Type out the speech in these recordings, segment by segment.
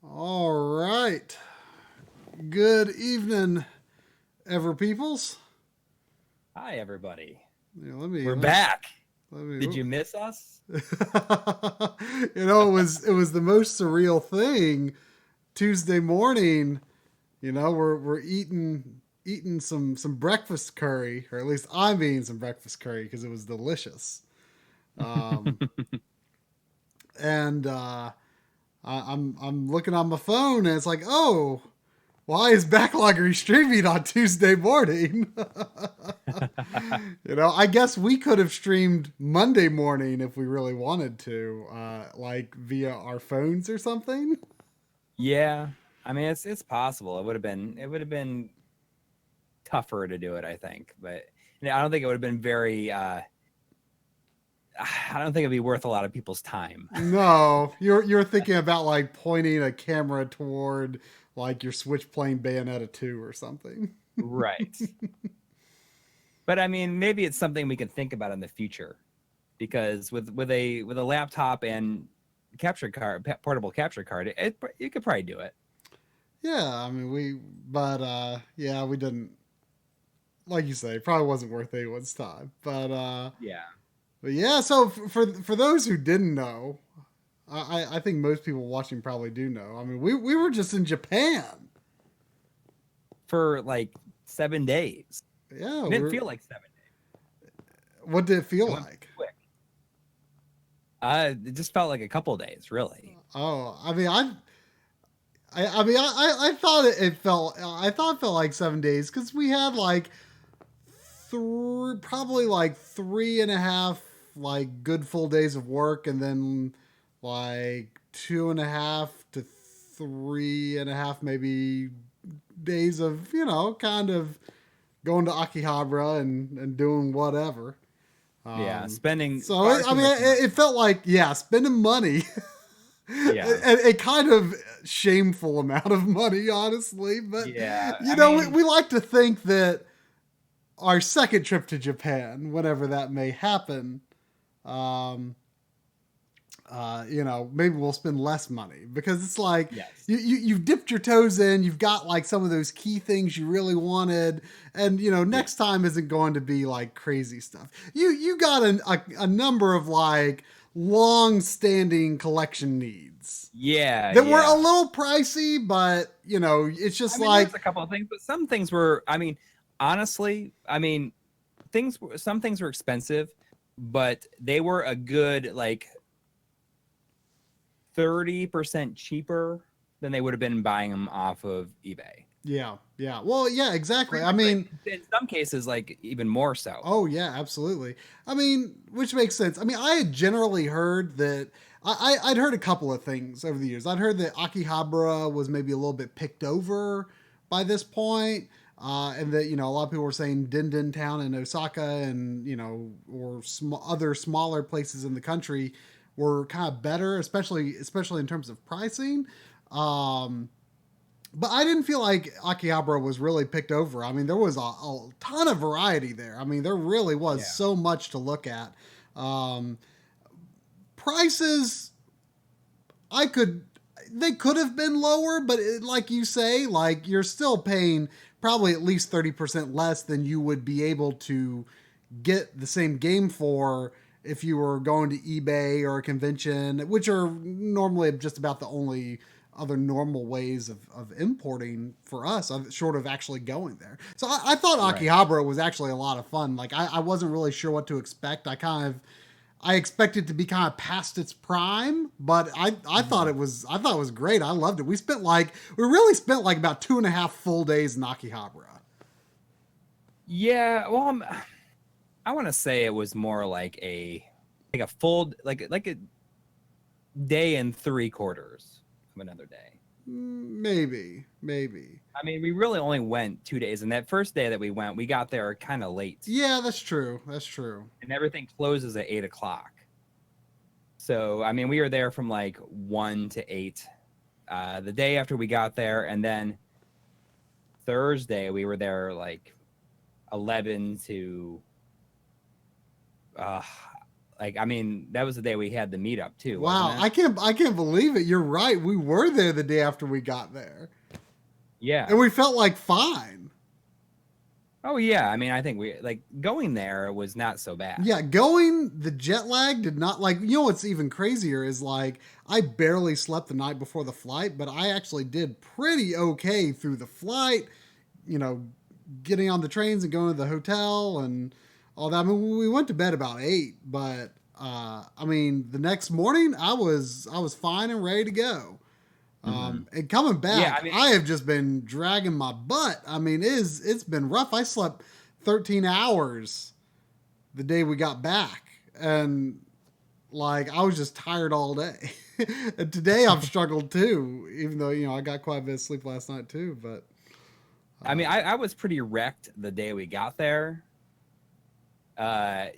All right. Good evening, ever peoples. Hi, everybody. Yeah, We're back. let me. Did you miss us? It was the most surreal thing. Tuesday morning, we're eating some breakfast curry, or at least I'm eating some breakfast curry because it was delicious. Um, and I'm looking on my phone, and it's like, oh, why is Backloggery streaming on Tuesday morning? I guess we could have streamed Monday morning if we really wanted to, like via our phones or something. Yeah, I mean it's possible. It would have been tougher to do it, I think, but I don't think it would have been very. I don't think it'd be worth a lot of people's time. No, you're thinking about like pointing a camera toward like your Switch playing Bayonetta 2 or something. Right. But I mean, maybe it's something we can think about in the future, because with a laptop and capture card, portable capture card, you could probably do it. Yeah, I mean but yeah, we didn't, like you say, probably wasn't worth anyone's time. Yeah. But yeah, so for those who didn't know, I think most people watching probably do know. I mean, we were just in Japan. For like 7 days. Yeah, It didn't we're. feel like 7 days. What did it feel It went like? quick. It just felt like a couple of days, really. Oh, I mean, I thought I thought it felt like 7 days because we had like probably like three and a half like good full days of work, and then like two and a half to three and a half maybe days of kind of going to Akihabara and doing whatever. Yeah, Um, spending so far I too mean, much money. it felt like spending money, Yeah, a kind of shameful amount of money, honestly. But yeah. I mean, we like to think that our second trip to Japan, whenever that may happen, um, maybe we'll spend less money because it's like yes, you've dipped your toes in, you've got like some of those key things you really wanted, and yeah, next time isn't going to be like crazy stuff. You got a number of like long standing collection needs yeah, that were a yeah. little pricey, but it's I just mean, there like was a couple of things, but some things were. I mean, honestly, I mean, some things were expensive, but they were a good like 30% cheaper than they would have been buying them off of eBay. yeah. Well, yeah, exactly. Pretty I much, like mean, in some cases, like even more so. oh yeah, absolutely. I mean, which makes sense. I mean, I had generally heard that I'd heard a couple of things over the years. I'd heard that Akihabara was maybe a little bit picked over by this point, and that a lot of people were saying Din Town in Osaka and or other smaller places in the country were kind of better, especially in terms of pricing. Um, but I didn't feel like Akihabara was really picked over. I mean, there was a ton of variety there. I mean, there really was Yeah. so much to look at. Um, Prices, I could, they could have been lower, but like you say, like you're still paying probably at least 30% less than you would be able to get the same game for if you were going to eBay or a convention, which are normally just about the only other normal ways of importing for us, short of actually going there. So I thought Right. Akihabara was actually a lot of fun. Like I wasn't really sure what to expect. I expected to be kind of past its prime, but Mhm. I thought it was great. I loved it. We really spent like about 2.5 full days in Akihabara. Yeah, well, I want to say it was more like a full like a day and 3/4 of another day. Maybe. I mean, we really only went 2 days, and that first day that we went, we got there kind of late, Yeah, that's true. That's true. and everything closes at 8 o'clock. So, I mean, we were there from like 1 to 8, the day after we got there, and then Thursday we were there like 11 to uh Like, I mean, that was the day we had the meetup too, Wow, wasn't it? I can't believe it. You're right. We were there the day after we got there, and Yeah. we felt like fine. Oh yeah. I mean, I think we like going there was not so bad. Yeah, going the jet lag did not like. You know what's even crazier is like I barely slept the night before the flight, but I actually did pretty okay through the flight. You know, getting on the trains and going to the hotel and all that. I mean, we went to bed about 8, but I mean, the next morning I was fine and ready to go. And coming Yeah. back, I mean, I have just been dragging my butt. I mean, it's been rough. I slept 13 hours the day we got back, and like I was just tired all day. And today I've struggled too, even though you know I got quite a bit of sleep last night too. But I mean, I was pretty wrecked the day we got there.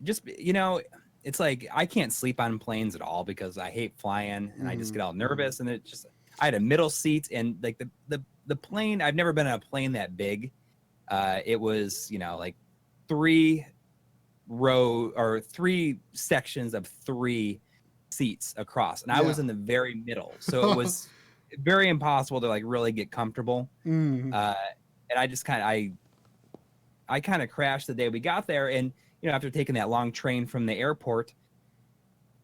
Just, you know, it's like I can't sleep on planes at all because I hate flying and I just get all nervous. And it just, I had a middle seat and like the plane, I've never been on a plane that big. It was, you know, like 3 sections of 3 seats across. And I was in the very middle. So it was very impossible to like really get comfortable. And I just I kind of crashed the day we got there. And, you know, after taking that long train from the airport,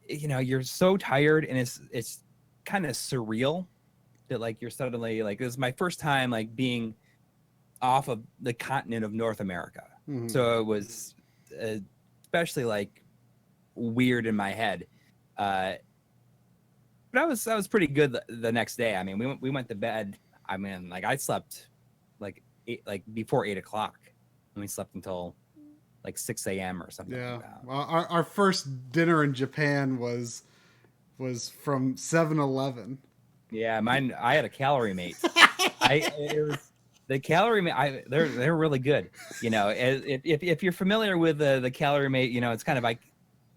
you know, you're so tired and it's kind of surreal that like you're suddenly like, it was my first time like being off of the continent of North America. So it was especially like weird in my head. But I was pretty good the next day. I mean, we went to bed. I mean, like I slept like before 8 o'clock, and we slept until like 6 a.m. or something. yeah, Like that. well, our first dinner in Japan was from 7-Eleven. Yeah, mine. I had a calorie mate. It was the calorie mate. They're really good. You know, if you're familiar with the calorie mate, you know it's kind of like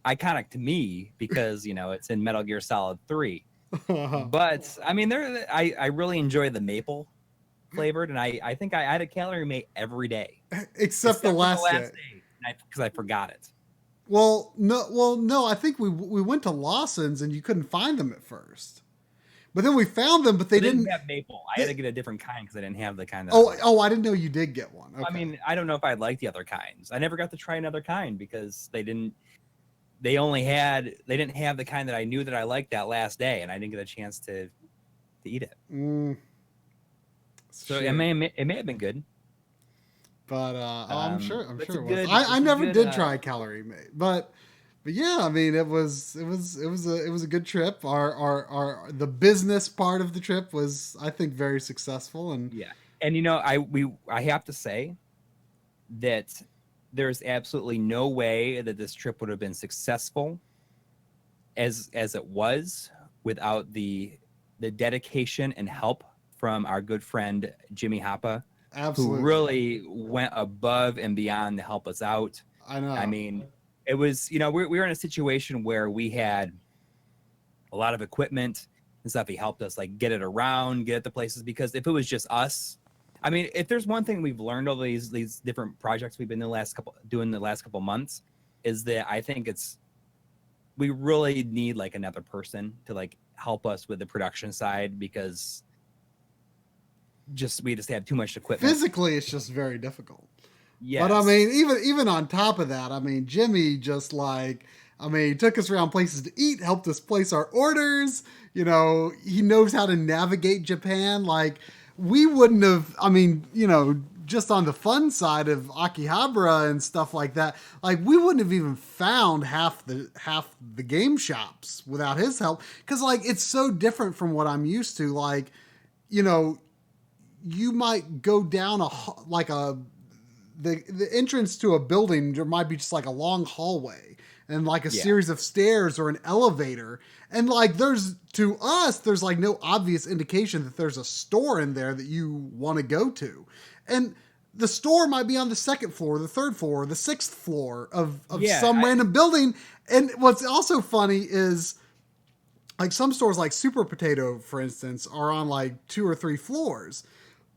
iconic to me because you know it's in Metal Gear Solid 3. But I mean, I really enjoy the maple flavored, and I think I had a calorie mate every day except the last day because I forgot it. Well, no. I think we went to Lawson's and you couldn't find them at first. But then we found them, but they didn't have maple. I had to get a different kind because I didn't have the kind that. I didn't know you did get one. Okay. I mean, I don't know if I'd like the other kinds. I never got to try another kind because they didn't have the kind that I knew that I liked that last day, and I didn't get a chance to eat it. So it may have been good. But I'm sure it was. I never did try calorie mate, but yeah, I mean it was a good trip. Our the business part of the trip was I think very successful and yeah. And you know, I have to say that there's absolutely no way that this trip would have been successful as it was without the dedication and help from our good friend Jimmy Hoppa. Absolutely. Who really went above and beyond to help us out. I know. I mean, it was, you know, we were in a situation where we had a lot of equipment and stuff. He helped us like get it around, get it to places, because if it was just us, I mean, if there's one thing we've learned over these different projects we've been doing the last couple months, is that I think we really need like another person to like help us with the production side, because we just have too much equipment. Physically, it's just very difficult. Yes. But I mean, even on top of that, I mean, Jimmy just like, I mean, he took us around places to eat, helped us place our orders. You know, he knows how to navigate Japan. Like we wouldn't have, I mean, you know, just on the fun side of Akihabara and stuff like that, like we wouldn't have even found half the game shops without his help. Cause like, it's so different from what I'm used to. Like, you know, you might go down the entrance to a building. There might be just like a long hallway and like a series of stairs or an elevator. And like, there's like no obvious indication that there's a store in there that you want to go to. And the store might be on the 2nd floor, the 3rd floor, the 6th floor of some random building. And what's also funny is like some stores like Super Potato, for instance, are on like 2 or 3 floors.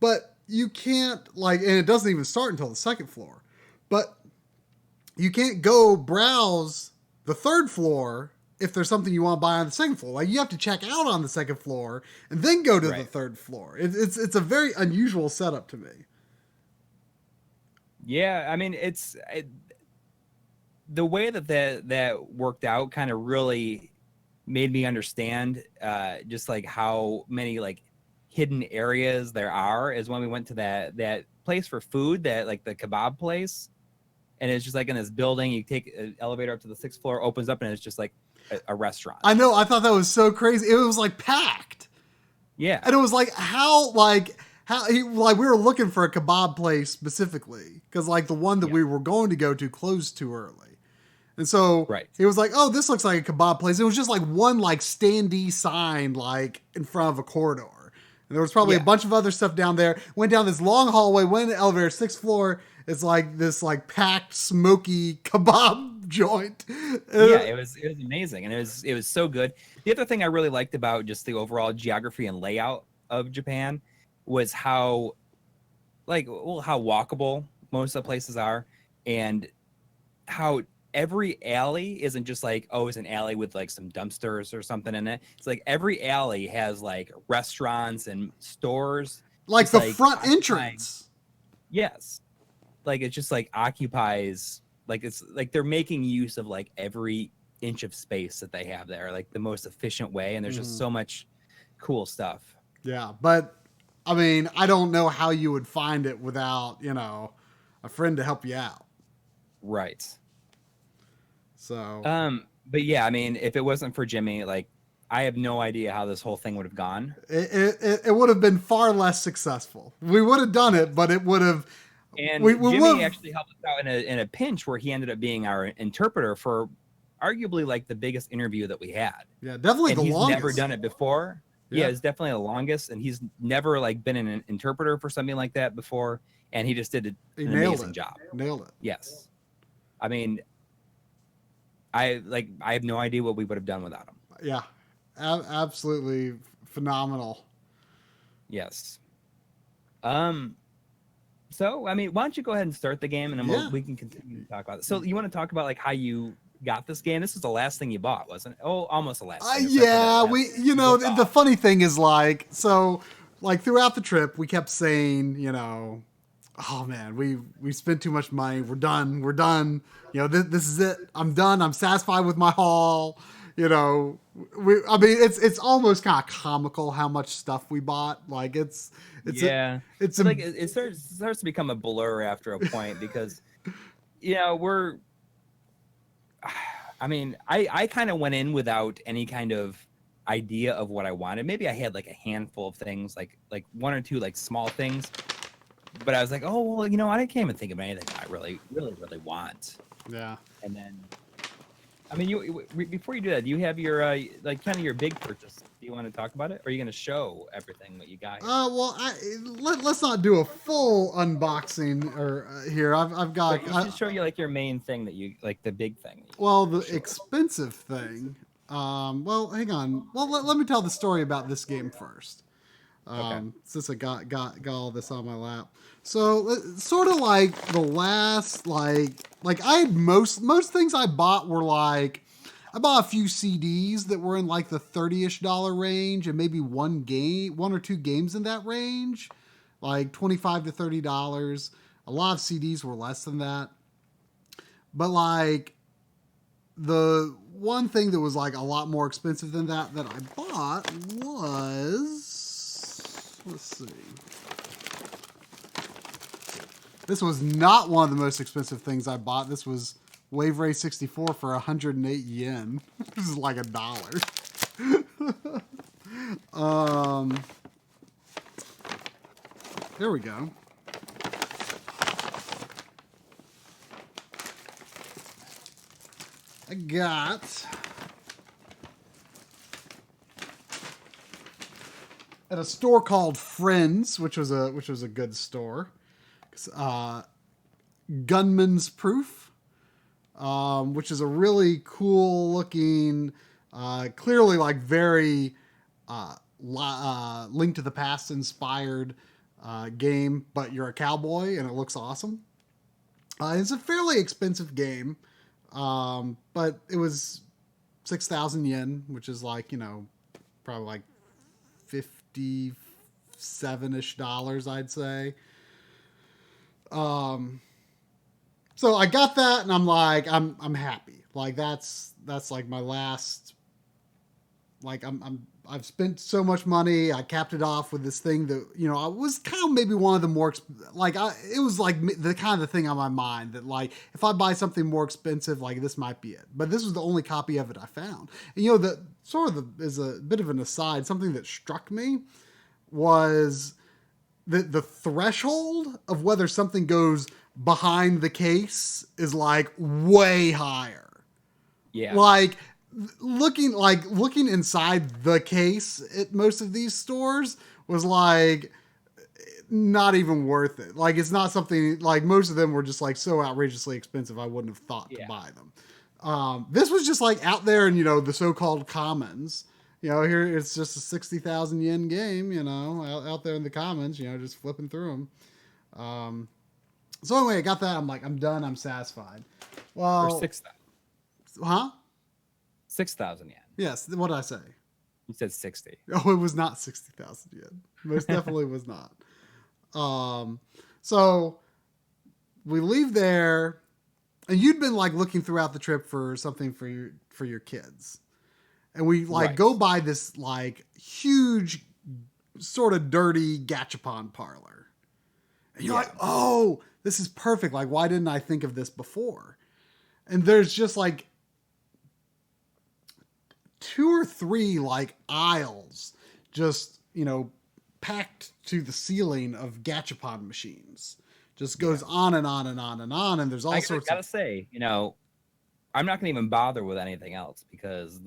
But you can't like, and it doesn't even start until the 2nd floor, but you can't go browse the third floor if there's something you want to buy on the second floor. Like you have to check out on the second floor and then go to the third floor. It's a very unusual setup to me. Yeah, I mean, the way that worked out kind of really made me understand just like how many like hidden areas there are is when we went to that place for food, that like the kebab place, and it's just like in this building. You take an elevator up to the 6th floor, opens up, and it's just like a restaurant. I know. I thought that was so crazy. It was like packed. Yeah, and it was like how we were looking for a kebab place specifically because like the one that we were going to go to closed too early, and so he was like, "Oh, this looks like a kebab place." It was just like one like standee sign like in front of a corridor. And there was probably a bunch of other stuff down there. Went down this long hallway, went in the elevator, 6th floor. It's like this like packed, smoky kebab joint. Yeah, it was amazing, and it was so good. The other thing I really liked about just the overall geography and layout of Japan was how walkable most of the places are, and how every alley isn't just like, oh, it's an alley with like some dumpsters or something in it. It's like every alley has like restaurants and stores. Like the front entrance. Yes. Like it just like occupies, like it's like they're making use of like every inch of space that they have there, like the most efficient way. And there's just so much cool stuff. Yeah. But I mean, I don't know how you would find it without, a friend to help you out. Right. So, but yeah, I mean, if it wasn't for Jimmy, like, I have no idea how this whole thing would have gone. It would have been far less successful. We would have done it, but it would have. And Jimmy actually helped us out in a pinch where he ended up being our interpreter for arguably like the biggest interview that we had. Yeah, definitely and the longest. He's never done it before. Yeah, it's definitely the longest, and he's never like been an interpreter for something like that before, and he just did an amazing job. Nailed it. Yes, I mean, I have no idea what we would have done without him. Yeah, absolutely phenomenal. Yes. So I mean, why don't you go ahead and start the game, and then we can continue to talk about it. So you want to talk about like how you got this game? This is the last thing you bought, wasn't it? Oh, almost the last thing. The funny thing is like, so like throughout the trip, we kept saying, oh man, we spent too much money. We're done. This is it. I'm done. I'm satisfied with my haul. It's almost kind of comical how much stuff we bought. Like it starts to become a blur after a point because, I kind of went in without any kind of idea of what I wanted. Maybe I had like a handful of things, like one or two like small things, but I was like, oh well, I can't even think of anything I really want. Yeah. And then, I mean, before you do that, do you have your like kind of your big purchase? Do you want to talk about it, or are you going to show everything what you got? Let's not do a full unboxing or here. I've got. Just show you like your main thing that you like, the big thing. The expensive thing. Well, hang on. Well, let me tell the story about this game first. Since I got all this on my lap. So sort of like the last like I had most things I bought were like I bought a few CDs that were in like the $30-ish range and maybe one or two games in that range, like $25 to $30. A lot of CDs were less than that. But like the one thing that was like a lot more expensive than that I bought was, let's see. This was not one of the most expensive things I bought. This was Wave Ray 64 for 108 yen. This is like $1. There we go. I got at a store called Friends, which was a good store. Gunman's Proof, which is a really cool looking, clearly like very Link to the Past inspired game, but you're a cowboy and it looks awesome. It's a fairly expensive game. But it was 6,000 yen, which is like, probably like 57-ish dollars, I'd say. So I got that, and I'm like, I'm happy. Like that's like my last. Like I've spent so much money. I capped it off with this thing that I was kind of maybe one of the more it was like the kind of the thing on my mind that like if I buy something more expensive, like this might be it. But this was the only copy of it I found. And the sort of is a bit of an aside. Something that struck me was the threshold of whether something goes behind the case is like way higher. Yeah. Like looking inside the case at most of these stores was like not even worth it. Like it's not something like most of them were just like so outrageously expensive I wouldn't have thought to buy them. This was just like out there in the so-called commons. Here it's just a 60,000 yen game, out there in the commons, just flipping through them. So anyway, I got that. I'm like, I'm done. I'm satisfied. Well, for 6,000. Huh? 6,000 yen. Yes. What did I say? You said 60. Oh, it was not 60,000 yen. Most definitely was not. So we leave there, and you'd been like looking throughout the trip for something for your kids. And we like go by this like huge sort of dirty gachapon parlor. And you're like, oh, this is perfect. Like, why didn't I think of this before? And there's just like 2 or 3 like aisles just, packed to the ceiling of gachapon machines. Just goes on and on and on and on. And there's all sorts I gotta say, I'm not going to even bother with anything else because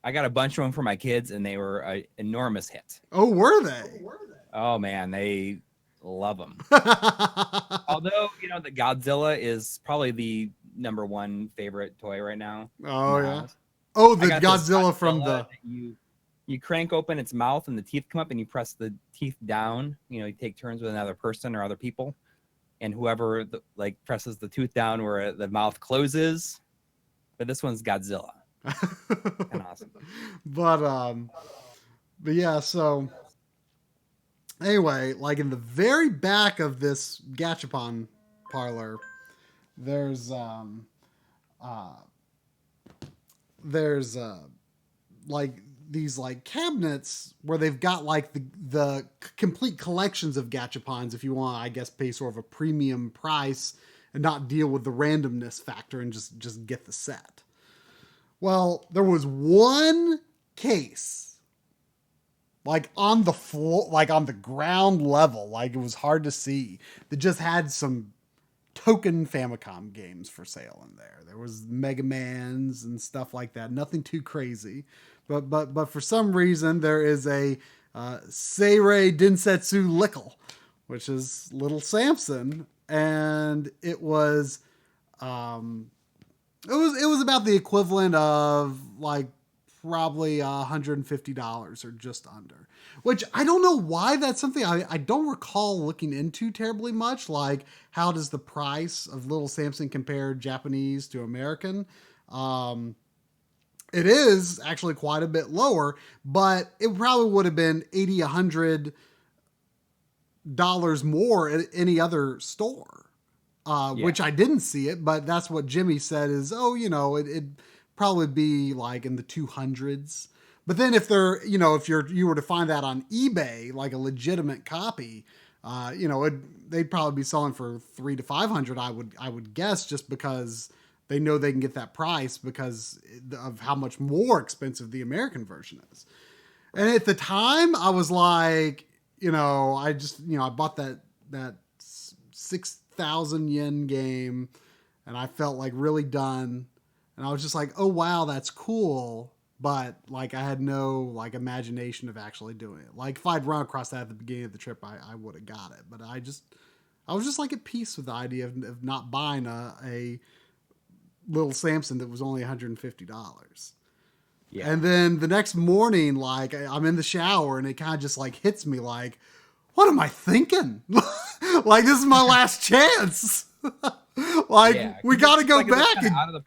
I got a bunch of them for my kids and they were an enormous hit. Oh, were they? Oh man, they love them. Although, the Godzilla is probably the number 1 favorite toy right now. Oh, yeah. Oh, the Godzilla from the... You crank open its mouth and the teeth come up and you press the teeth down. You take turns with another person or other people. And whoever presses the tooth down where the mouth closes. But this one's Godzilla. And awesome. But yeah, so anyway, like in the very back of this gachapon parlor, there's like these like cabinets where they've got like the complete collections of gachapons if you want, I guess, pay sort of a premium price and not deal with the randomness factor and just get the set. Well, there was one case like on the floor, like on the ground level, like it was hard to see, that just had some token Famicom games for sale in there. There was Mega Mans and stuff like that. Nothing too crazy. But for some reason there is a Seirei Densetsu Lickle, which is little Samson, and it was about the equivalent of like probably $150 or just under, which I don't know why that's something I don't recall looking into terribly much. Like, how does the price of little Samson compare Japanese to American? It is actually quite a bit lower, but it probably would have been $80, $100 more at any other store, which I didn't see it, but that's what Jimmy said is, it'd probably be like in the 200s. But then if you were to find that on eBay, like a legitimate copy, they'd probably be selling for $300 to $500. I would guess, just because they know they can get that price because of how much more expensive the American version is. And at the time I was like, I bought that 6,000 yen game and I felt like really done. And I was just like, oh wow, that's cool. But like, I had no like imagination of actually doing it. Like if I'd run across that at the beginning of the trip, I would have got it. But I was just like at peace with the idea of not buying a little Samson that was only $150. Yeah. And then the next morning, like I'm in the shower and it kind of just like hits me like, what am I thinking? Like, this is my last chance. Like, Yeah, we 'cause got to it's go like it's back kinda and out of the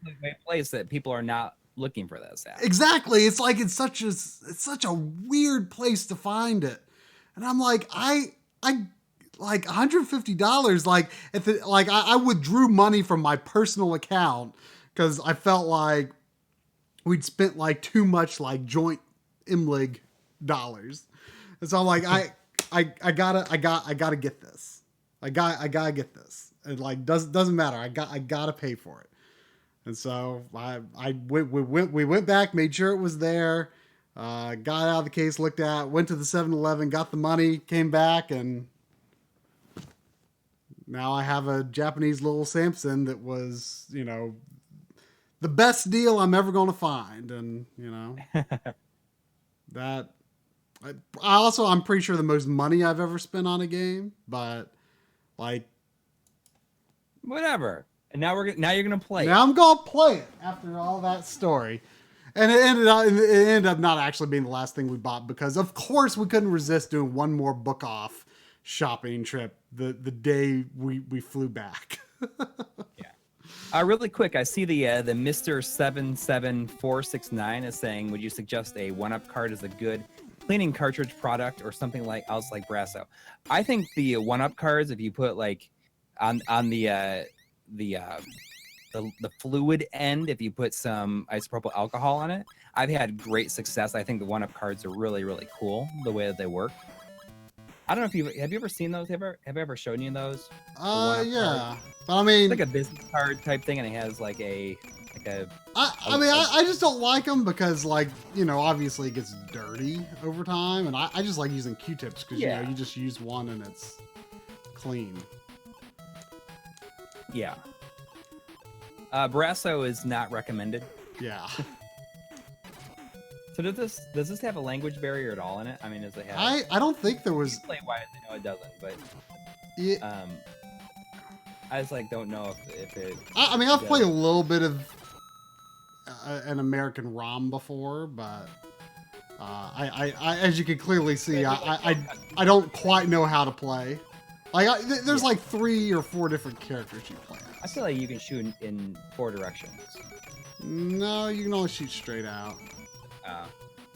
place that people are not looking for this at. exactly. It's like it's such a weird place to find it, and I'm like, I like $150. Like if it, like I withdrew money from my personal account because I felt like we'd spent like too much like joint MLiG dollars, and so I'm like, I gotta get this. I gotta get this. It like doesn't matter. I gotta pay for it. And so we went back, made sure it was there, got out of the case, looked at, went to the 7-Eleven, got the money, came back, and now I have a Japanese little Samson that was, you know, the best deal I'm ever going to find. And, you know, that I'm pretty sure the most money I've ever spent on a game, but like, Whatever. And now you're gonna play. now I'm gonna play it after all that story, and it ended up not actually being the last thing we bought because of course we couldn't resist doing one more book off shopping trip the day we flew back. Yeah. Really quick, I see the Mr. 77469 is saying, would you suggest a 1-Up card is a good cleaning cartridge product or something else like Brasso? I think the 1-Up cards, if you put like on the fluid end, if you put some isopropyl alcohol on it, I've had great success. I think the 1-Up cards are really, really cool the way that they work. I don't know if have you ever seen those? Have I ever shown you those? Yeah, but I mean, it's like a business card type thing, and it has like a. I just don't like them because, like, you know, obviously it gets dirty over time, and I just like using Q-tips because you know you just use one and it's clean. Yeah. Brasso is not recommended. Yeah. So does this have a language barrier at all in it? I mean, does it have? I don't think there was. Play wise, I know it doesn't, but yeah. I just like don't know if it. I mean, I've played a little bit of an American ROM before, but I as you can clearly see, I don't quite know how to play. Like there's like 3 or 4 different characters you play as. I feel like you can shoot in 4 directions. No, you can only shoot straight out.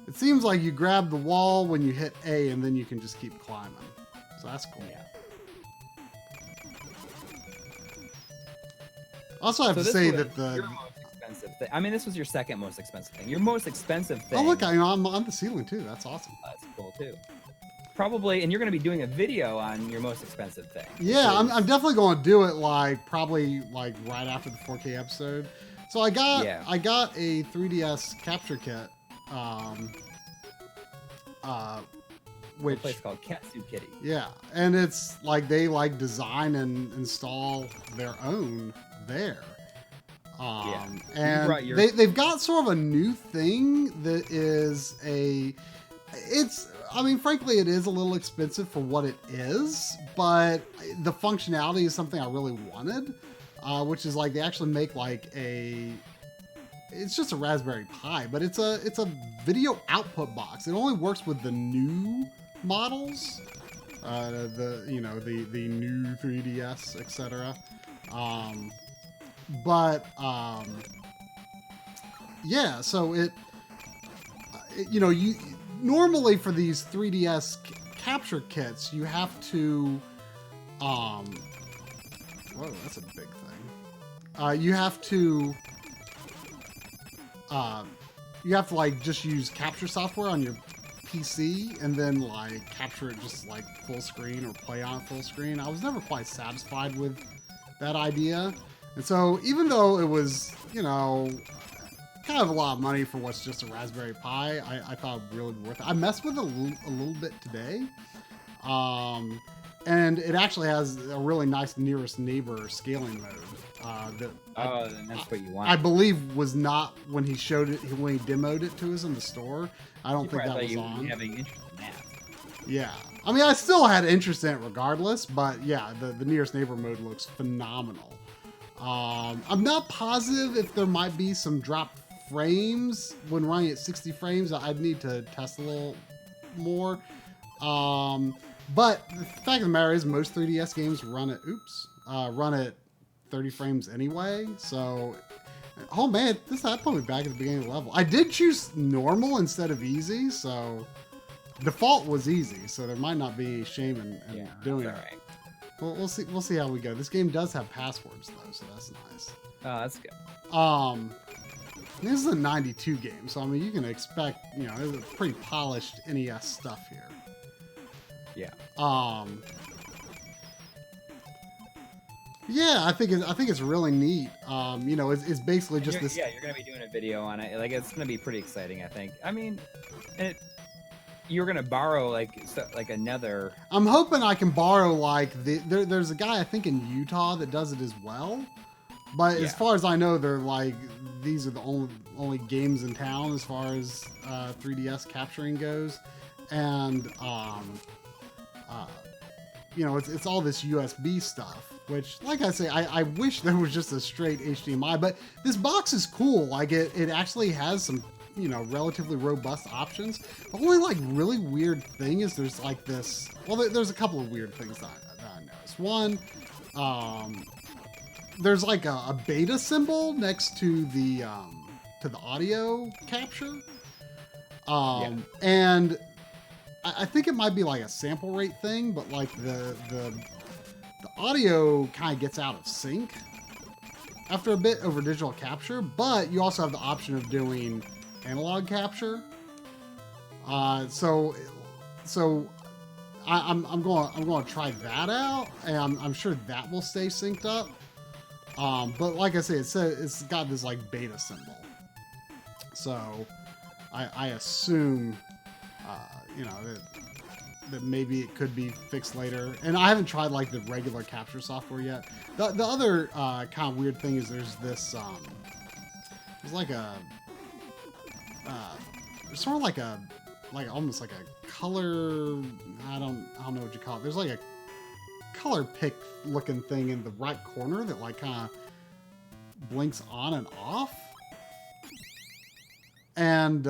It seems like you grab the wall when you hit A, and then you can just keep climbing. So that's cool. Yeah. Also, I have to say that your most expensive thing. I mean, this was your second most expensive thing. Your most expensive thing. Oh, look, I'm on the ceiling too. That's awesome. That's cool too. Probably, and you're going to be doing a video on your most expensive thing. Yeah, I'm definitely going to do it probably right after the 4K episode. So I got a 3DS capture kit, which a place called Katsu Kitty. Yeah, and it's like they design and install their own there. And they've got sort of a new thing that is I mean, frankly, it is a little expensive for what it is, but the functionality is something I really wanted, which is like they actually make it's just a Raspberry Pi, but it's a video output box. It only works with the new models, the new 3DS, etc. Yeah, so it you normally for these 3DS capture kits, you have to whoa, that's a big thing. You have to like just use capture software on your PC and then like capture it just like full screen or play on full screen. I was never quite satisfied with that idea. And so even though it was, you know, kind of a lot of money for what's just a Raspberry Pi, I thought it really worth it. I messed with it a little bit today. And it actually has a really nice nearest neighbor scaling mode. That's what you want. I believe was not when he showed it, when he demoed it to us in the store. I don't think that was on. Having interest in that. Yeah. I mean, I still had interest in it regardless, but yeah, the nearest neighbor mode looks phenomenal. I'm not positive if there might be some dropped frames when running at 60 frames. I'd need to test a little more. But the fact of the matter is most 3DS games run at 30 frames anyway. So, oh man, that put me back at the beginning of the level. I did choose normal instead of easy, so default was easy. So there might not be shame in doing it. Right. Well, we'll see. We'll see how we go. This game does have passwords though, so that's nice. Oh, that's good. This is a 92 game, so I mean, you can expect, you know, it's pretty polished NES stuff here. Yeah. Yeah, I think it's really neat. You know, it's basically just this. Yeah, you're gonna be doing a video on it. Like, it's gonna be pretty exciting, I think. I mean, you're gonna borrow like another. I'm hoping I can borrow like there's a guy I think in Utah that does it as well. But as far as I know, they're like, these are the only games in town as far as 3DS capturing goes, and you know, it's all this USB stuff, which, like I say, I wish there was just a straight HDMI. But this box is cool. Like it actually has some, you know, relatively robust options. The only like really weird thing is there's like this. Well, there's a couple of weird things that I noticed. One. There's like a beta symbol next to the audio capture, and I think it might be like a sample rate thing, but like the audio kind of gets out of sync after a bit over digital capture. But you also have the option of doing analog capture. So I'm going to try that out, and I'm sure that will stay synced up. But like I say, it's got this like beta symbol, so I assume, you know, that maybe it could be fixed later. And I haven't tried like the regular capture software yet. The other kind of weird thing is there's this there's like a sort of like almost like a color, I don't know what you call it. There's like a color pick looking thing in the right corner that like kind of blinks on and off, and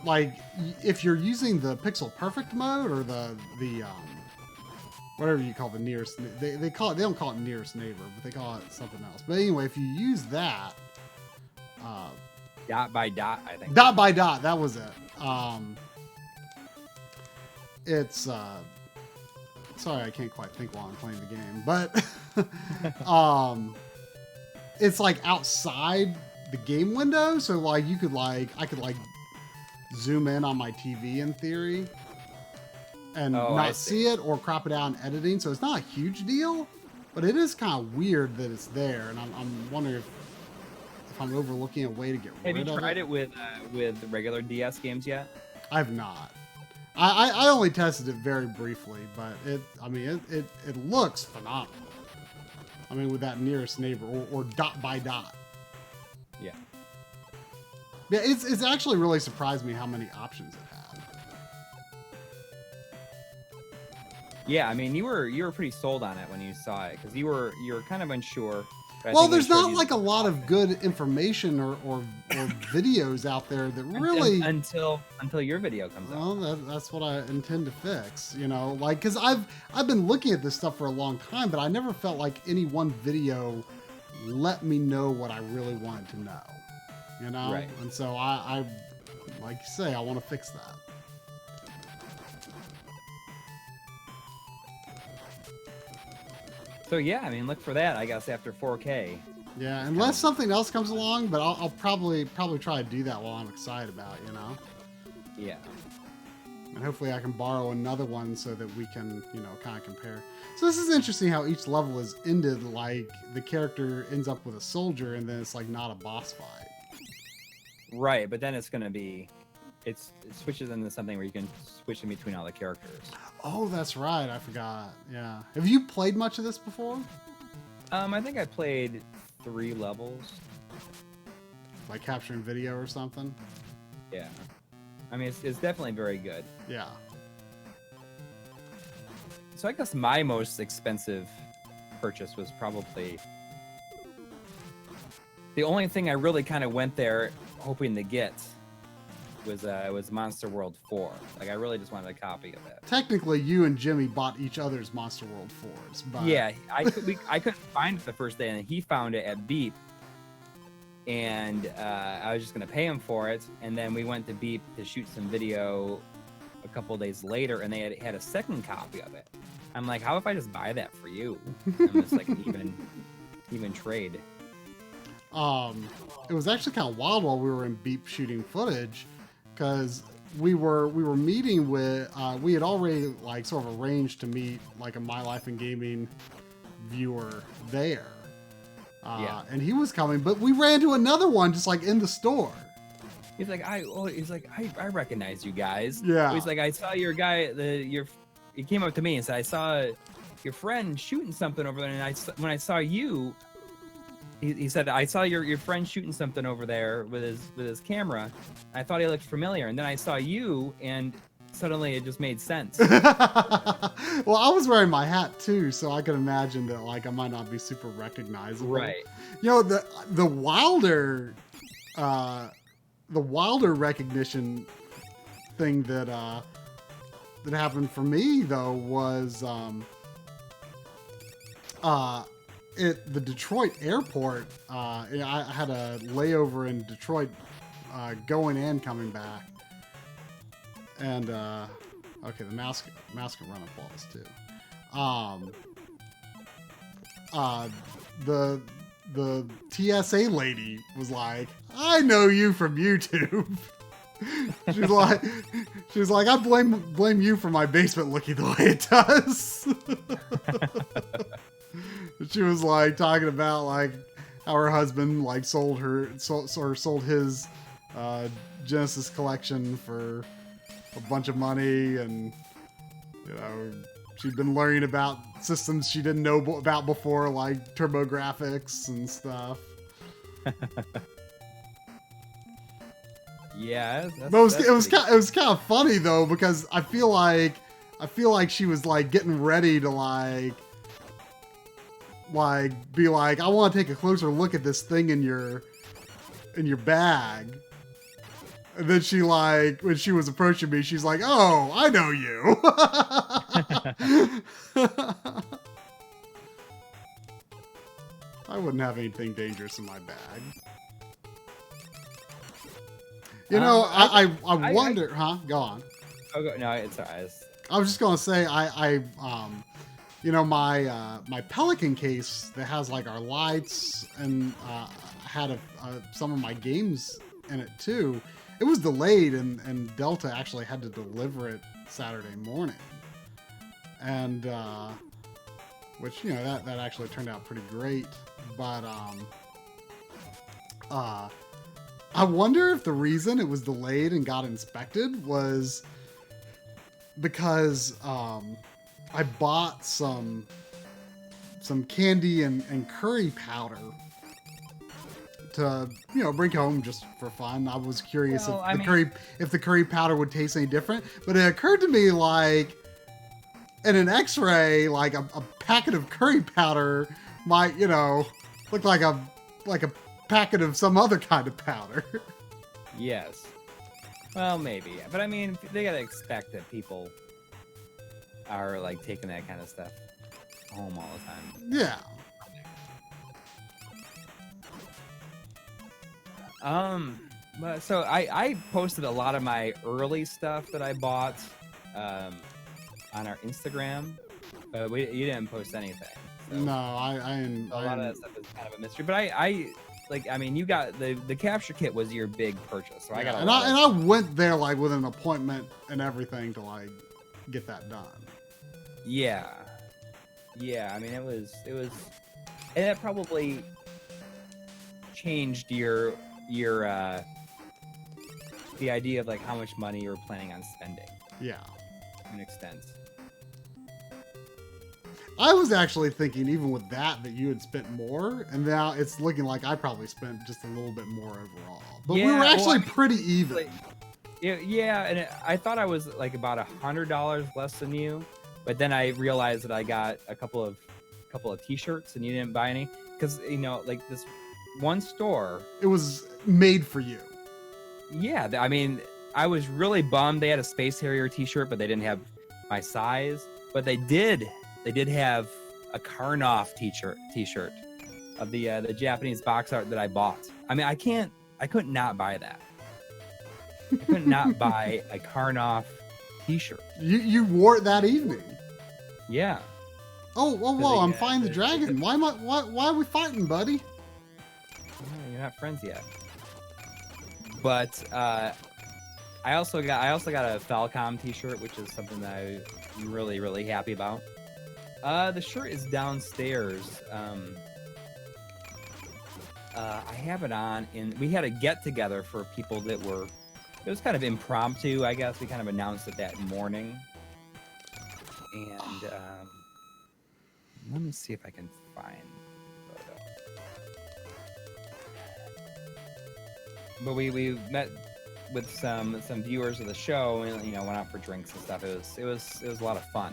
like if you're using the pixel perfect mode or the whatever you call the nearest, they don't call it nearest neighbor, but they call it something else. But anyway, if you use that dot by dot, I think dot by dot, that was it. It's sorry, I can't quite think while I'm playing the game, but it's like outside the game window, so like I could like zoom in on my TV in theory and not see it, or crop it out in editing. So it's not a huge deal, but it is kind of weird that it's there, and I'm wondering if I'm overlooking a way to get rid of it. Have you tried it with regular DS games yet? I've not. I only tested it very briefly, but it looks phenomenal. I mean, with that nearest neighbor or dot by dot. Yeah. Yeah, it's actually really surprised me how many options it had. Yeah, I mean, you were pretty sold on it when you saw it, because you were kind of unsure. Well, there's not like a lot of good information or videos out there that really until your video comes out. Well, that's what I intend to fix. You know, like, because I've been looking at this stuff for a long time, but I never felt like any one video let me know what I really wanted to know. You know, right. And so I like you say, I want to fix that. So yeah, I mean, look for that, I guess, after 4K. Yeah, unless something else comes along, but I'll probably try to do that while I'm excited about it, you know? Yeah. And hopefully I can borrow another one so that we can, you know, kind of compare. So this is interesting how each level is ended, like the character ends up with a soldier and then it's like not a boss fight. Right, but then it's going to be... It switches into something where you can switch in between all the characters. Oh, that's right. I forgot. Yeah. Have you played much of this before? I think I played 3 levels. Like capturing video or something? Yeah. I mean, it's definitely very good. Yeah. So I guess my most expensive purchase was probably... The only thing I really kind of went there hoping to get was Monster World 4. Like I really just wanted a copy of it. Technically, you and Jimmy bought each other's Monster World 4s, but Yeah, I couldn't find it the first day, and he found it at Beep, and I was just gonna pay him for it, and then we went to Beep to shoot some video a couple of days later, and they had a second copy of it. I'm like, how if I just buy that for you? And it's like an even trade. It was actually kind of wild while we were in Beep shooting footage, because we were meeting with we had already like sort of arranged to meet like a My Life in Gaming viewer there, and he was coming, but we ran into another one just like in the store. He's like, I recognize you guys. Yeah. He's like, I saw your guy. He came up to me and said, I saw your friend shooting something over there, and when I saw you. He said, I saw your friend shooting something over there with his camera. I thought he looked familiar. And then I saw you, and suddenly it just made sense. Well, I was wearing my hat too, so I could imagine that like I might not be super recognizable. Right. You know, the wilder recognition thing that happened for me though was at the Detroit airport. I had a layover in Detroit, going and coming back, and okay, the mouse can run up walls too. The TSA lady was like, "I know you from YouTube." She's like, I blame you for my basement looking the way it does. She was like talking about like how her husband like sold his Genesis collection for a bunch of money, and you know she'd been learning about systems she didn't know about before, like TurboGrafx and stuff. Yeah, but it was kind of funny though, because I feel like she was like getting ready to like be like, I want to take a closer look at this thing in your bag. And then she like, when she was approaching me, she's like, "Oh, I know you." I wouldn't have anything dangerous in my bag. You know, I wonder, huh? Go on. Oh, no, it's all right. I was just gonna say, you know, my Pelican case that has like our lights and had some of my games in it too. It was delayed, and Delta actually had to deliver it Saturday morning, and which, you know, that actually turned out pretty great. But I wonder if the reason it was delayed and got inspected was because I bought some candy and curry powder to, you know, bring home just for fun. I was curious if the curry powder would taste any different, but it occurred to me like in an X-ray, like a packet of curry powder might, you know, look like a packet of some other kind of powder. Yes. Well, maybe, but I mean, they gotta expect that people are like taking that kind of stuff home all the time. Yeah. But so I posted a lot of my early stuff that I bought on our Instagram, but you didn't post anything. So No, a lot of that stuff is kind of a mystery. But I mean, you got the capture kit was your big purchase, so yeah, I went there like with an appointment and everything to like get that done. Yeah. I mean, it was, and it probably changed your the idea of like how much money you were planning on spending. Yeah. To an extent. I was actually thinking, even with that you had spent more, and now it's looking like I probably spent just a little bit more overall. But we were actually pretty even. Yeah, and I thought I was like about $100 less than you, but then I realized that I got a couple of T-shirts and you didn't buy any, because, you know, like this one store. It was made for you. Yeah, I mean, I was really bummed they had a Space Harrier t-shirt, but they didn't have my size. But they did have a Karnoff t-shirt of the Japanese box art that I bought. I mean, I couldn't not buy that. I couldn't not buy a Karnoff t-shirt. You wore it that evening. Yeah. Oh, whoa! I'm fighting the dragon. Why are we fighting, buddy? Oh, you're not friends yet. But I also got a Famicom t-shirt, which is something that I'm really, really happy about. The shirt is downstairs. I have it on, and we had a get together for people that were. It was kind of impromptu, I guess. We kind of announced it that morning, and let me see if I can find the photo. But we met with some viewers of the show, and went out for drinks and stuff. It was a lot of fun.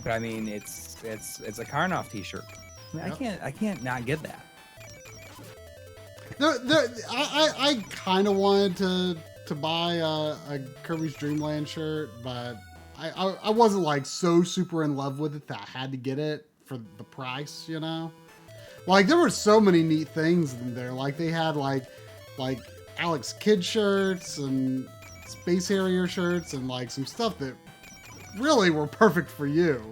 But I mean, it's a Karnoff t-shirt. I mean, Yep. I can't not get that. I kind of wanted to buy a Kirby's Dream Land shirt, but I wasn't like so super in love with it that I had to get it for the price, Like there were so many neat things in there. Like they had like Alex Kidd shirts and Space Harrier shirts and like some stuff that really were perfect for you.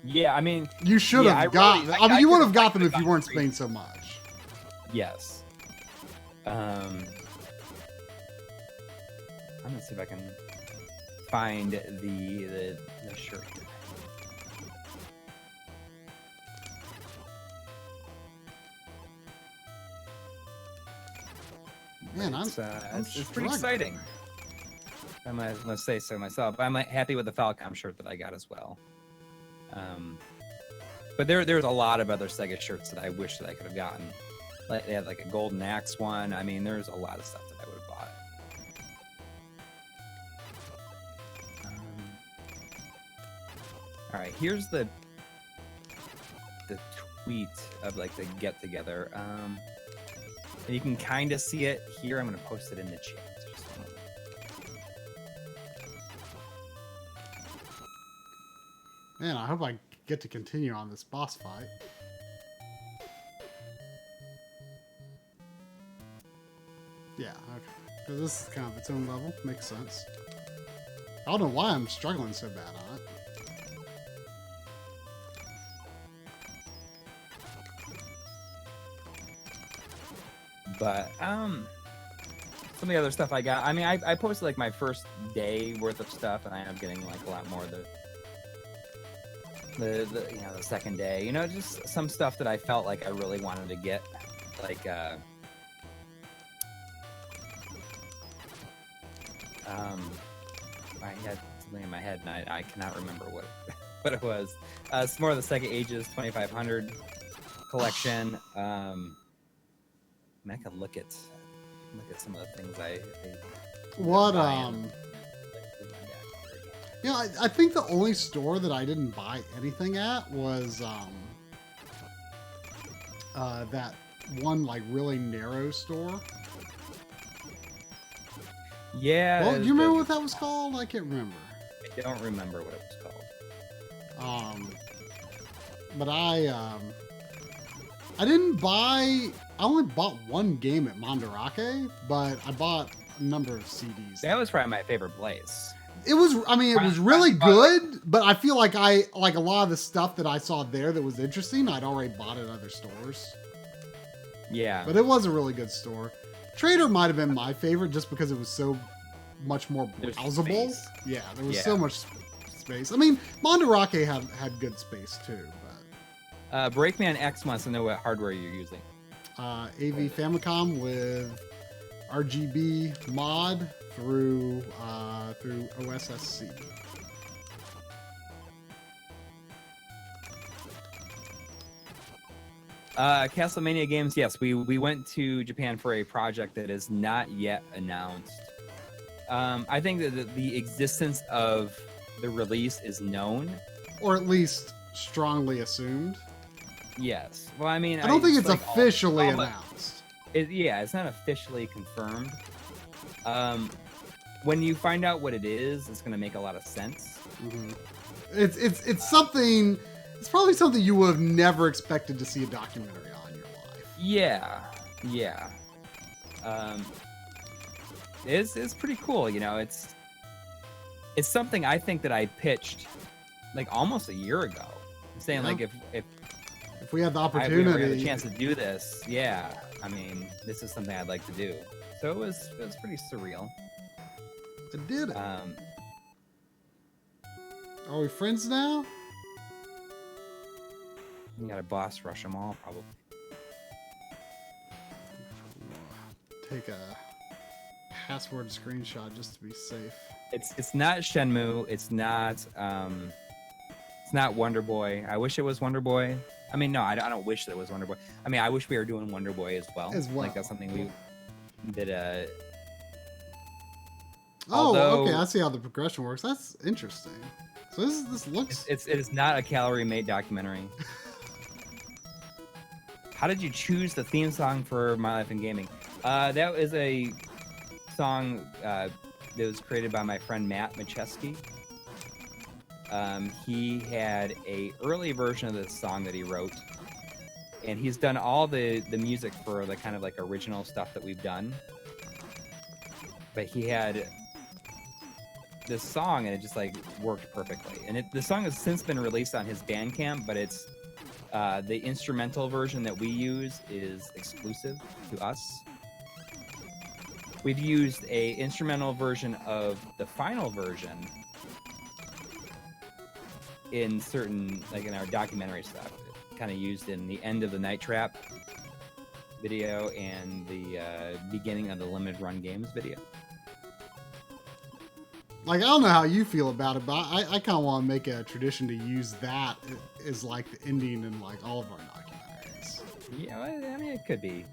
Yeah, I mean, you should have got. I mean, you would have got them if you weren't spending so much. Yes. I'm gonna see if I can find the shirt here. Man, it's pretty struggling. exciting. I must say so myself. I'm happy with the Famicom shirt that I got as well. But there's a lot of other Sega shirts that I wish that I could have gotten. Like they had like a Golden Axe one. I mean, there's a lot of stuff that I would have bought. All right, here's the tweet of like the get together. And you can kind of see it here. I'm gonna post it in the chat. Just a moment. Man, I hope I get to continue on this boss fight. Yeah, okay. Because this is kind of its own level. Makes sense. I don't know why I'm struggling so bad on it. But some of the other stuff I got. I mean, I posted like my first day worth of stuff, and I am getting like a lot more the second day. Just some stuff that I felt like I really wanted to get, like I had something in my head and I cannot remember what it was. It's more of the Sega Ages 2500 collection. I can look at some of the things I I think the only store that I didn't buy anything at was that one like really narrow store. Yeah. Well, do you remember what that was called? I can't remember. I don't remember what it was called. But I didn't buy. I only bought one game at Mandarake, but I bought a number of CDs. That was probably my favorite place. It was. I mean, it was really good, but I feel like a lot of the stuff that I saw there that was interesting, I'd already bought at other stores. Yeah. But it was a really good store. Trader might have been my favorite just because it was so much more browsable. Yeah, there was so much space. I mean, Mandarake had good space too. But Breakman X wants to know what hardware you're using. AV Famicom with RGB mod through OSSC. Castlevania games, yes, we went to Japan for a project that is not yet announced. I think that the existence of the release is known, or at least strongly assumed. Yes. Well, I mean, I don't think it's officially announced. Yeah, it's not officially confirmed. When you find out what it is, it's going to make a lot of sense. Mm-hmm. It's something. It's probably something you would have never expected to see a documentary on in your life. Yeah. It's pretty cool. You know, it's something I think that I pitched like almost a year ago. I'm saying like if we had the we opportunity, ever had a chance to do this, yeah. I mean, this is something I'd like to do. So it was pretty surreal. I did it. Are we friends now? You got a boss rush them all, probably. Take a password screenshot just to be safe. It's not Shenmue. It's not Wonder Boy. I wish it was Wonder Boy. I mean, no, I don't wish that it was Wonder Boy. I mean, I wish we were doing Wonder Boy as well. Like that's something we did. Okay. I see how the progression works. That's interesting. So this looks. It is not a calorie-made documentary. How did you choose the theme song for My Life in Gaming? That was a song that was created by my friend McCheskey. He had a early version of this song that he wrote, and he's done all the music for the kind of like original stuff that we've done. But he had this song, and it just like worked perfectly. And the song has since been released on his Bandcamp, but it's the instrumental version that we use is exclusive to us. We've used a instrumental version of the final version in certain, like in our documentary stuff, kind of used in the end of the Night Trap video and the beginning of the Limited Run Games video. Like, I don't know how you feel about it, but I kind of want to make a tradition to use that as like the ending in like all of our documentaries. Yeah, I mean, it could be.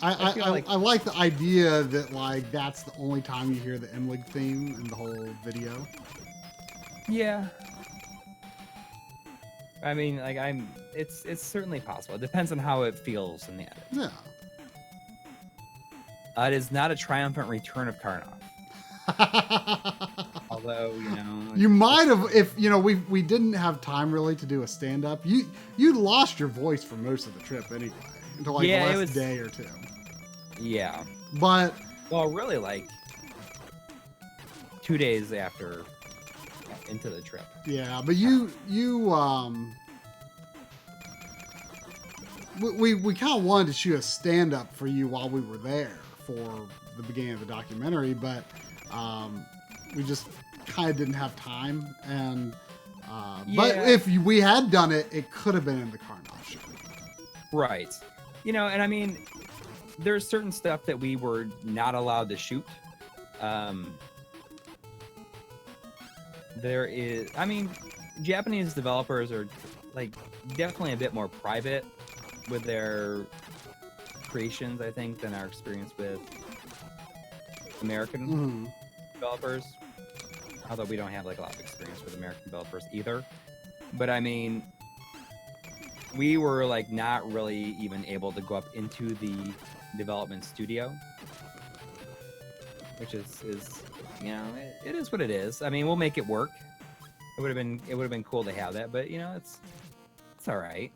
I like the idea that like that's the only time you hear the MLiG theme in the whole video. Yeah. I mean, like it's certainly possible. It depends on how it feels in the edit. Yeah. It is not a triumphant return of Karnoff. Although, you might have, if we didn't have time really to do a stand-up. You lost your voice for most of the trip anyway, until like the last day or two. Yeah. But really, like 2 days after into the trip. Yeah, but we kind of wanted to shoot a stand-up for you while we were there for the beginning of the documentary, but we just kind of didn't have time. And but if we had done it, it could have been in the Karnoff show. Right. And I mean, there's certain stuff that we were not allowed to shoot. There is, I mean, Japanese developers are like definitely a bit more private with their creations, I think, than our experience with American developers. Although we don't have like a lot of experience with American developers either. But I mean, we were like not really even able to go up into the development studio, which is it is what it is. I mean, we'll make it work. It would have been cool to have that, but it's all right.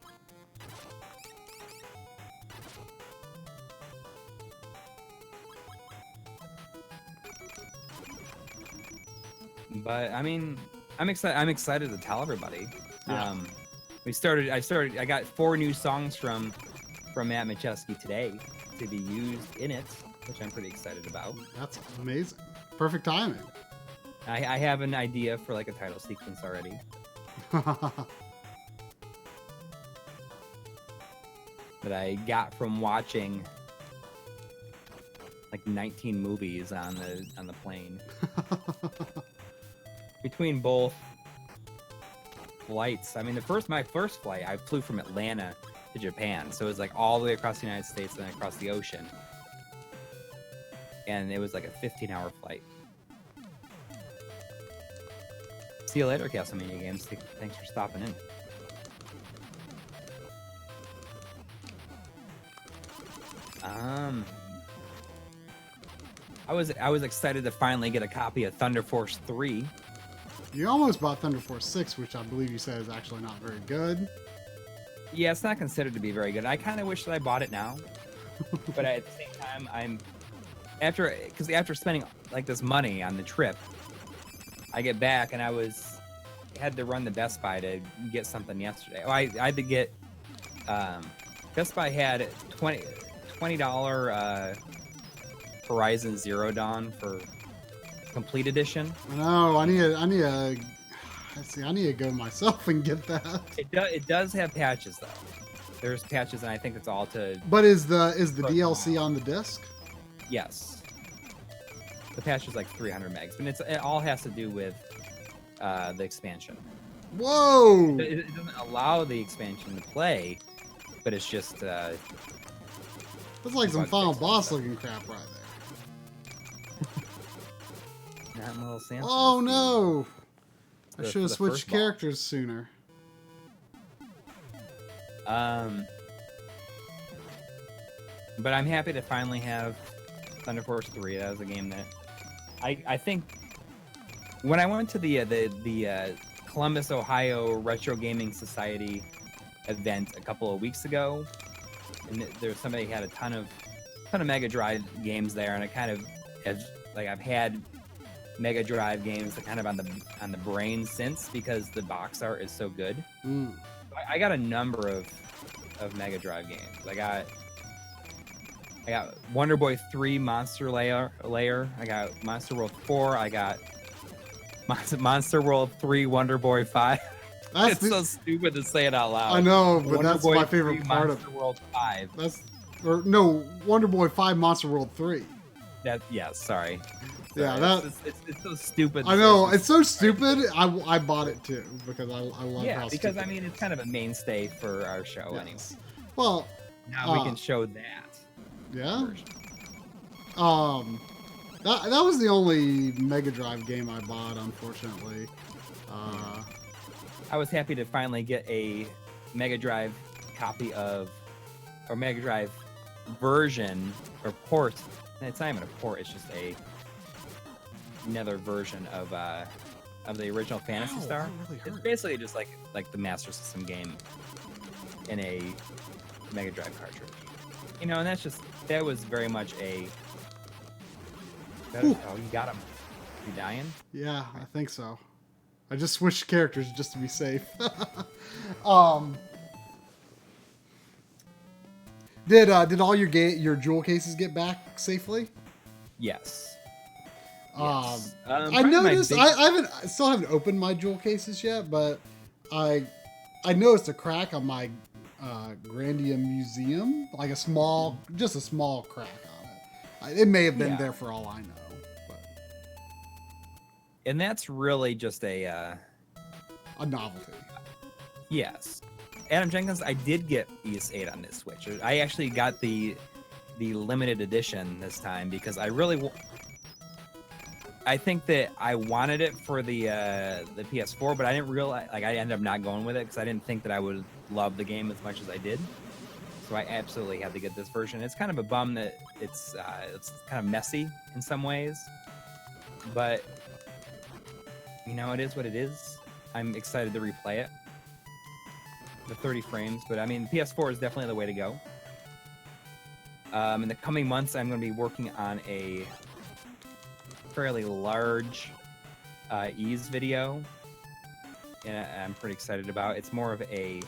But I mean, I'm excited to tell everybody. Yeah. I got 4 new songs from Matt McCheskey today to be used in it, which I'm pretty excited about. That's amazing. Perfect timing. I have an idea for like a title sequence already. That I got from watching like 19 movies on the plane. Between both flights, I mean, my first flight, I flew from Atlanta to Japan, so it was like all the way across the United States and then across the ocean, and it was like a 15-hour flight. See you later, Castlemania Games. Thanks for stopping in. I was excited to finally get a copy of Thunder Force 3. You almost bought Thunder Force 6, which I believe you said is actually not very good. Yeah, it's not considered to be very good. I kind of wish that I bought it now, but at the same time, after spending like this money on the trip, I get back and I had to run the Best Buy to get something yesterday. Oh, I had to get Best Buy had $20 Horizon Zero Dawn for complete edition. No, I need to go myself and get that. It does have patches though. There's patches, and I think it's all to. But is the DLC on the disc? Yes. The patch is like 300 megs, and it all has to do with the expansion. Whoa! It doesn't allow the expansion to play, but it's just. That's like some final boss looking crap right there. Not in little Samson. Oh no! I should have switched characters sooner. But I'm happy to finally have Thunder Force 3. That was a game that I think when I went to the Columbus, Ohio Retro Gaming Society event a couple of weeks ago, and there was somebody who had a ton of Mega Drive games there, and I kind of I've had Mega Drive games kind of on the brain since, because the box art is so good. I got a number of Mega Drive games. I got Wonder Boy 3 Monster Layer. I got Monster World 4. I got Monster World 3 Wonder Boy 5. It's so stupid to say it out loud. I know, but Wonder that's Boy my favorite 3, part Monster World 5. Wonder Boy 5 Monster World 3. Sorry. Yeah, it's so stupid. I know, it's so stupid. I bought it too because I love. Yeah, how because stupid I mean it's kind of a mainstay for our show anyway. Well, now we can show that. Yeah. Version. That was the only Mega Drive game I bought, unfortunately. I was happy to finally get a Mega Drive copy of, or Mega Drive version or port. It's not even a port. It's just another version of the original Phantasy Star. Really it's basically just like the Master System game in a Mega Drive cartridge. You know, and that was very much a. Oh, you got him. You dying? Yeah, I think so. I just switched characters just to be safe. Did all your jewel cases get back safely? Yes. I noticed I still haven't opened my jewel cases yet, but I noticed a crack on my Grandium Museum, like just a small crack on it. It may have been there for all I know. But. And that's really just a novelty. Yes. Adam Jenkins, I did get ES8 on this Switch. I actually got the limited edition this time because I think that I wanted it for the PS4, but I didn't realize, I ended up not going with it because I didn't think that I would love the game as much as I did. So I absolutely had to get this version. It's kind of a bum that it's kind of messy in some ways, but you know, it is what it is. I'm excited to replay it. The 30 frames, but I mean, PS4 is definitely the way to go. In the coming months, I'm going to be working on a fairly large ease video, and I'm pretty excited about. It's more of a.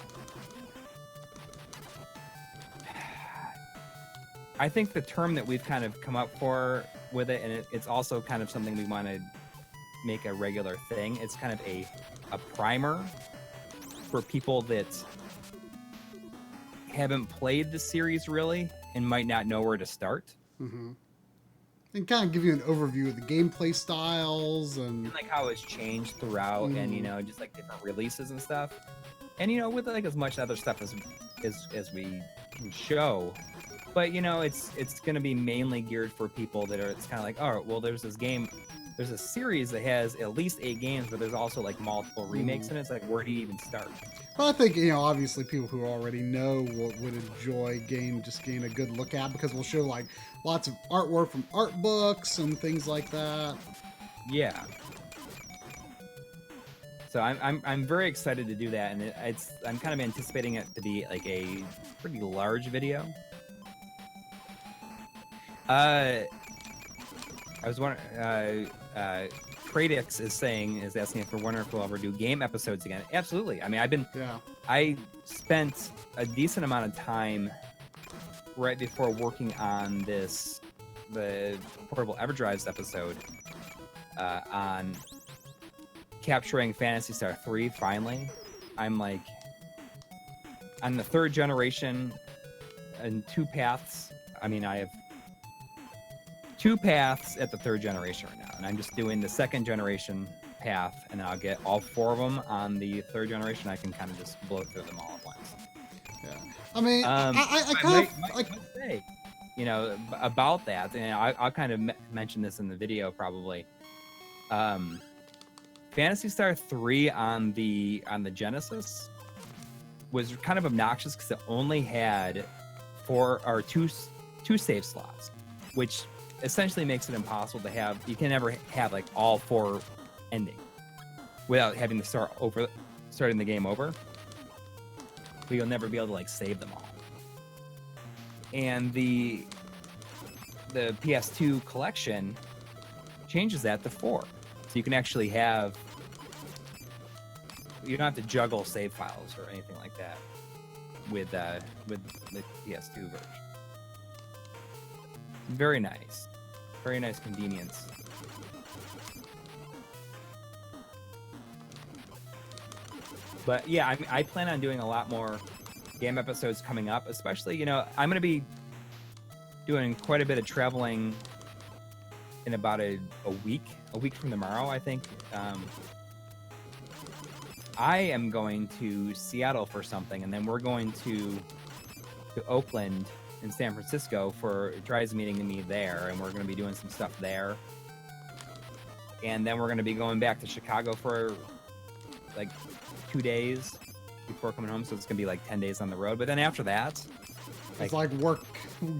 I think the term that we've kind of come up with it, and it's also kind of something we want to make a regular thing. It's kind of a primer for people that haven't played the series really and might not know where to start. Mm-hmm. And kind of give you an overview of the gameplay styles and like how it's changed throughout, and you know, just like different releases and stuff. And you know, with like as much other stuff as we can show. But you know, it's going to be mainly geared for people that are. It's kind of like, oh, well, there's this game. there's a series that has at least 8 games, but there's also like multiple remakes in it. It's like, where do you even start? But I think, you know, obviously people who already know would enjoy just getting a good look at, because we'll show like lots of artwork from art books and things like that. Yeah. So I'm very excited to do that, and I'm kind of anticipating it to be like a pretty large video. I was wondering, Pradix is asking if we're wondering if we'll ever do game episodes again. Absolutely. I mean, I spent a decent amount of time right before working on the Portable EverDrives episode, on capturing Phantasy Star 3. Finally, I'm like on the 3rd generation and 2 paths. I mean, I have 2 paths at the 3rd generation right now, and I'm just doing the 2nd generation path, and I'll get all 4 of them on the 3rd generation. I can kind of just blow through them all at once. Yeah, I mean, I might say, you know, about that, and I'll kind of mention this in the video probably. Phantasy Star 3 on the Genesis was kind of obnoxious because it only had 2 save slots, which essentially makes it impossible to have. You can never have like all 4 ending without having to starting the game over. But you'll never be able to like save them all. And the PS2 collection changes that to 4. So you can actually have, you don't have to juggle save files or anything like that with the PS2 version. Very nice convenience. But yeah, I plan on doing a lot more game episodes coming up, especially, you know, I'm going to be doing quite a bit of traveling in about a week from tomorrow, I think. I am going to Seattle for something, and then we're going to Oakland and San Francisco for Dry's meeting me there, and we're going to be doing some stuff there. And then we're going to be going back to Chicago for like 2 days before coming home, so it's going to be like 10 days on the road. But then after that, it's like work,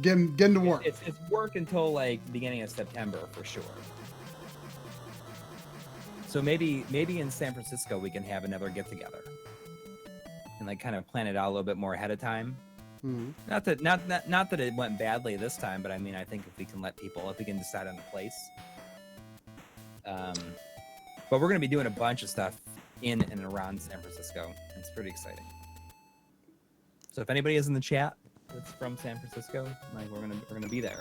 getting to work. It's work until like beginning of September for sure. So maybe in San Francisco we can have another get together and like kind of plan it out a little bit more ahead of time. Mm-hmm. Not that it went badly this time, but I mean, I think if we can decide on a place. But we're going to be doing a bunch of stuff in and around San Francisco. It's pretty exciting. So if anybody is in the chat that's from San Francisco, like we're gonna be there.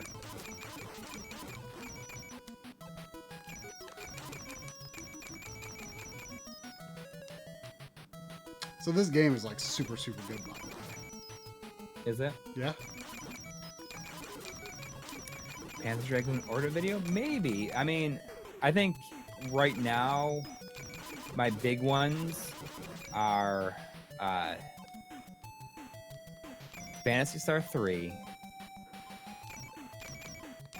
So this game is like super good, by the way. Is it? Yeah. Panzer Dragoon order video? Maybe. I mean, I think right now my big ones are Phantasy Star 3,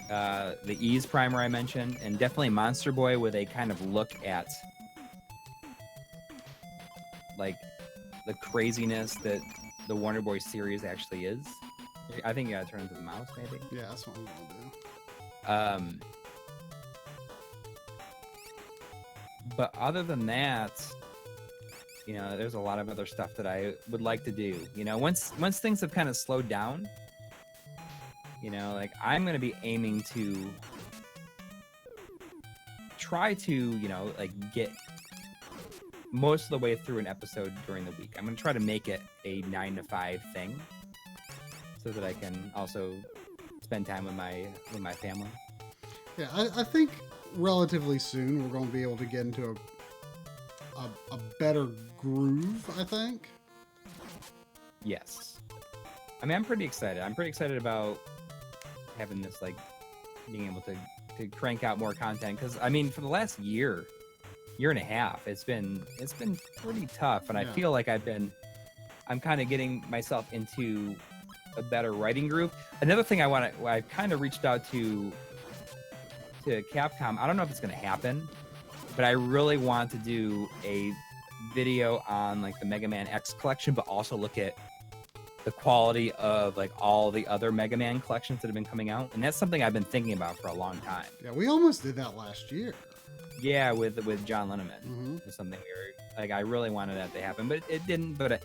the Ease primer I mentioned, and definitely Monster Boy with a kind of look at like the craziness that the Wonder Boy series actually is. I think you gotta turn into the mouse, maybe. Yeah, that's what I'm gonna do. But other than that, you know, there's a lot of other stuff that I would like to do. You know, once things have kind of slowed down, you know, like I'm gonna be aiming to try to, you know, like get most of the way through an episode during the week. I'm gonna try to make it a 9 to 5 thing, so that I can also spend time with my family. Yeah, I think relatively soon we're going to be able to get into a better groove, I think. Yes. I mean, I'm pretty excited. I'm pretty excited about having this, like, being able to crank out more content. Because, I mean, for the last year and a half, it's been pretty tough. And I feel like I'm kind of getting myself into a better writing groove. Another thing I've kind of reached out to to Capcom. I don't know if it's going to happen, but I really want to do a video on like the Mega Man X collection, but also look at the quality of like all the other Mega Man collections that have been coming out. And that's something I've been thinking about for a long time. Yeah, we almost did that last year. Yeah, with John Linneman. Or something we were like, I really wanted that to happen, but it didn't. But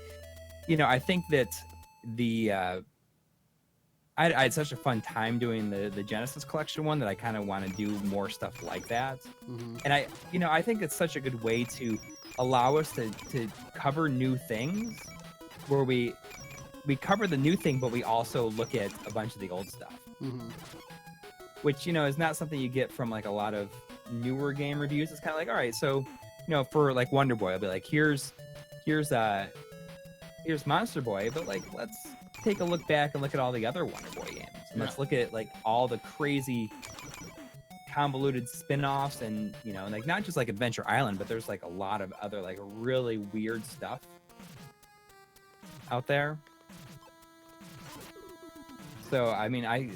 you know, I think that I had such a fun time doing the Genesis collection one that I kind of want to do more stuff like that. And I think it's such a good way to allow us to cover new things, where we cover the new thing, but we also look at a bunch of the old stuff, which, you know, is not something you get from like a lot of newer game reviews. It's kind of like, all right, so, you know, for like Wonder Boy, I'll be like, here's Monster Boy, but like, let's take a look back and look at all the other Wonder Boy games, and let's look at like all the crazy convoluted spin-offs, and, you know, like not just like Adventure Island, but there's like a lot of other like really weird stuff out there. So I mean, I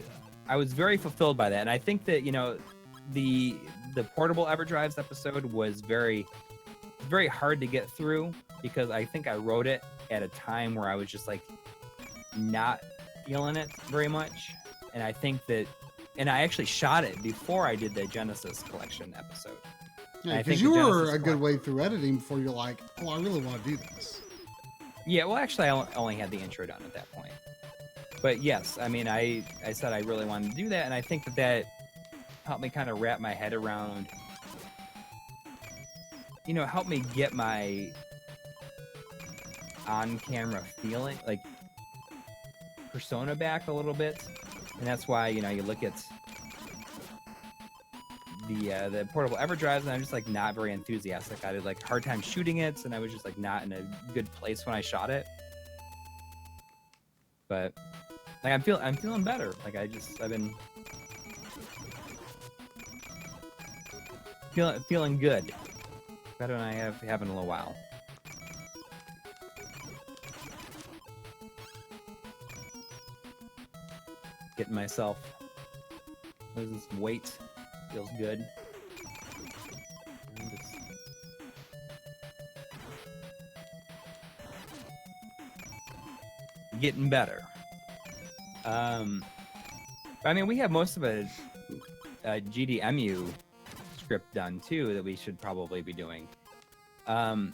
was very fulfilled by that, and I think that, you know, the Portable Everdrives episode was very hard to get through, because I think I wrote it at a time where I was just like not feeling it very much, and I think that, and I actually shot it before I did the Genesis collection episode. Yeah, because you were a good way through editing before you're like, oh, I really want to do this. Yeah, well, actually, I only had the intro done at that point. But yes, I mean, I said I really wanted to do that, and I think that helped me kind of wrap my head around, you know, helped me get my on-camera feeling, like persona back a little bit. And that's why, you know, you look at the Portable Everdrives, and I'm just like not very enthusiastic. I had like a hard time shooting it, and I was just like not in a good place when I shot it. But like I'm feeling better. Like I've been feeling good, better than I have in a little while. Getting myself losing some weight, feels good. Getting better. I mean, we have most of a GDMU script done too that we should probably be doing. Since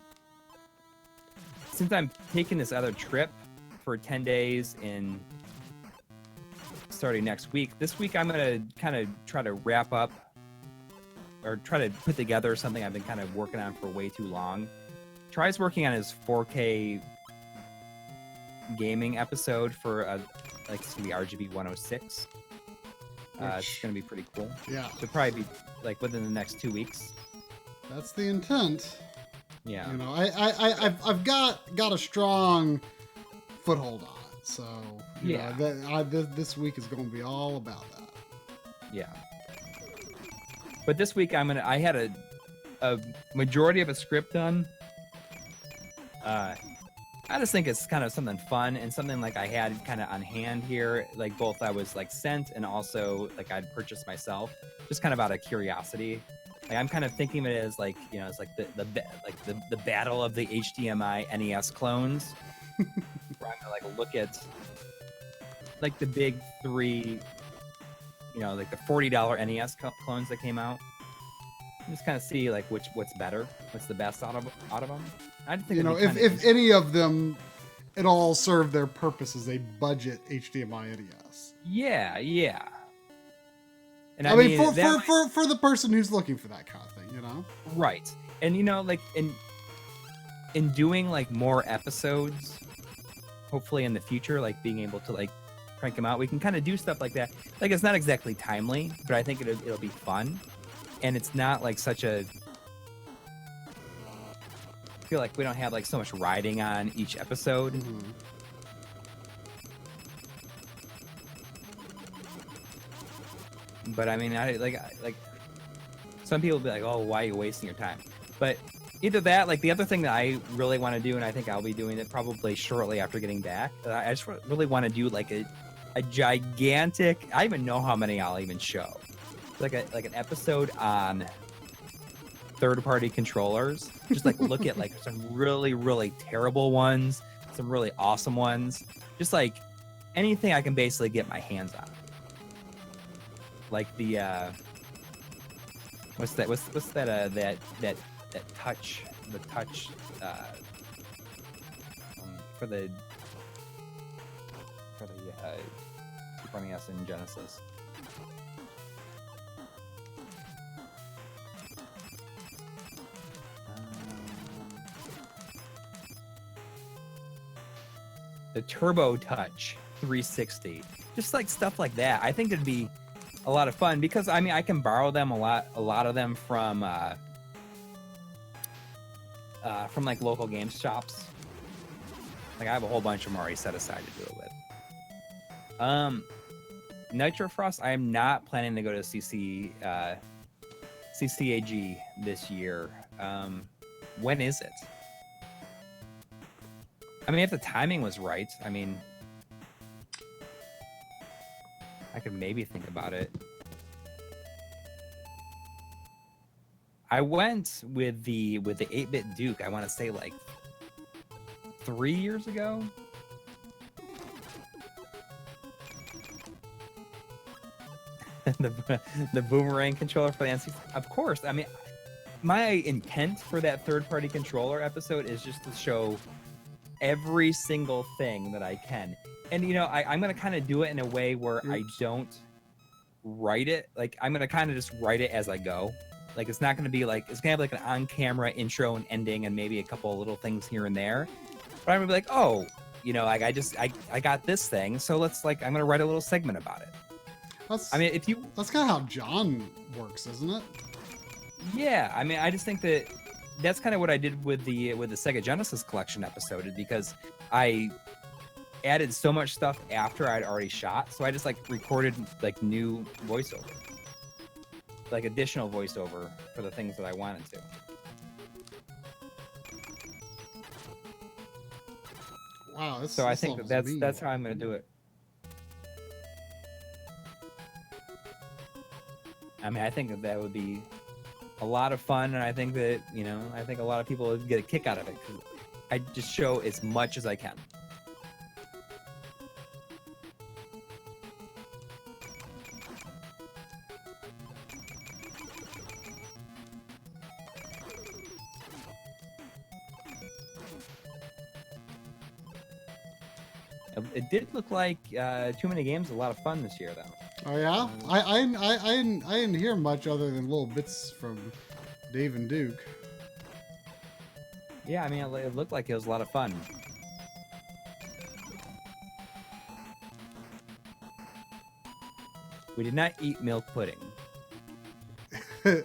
I'm taking this other trip for 10 days in starting next week, this week I'm gonna kind of try to wrap up or try to put together something I've been kind of working on for way too long. Try's working on his 4K gaming episode for like it's gonna be RGB 106. It's gonna be pretty cool. Yeah, so probably be like within the next 2 weeks. That's the intent. Yeah, you know, I've got a strong foothold on it, so you know, this week is going to be all about that. Yeah, but this week I had a majority of a script done. I just think it's kind of something fun and something like I had kind of on hand here, like both I was like sent and also like I'd purchased myself, just kind of out of curiosity. Like I'm kind of thinking of it as like, you know, it's like the battle of the HDMI NES clones. Where I'm gonna like look at like the big three, you know, like the $40 NES clones that came out. Just kind of see like what's better, what's the best out of them. I think, you know, if any of them at all serve their purpose as a budget HDMI NES. Yeah. And I mean for the person who's looking for that kind of thing, you know? Right. And you know, like in doing like more episodes, hopefully in the future, like being able to like crank them out, we can kind of do stuff like that. Like it's not exactly timely, but I think it'll be fun. And it's not like such a, I feel like we don't have like so much riding on each episode. Mm-hmm. But I mean, I like some people be like, oh, why are you wasting your time? But either that, like the other thing that I really want to do, and I think I'll be doing it probably shortly after getting back, I just really want to do like a gigantic, I don't even know how many I'll even show. like an episode on third-party controllers. Just like look at like some really, really terrible ones, some really awesome ones. Just like anything I can basically get my hands on. Like the what's that that touch, the touch for the Super NES and Genesis. The Turbo Touch 360, just like stuff like that. I think it'd be a lot of fun because I mean I can borrow them a lot of them from like local game shops. Like I have a whole bunch of them already set aside to do it with. Nitro Frost, I am not planning to go to CCAG this year. When is it? I mean, if the timing was right, I mean, I could maybe think about it. I went with the 8-bit Duke, I want to say like 3 years ago. the boomerang controller for the NC. Of course, I mean, my intent for that third-party controller episode is just to show every single thing that I can. And, you know, I'm going to kind of do it in a way where I don't write it. Like, I'm going to kind of just write it as I go. Like, it's not going to be like, it's going to have like an on-camera intro and ending and maybe a couple of little things here and there. But I'm going to be like, oh, you know, like, I got this thing. So let's like, I'm going to write a little segment about it. That's kind of how John works, isn't it? Yeah. I mean, I just think that's kind of what I did with the Sega Genesis collection episode, because I added so much stuff after I'd already shot. So I just like recorded like new voiceover, like additional voiceover for the things that I wanted to. Wow. So I think that's how I'm going to do it. I mean, I think that would be a lot of fun, and I think that, you know, I think a lot of people would get a kick out of it because I just show as much as I can. It did look like Too Many Games was a lot of fun this year, though. Oh yeah, I didn't hear much other than little bits from Dave and Duke. Yeah, I mean, it looked like it was a lot of fun. We did not eat milk pudding. There's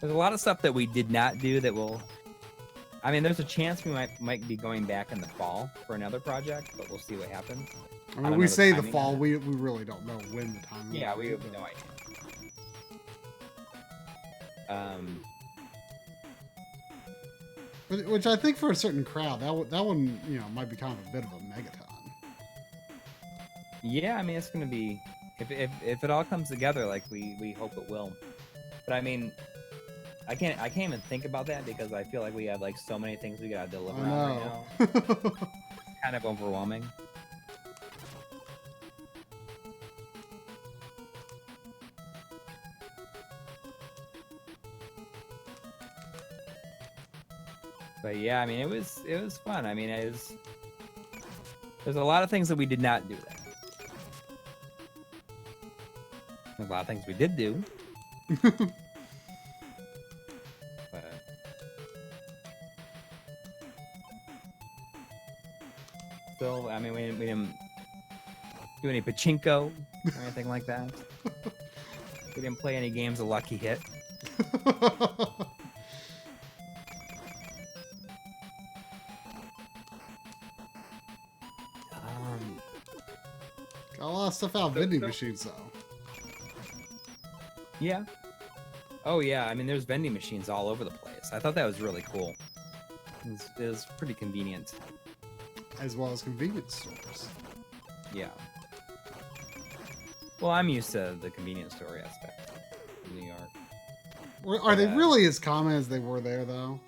a lot of stuff that we did not do that will. I mean, there's a chance we might be going back in the fall for another project, but we'll see what happens. I mean, we say the fall, we really don't know when the time. Yeah, we have no idea. Which I think for a certain crowd, that one, you know, might be kind of a bit of a megaton. Yeah, I mean, it's gonna be if it all comes together like we hope it will. But I mean, I can't even think about that because I feel like we have like so many things we gotta deliver on right now. It's kind of overwhelming. But yeah, I mean, it was fun. I mean, there's a lot of things that we did not do there. There's a lot of things we did do. But still, I mean, we didn't do any pachinko or anything like that. We didn't play any games of Lucky Hit. Got a lot of stuff out of vending machines, though. Yeah. Oh, yeah. I mean, there's vending machines all over the place. I thought that was really cool. It was pretty convenient. As well as convenience stores. Yeah. Well, I'm used to the convenience store aspect in New York. Are they really as common as they were there, though?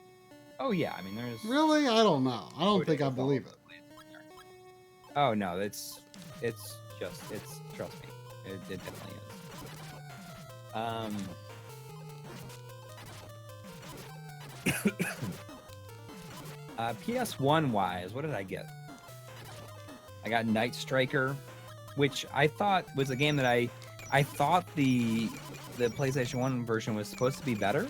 Oh yeah, I mean, there's Really? I don't know. I don't think I believe it. Oh no, it's trust me, it definitely is. PS1 wise, what did I get? I got Night Striker, which I thought was a game that I thought the PlayStation 1 version was supposed to be better,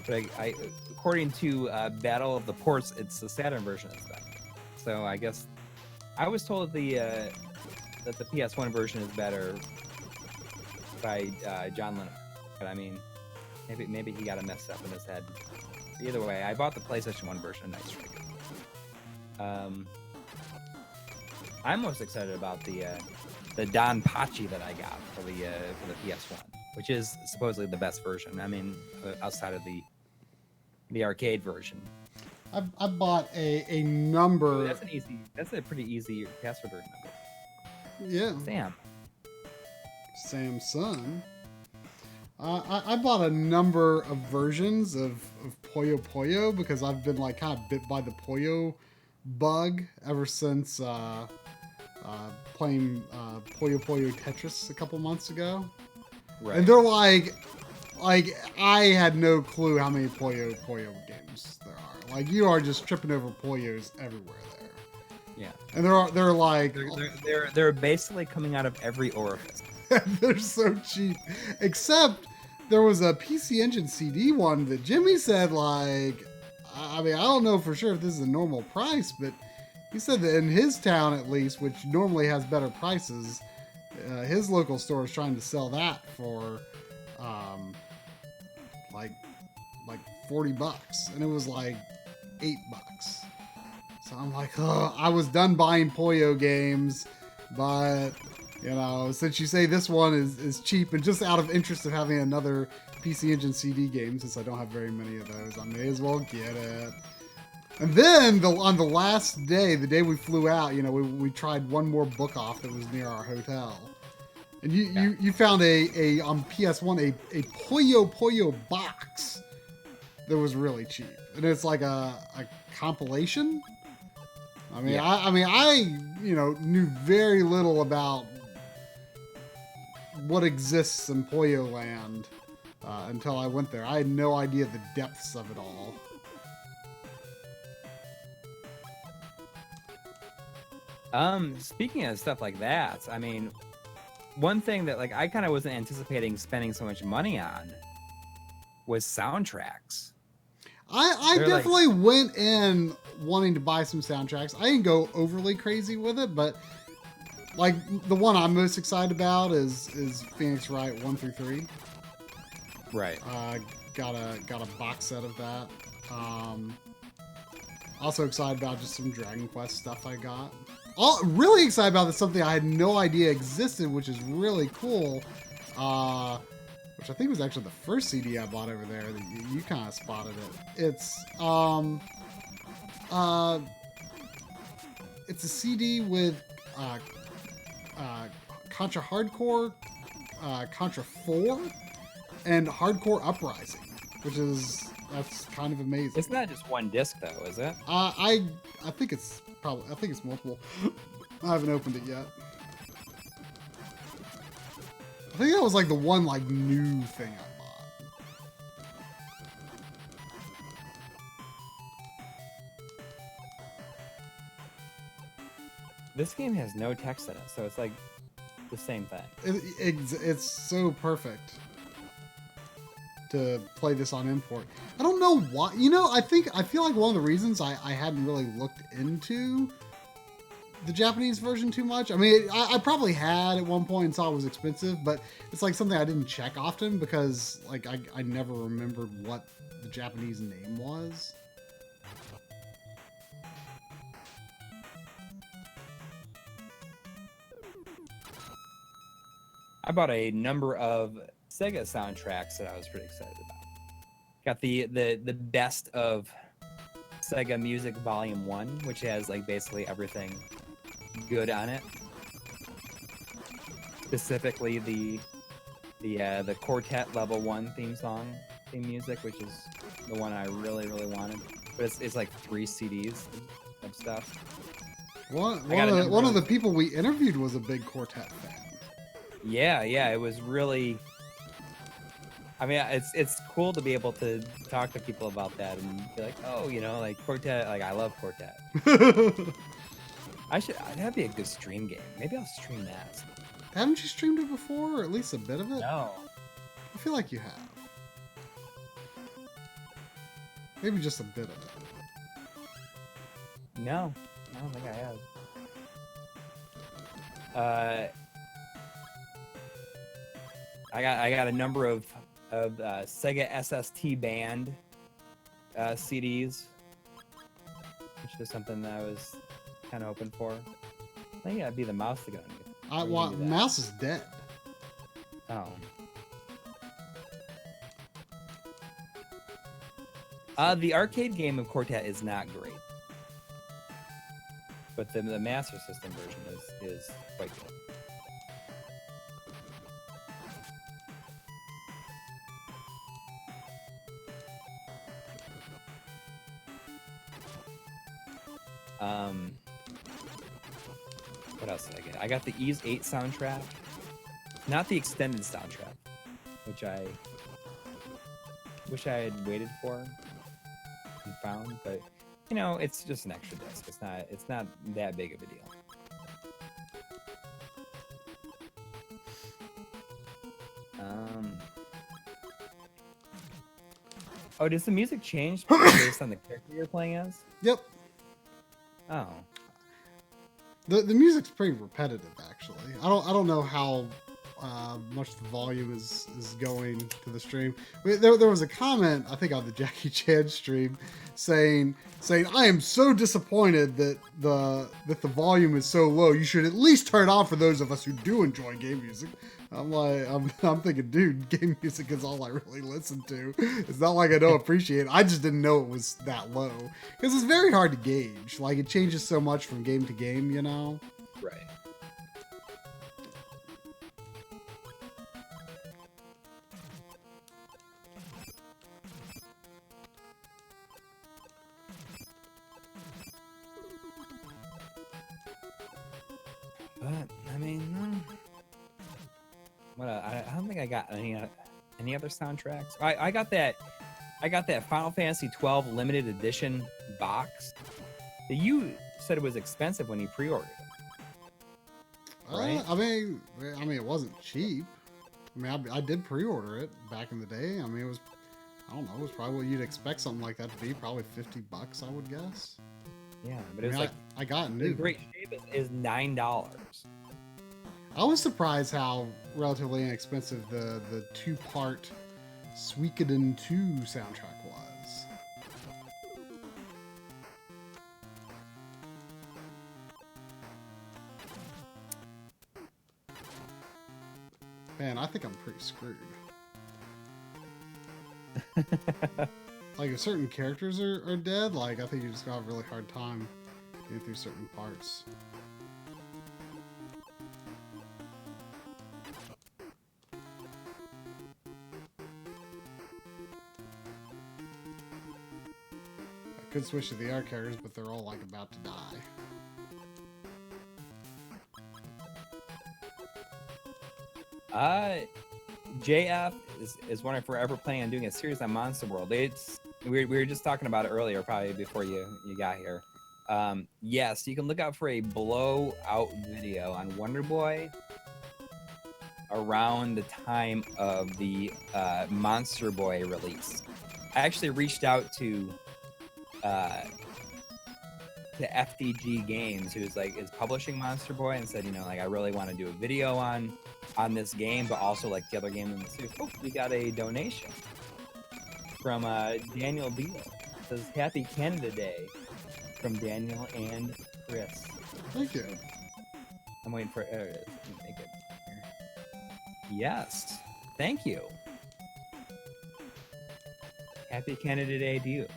but I according to Battle of the Ports, it's the Saturn version that's better. So I guess I was told that the PS1 version is better by John Lennon, but I mean, maybe he got it messed up in his head. Either way, I bought the PlayStation 1 version of Night Striker. I'm most excited about the Don Pachi that I got for the PS1, which is supposedly the best version. I mean, outside of the arcade version. I bought a number. Ooh, that's a pretty easy password to remember. Yeah. Samson. I bought a number of versions of Puyo Puyo because I've been like kind of bit by the Puyo bug ever since playing Puyo Puyo Tetris a couple months ago. Right. And they're like I had no clue how many Puyo Puyo games there are. Like, you are just tripping over Puyos everywhere there. Yeah. And they're like they're basically coming out of every orifice. They're so cheap. Except there was a PC Engine CD one that Jimmy said, like, I mean, I don't know for sure if this is a normal price, but he said that in his town, at least, which normally has better prices, his local store is trying to sell that for like $40, and it was like $8. So I'm like, oh, I was done buying Puyo games, but you know, since you say this one is cheap, and just out of interest of having another PC Engine CD game, since I don't have very many of those, I may as well get it. And then on the last day, the day we flew out, you know, we tried one more book off that was near our hotel. And you found a on PS1 a Puyo Puyo box that was really cheap, and it's like a compilation. I mean, I you know, knew very little about what exists in Puyo Land until I went there. I had no idea the depths of it all. Speaking of stuff like that, I mean, one thing that like I kind of wasn't anticipating spending so much money on was soundtracks. I definitely went in wanting to buy some soundtracks. I didn't go overly crazy with it, but like the one I'm most excited about is Phoenix Wright 1 through 3. Right. Got a box set of that. Also excited about just some Dragon Quest stuff I got. Really excited about this, something I had no idea existed, which is really cool. Which I think was actually the first CD I bought over there that you kind of spotted it. It's a CD with Contra Hardcore, Contra 4, and Hardcore Uprising, that's kind of amazing. It's not just one disc though, is it? I think it's multiple. I haven't opened it yet. I think that was like the one like new thing I bought. This game has no text in it, so it's like the same thing. It's so perfect to play this on import. I don't know why. You know, I feel like one of the reasons I hadn't really looked into the Japanese version too much. I mean, I probably had at one point and saw it was expensive, but it's like something I didn't check often because like I never remembered what the Japanese name was. I bought a number of Sega soundtracks that I was pretty excited about. Got the best of Sega Music Volume 1, which has like basically everything good on it. specifically the Quartet Level 1 theme music, which is the one I really wanted. But it's like 3 CDs of stuff. One of the people we interviewed was a big Quartet fan. Yeah, it was really. I mean, it's cool to be able to talk to people about that and be like, oh, like Quartet, like I love Quartet. That'd be a good stream game. Maybe I'll stream that. Haven't you streamed it before, or at least a bit of it? No. I feel like you have. Maybe just a bit of it. No, I don't think I have. I got a number of Sega SST band CDs, which is something that I was kind of hoping for. I think that'd be the mouse to go underneath. Mouse is dead. Oh. The arcade game of Quartet is not great, but the Master System version is quite good. What else did I get? I got the Ease 8 soundtrack, not the extended soundtrack, which I wish I had waited for and found, but it's just an extra disc. It's not that big of a deal. Oh, does the music change based on the character you're playing as? Yep. Oh. The music's pretty repetitive, actually. I don't know how much the volume is going to the stream. There was a comment, I think, on the Jackie Chan stream saying I am so disappointed that the volume is so low. You should at least turn it on for those of us who do enjoy game music. I'm thinking, dude, game music is all I really listen to. It's not like I don't appreciate it. I just didn't know it was that low. Because it's very hard to gauge. Like, it changes so much from game to game, Right. But I mean, I don't think I got any other soundtracks. I got that Final Fantasy 12 limited edition box that you said it was expensive when you pre-ordered it. Right? I mean, it wasn't cheap. I mean, I did pre-order it back in the day. I mean, it was, I don't know, it was probably what you'd expect something like that to be. Probably $50, I would guess. Yeah, but it was I got new. In great shape is $9. I was surprised how relatively inexpensive the 2-part Suikoden 2 soundtrack was. Man, I think I'm pretty screwed. Like, if certain characters are dead, like, I think you just gonna have a really hard time getting through certain parts. I could switch to the other characters, but they're all, like, about to die. JF is wondering if we're ever planning on doing a series on Monster World. We were just talking about it earlier, probably before you got here. Yes, you can look out for a blowout video on Wonder Boy around the time of the Monster Boy release. I actually reached out to FDG Games, who is publishing Monster Boy, and said, I really want to do a video on this game, but also like the other game in the series. Oh, we got a donation from Daniel Beal. It says Happy Canada Day from Daniel and Chris. Thank you. I'm waiting for there it is. Let me make it here. Yes, thank you. Happy Canada Day to you.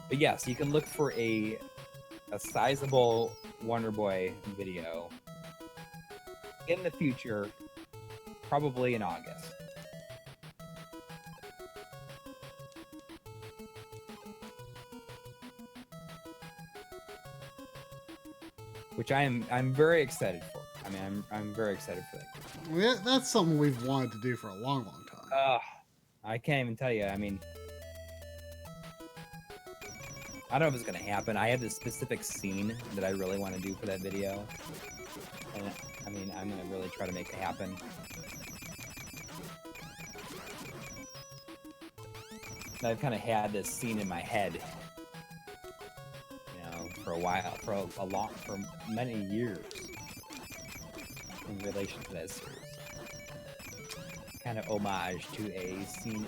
But yes, you can look for a sizable Wonder Boy video in the future, probably in August. Which I'm very excited for. I mean, I'm very excited for that. Well, yeah, that's something we've wanted to do for a long, long time. I can't even tell you. I mean, I don't know if it's gonna happen. I have this specific scene that I really want to do for that video, and I mean, I'm gonna really try to make it happen. I've kind of had this scene in my head, for a while, for many years, in relation to that series. Kind of homage to a scene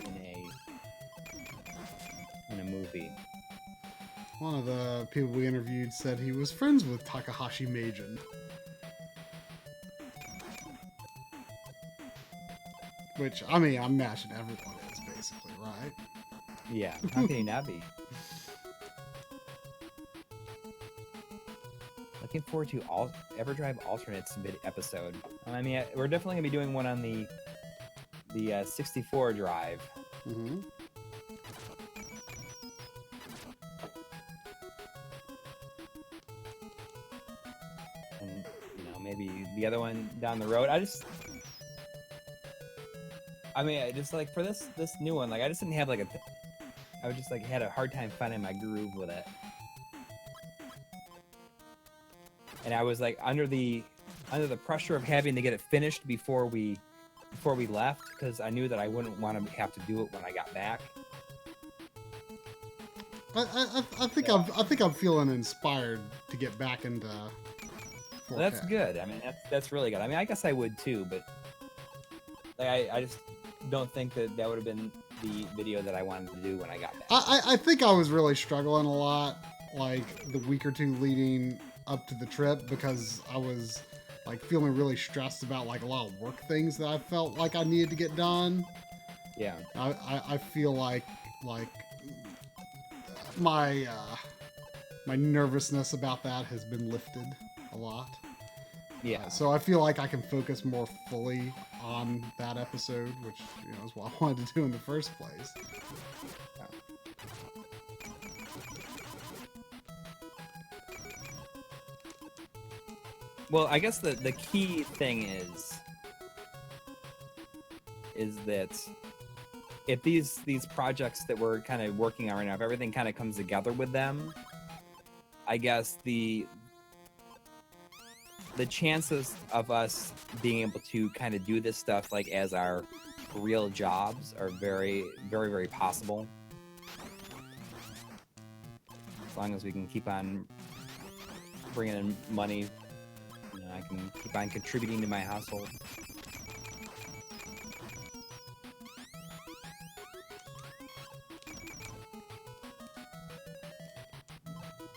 in a movie. One of the people we interviewed said he was friends with Takahashi Meijin. Which, I mean, I imagine everyone is, basically, right? Yeah, how can he not be? Looking forward to EverDrive Alternates episode. I mean, we're definitely gonna be doing one on the 64 drive. Mm-hmm. And maybe the other one down the road. I just like for this new one, like I just didn't have like I was just like had a hard time finding my groove with it. And I was like under the pressure of having to get it finished before we left, because I knew that I wouldn't want to have to do it when I got back. I think I'm feeling inspired to get back into 4K. Well, that's good. I mean, that's really good. I mean, I guess I would too, but like, I just don't think that would have been the video that I wanted to do when I got back. I think I was really struggling a lot, like the week or two leading up to the trip, because I was like feeling really stressed about like a lot of work things that I felt like I needed to get done. Yeah. I feel like my nervousness about that has been lifted a lot. Yeah. So I feel like I can focus more fully on that episode, which is what I wanted to do in the first place. Well, I guess the key thing is that if these projects that we're kind of working on right now, if everything kind of comes together with them, I guess the chances of us being able to kind of do this stuff like as our real jobs are very, very, very possible. As long as we can keep on bringing in money, I can keep on contributing to my household.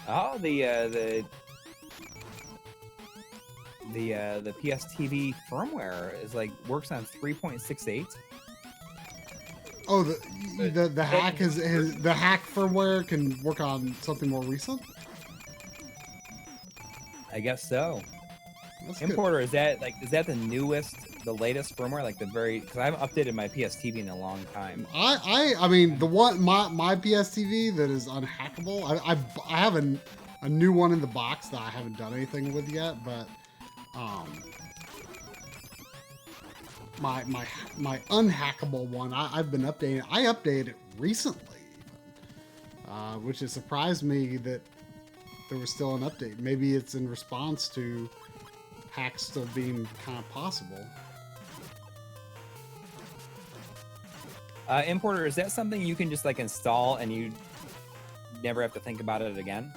Oh, the PS TV firmware is like works on 3.68. Oh, the hack is the hack firmware can work on something more recent? I guess so. That's Importer, is that the newest, the latest firmware, like the very? Because I haven't updated my PS TV in a long time. I mean the one my PS TV that is unhackable. I have a new one in the box that I haven't done anything with yet, but my unhackable one I've been updating. I updated it recently, which has surprised me that there was still an update. Maybe it's in response to hacks still being kind of possible. Importer, is that something you can just like install and you never have to think about it again?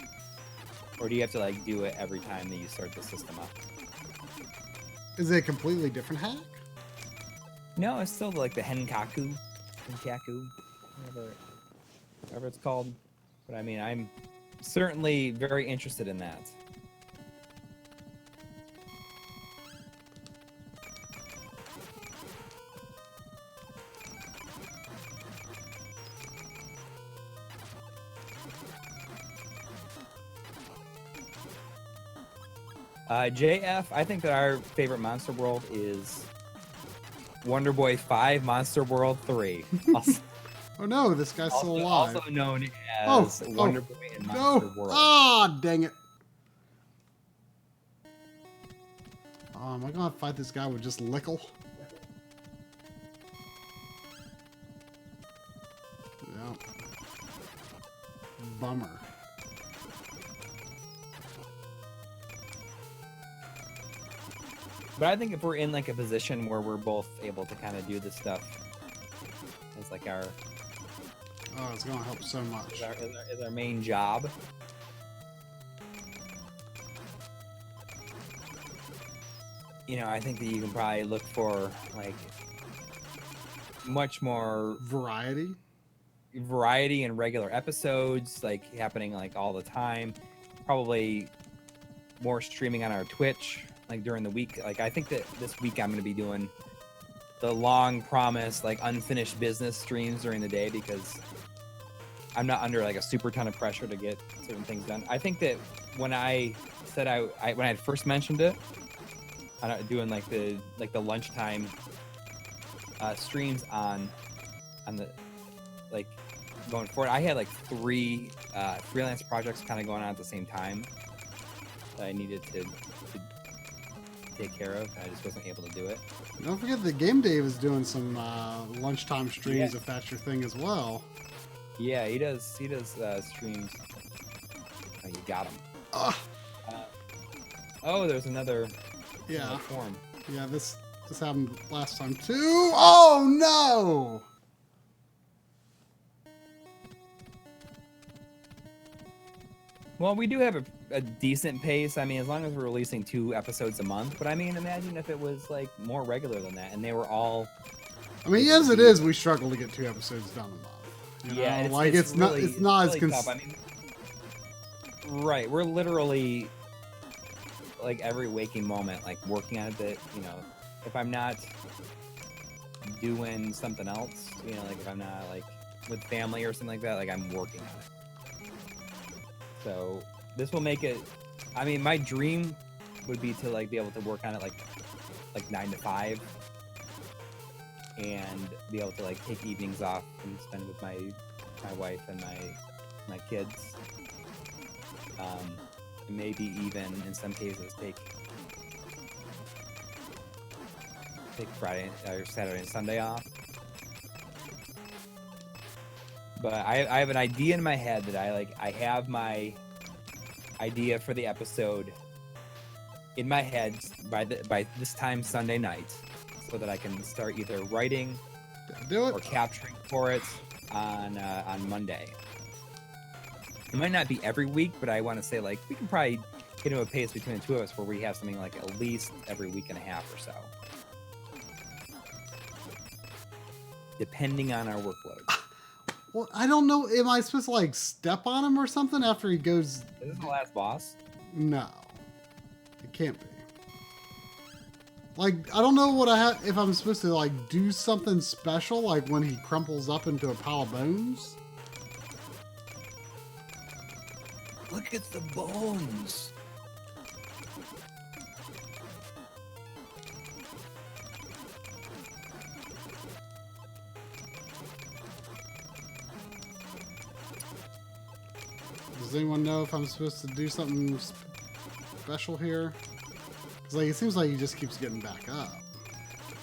Or do you have to like do it every time that you start the system up? Is it a completely different hack? No, it's still like the Henkaku, whatever it's called. But I mean, I'm certainly very interested in that. JF, I think that our favorite Monster World is Wonder Boy 5, Monster World 3. Also, Oh no, this guy's still alive. Also known as Wonder Boy and Monster World. Ah, dang it. Am I gonna fight this guy with just Lickle? Yeah. Bummer. But I think if we're in like a position where we're both able to kind of do this stuff as like our it's gonna help so much. Is our main job. You know, I think that you can probably look for like much more variety and regular episodes like happening like all the time. Probably more streaming on our Twitch like during the week. Like I think that this week I'm going to be doing the long promised like unfinished business streams during the day because I'm not under like a super ton of pressure to get certain things done. I think that when I said when I had first mentioned it, doing like the lunchtime streams on the like going forward, I had like 3 freelance projects kind of going on at the same time that I needed to take care of. I just wasn't able to do it. Don't forget that Game Dave is doing some lunchtime streams if that's your thing as well. Yeah, he does streams. Oh, you got him. Oh, there's another form. Yeah, this happened last time too. Oh no! Well, we do have a decent pace. I mean, as long as we're releasing 2 episodes a month. But I mean, imagine if it was like more regular than that, and they were all. I mean, as it is, we struggle to get 2 episodes done a month. You know? Yeah, it's not as tough. I mean, right, we're literally like every waking moment, like working on it. That if I'm not doing something else, like if I'm not like with family or something like that, like I'm working on it. So this will make it. I mean, my dream would be to like be able to work on it like 9 to 5. And be able to like take evenings off and spend with my wife and my kids. Maybe even in some cases take Friday or Saturday and Sunday off. But I have an idea in my head that I have my idea for the episode in my head by this time Sunday night. So that I can start either writing or capturing for it on Monday. It might not be every week, but I want to say like we can probably get into a pace between the 2 of us where we have something like at least every week and a half or so, depending on our workload. Well, I don't know. Am I supposed to like step on him or something after he goes? Is this the last boss? No, it can't be. Like, I don't know what if I'm supposed to, like, do something special, like when he crumples up into a pile of bones. Look at the bones. Does anyone know if I'm supposed to do something special here? Like, it seems like he just keeps getting back up.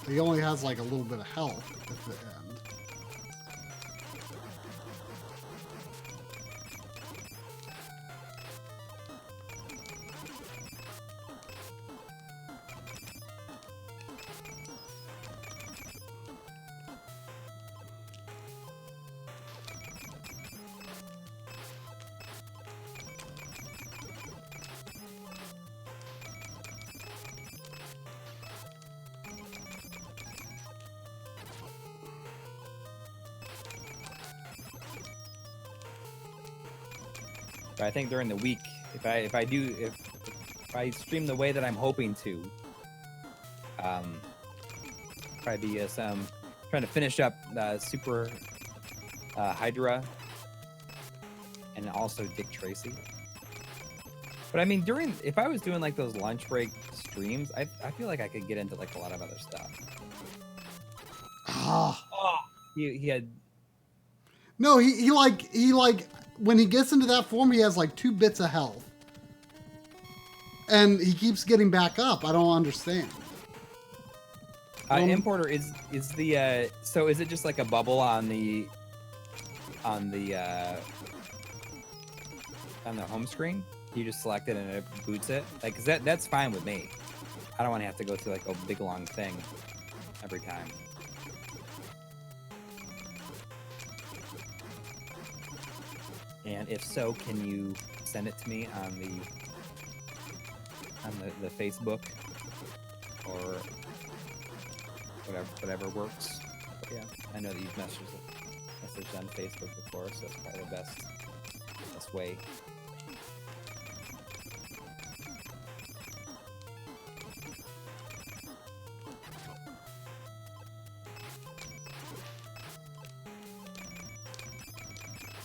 He only has like a little bit of health at the end. But I think during the week, if I stream the way that I'm hoping to, probably be trying to finish up Super Hydra and also Dick Tracy. But I mean, if I was doing like those lunch break streams, I feel like I could get into like a lot of other stuff. Ah. Oh, he had. No, he like when he gets into that form, he has like 2 bits of health, and he keeps getting back up. I don't understand. Importer is the so is it just like a bubble on the home screen? You just select it and it boots it. Like, 'cause that's fine with me. I don't want to have to go through like a big long thing every time. And if so, can you send it to me on the Facebook or whatever works? But yeah, I know that you've messaged on Facebook before, so it's probably the best way.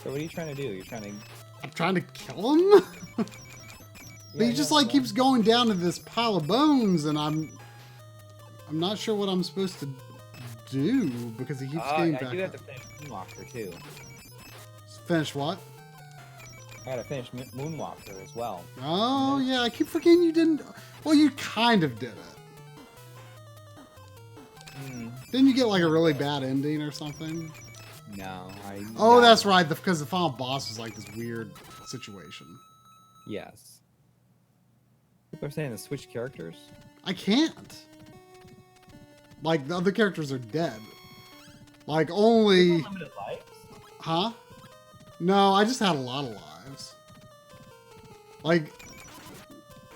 So what are you trying to do? I'm trying to kill him? But he just like keeps going down to this pile of bones, and I'm not sure what I'm supposed to do because he keeps getting back up. I do have to finish Moonwalker too. Finish what? I gotta finish Moonwalker as well. Oh yeah, I keep forgetting you didn't. Well, you kind of did it. Didn't you get like a really bad ending or something? No, Oh, that's right. Because the final boss was like this weird situation. Yes. People are saying to switch characters. I can't. Like the other characters are dead. Like only. Unlimited lives? Huh? No, I just had a lot of lives. Like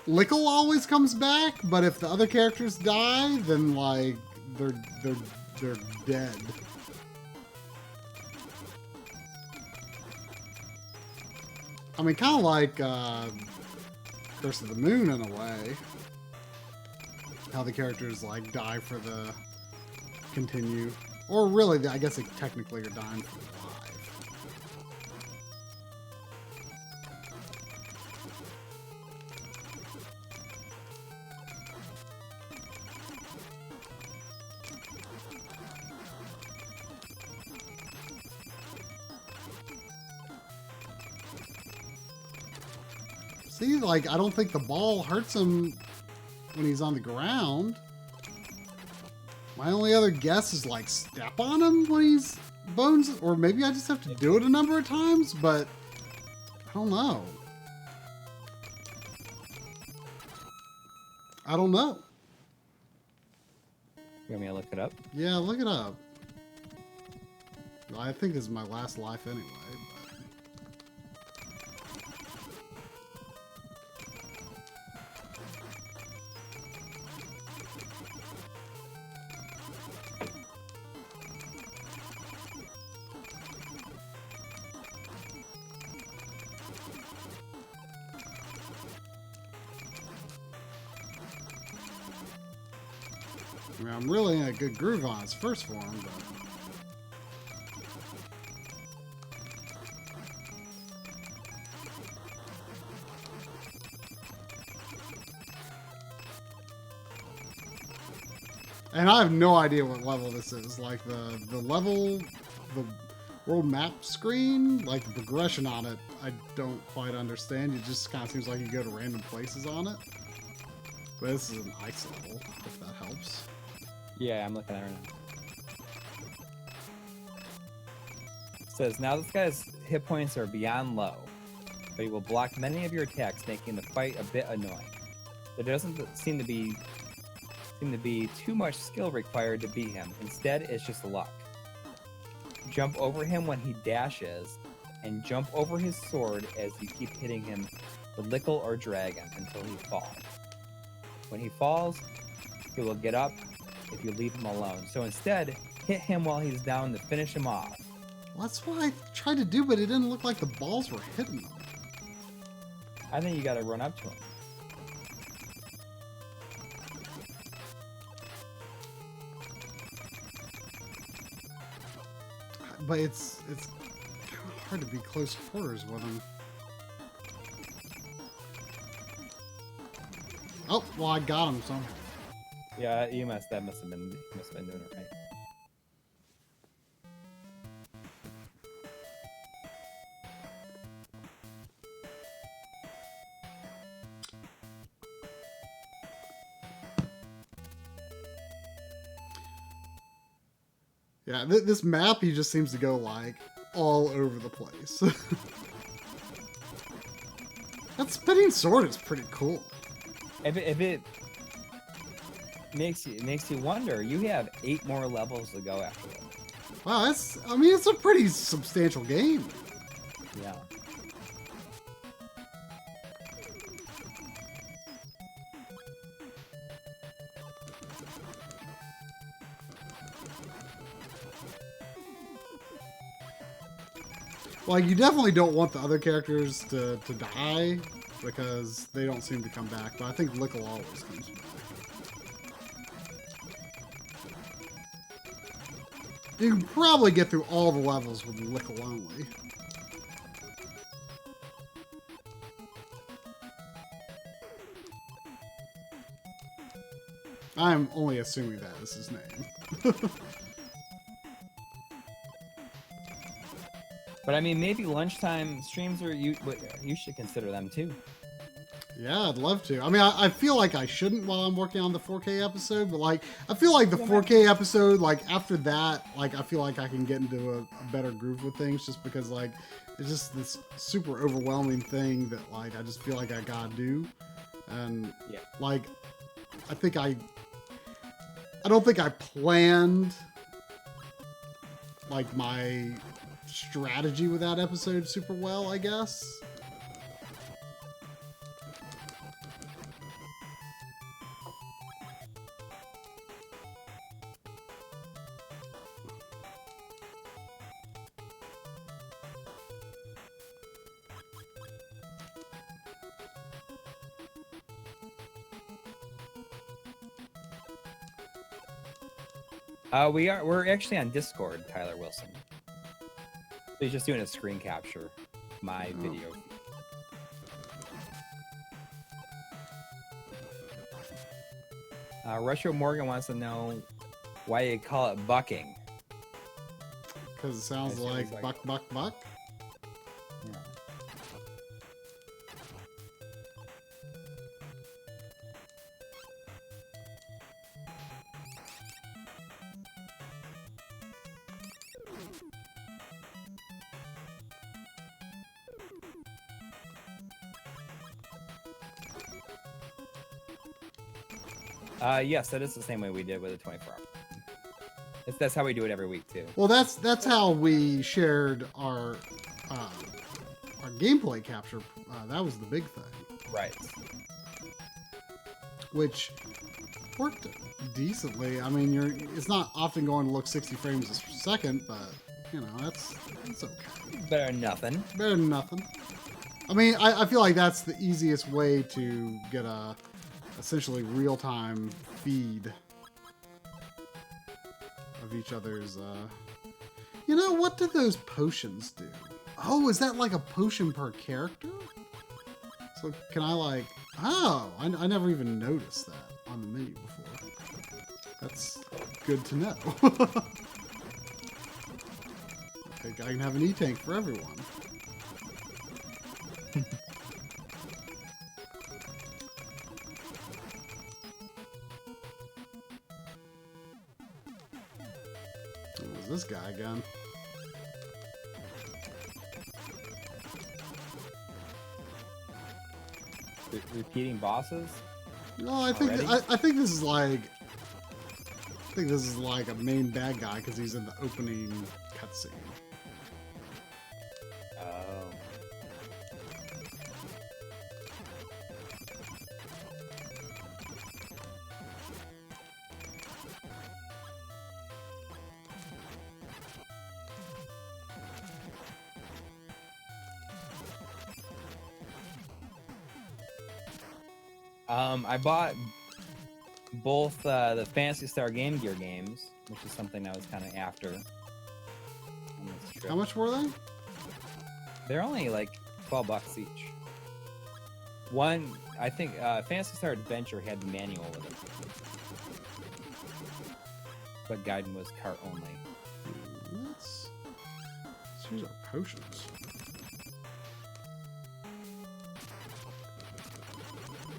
Lickle always comes back, but if the other characters die, then like they're dead. I mean, kind of like Curse of the Moon in a way. How the characters like die for the continue, or really, I guess they technically are dying for the live. See, like, I don't think the ball hurts him when he's on the ground. My only other guess is, like, step on him when he's bones, or maybe I just have to do it a number of times, but I don't know. I don't know. You want me to look it up? Yeah, look it up. I think this is my last life anyway. I mean, I'm really in a good groove on his first form, but... And I have no idea what level this is. Like, the level, the world map screen, like, the progression on it, I don't quite understand. It just kind of seems like you go to random places on it. But this is an ice level, if that helps. Yeah, I'm looking at it right now. It says, now this guy's hit points are beyond low, but he will block many of your attacks, making the fight a bit annoying. There doesn't seem to be too much skill required to beat him. Instead, it's just luck. Jump over him when he dashes, and jump over his sword as you keep hitting him with Lickle or Dragon until he falls. When he falls, he will get up if you leave him alone. So instead, hit him while he's down to finish him off. Well, that's what I tried to do, but it didn't look like the balls were hitting him. I think you gotta run up to him. But it's kind of hard to be close quarters with him. Oh, well, I got him somehow. Yeah, that must have been doing it right. Yeah, this map, he just seems to go, like, all over the place. That spinning sword is pretty cool. If it makes you wonder, you have 8 more levels to go after that. Wow, I mean, it's a pretty substantial game. Yeah. Like, you definitely don't want the other characters to die, because they don't seem to come back, but I think Lickle always comes back. You can probably get through all the levels with Lickle only. I'm only assuming that is his name. But I mean, maybe lunchtime streams you should consider them too. Yeah, I'd love to. I mean, I feel like I shouldn't while I'm working on the 4K episode, but like, I feel like the 4K episode, like after that, like I feel like I can get into a better groove with things, just because like it's just this super overwhelming thing that like I just feel like I gotta do, and yeah, like I don't think I planned like my strategy with that episode super well, I guess. We're actually on Discord, Tyler Wilson. So he's just doing a screen capture, my video. Retro Morgan wants to know why you call it bucking. Because it sounds like buck, buck, buck. Yes, that is the same way we did with the 24 hour. That's how we do it every week too. Well, that's how we shared our gameplay capture. That was the big thing. Right. Which worked decently. I mean, it's not often going to look 60 frames a second, but you know, that's okay. Better than nothing. Better than nothing. I mean, I feel like that's the easiest way to get a essentially real-time feed of each other's, You know, what do those potions do? Oh, is that like a potion per character? So can I like... Oh, I never even noticed that on the menu before. That's good to know. I think I can have an E-tank for everyone. This guy again. Repeating bosses? No, I think this is like a main bad guy because he's in the opening cutscene. I bought both the Phantasy Star Game Gear games, which is something I was kind of after. How much were they? They're only like $12 each. One, I think Phantasy Star Adventure had the manual with it. But Gaiden was cart only. Let's use our potions.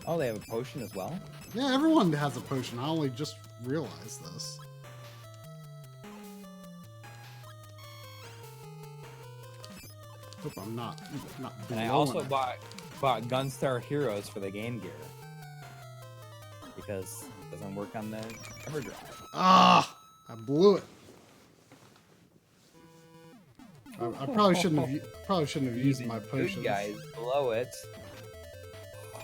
Oh, they have a potion as well? Yeah, everyone has a potion. I only just realized this. Hope I'm not And I also bought Gunstar Heroes for the Game Gear. Because it doesn't work on the EverDrive. Ah! I blew it. I probably shouldn't have used my potions. Good guys blow it.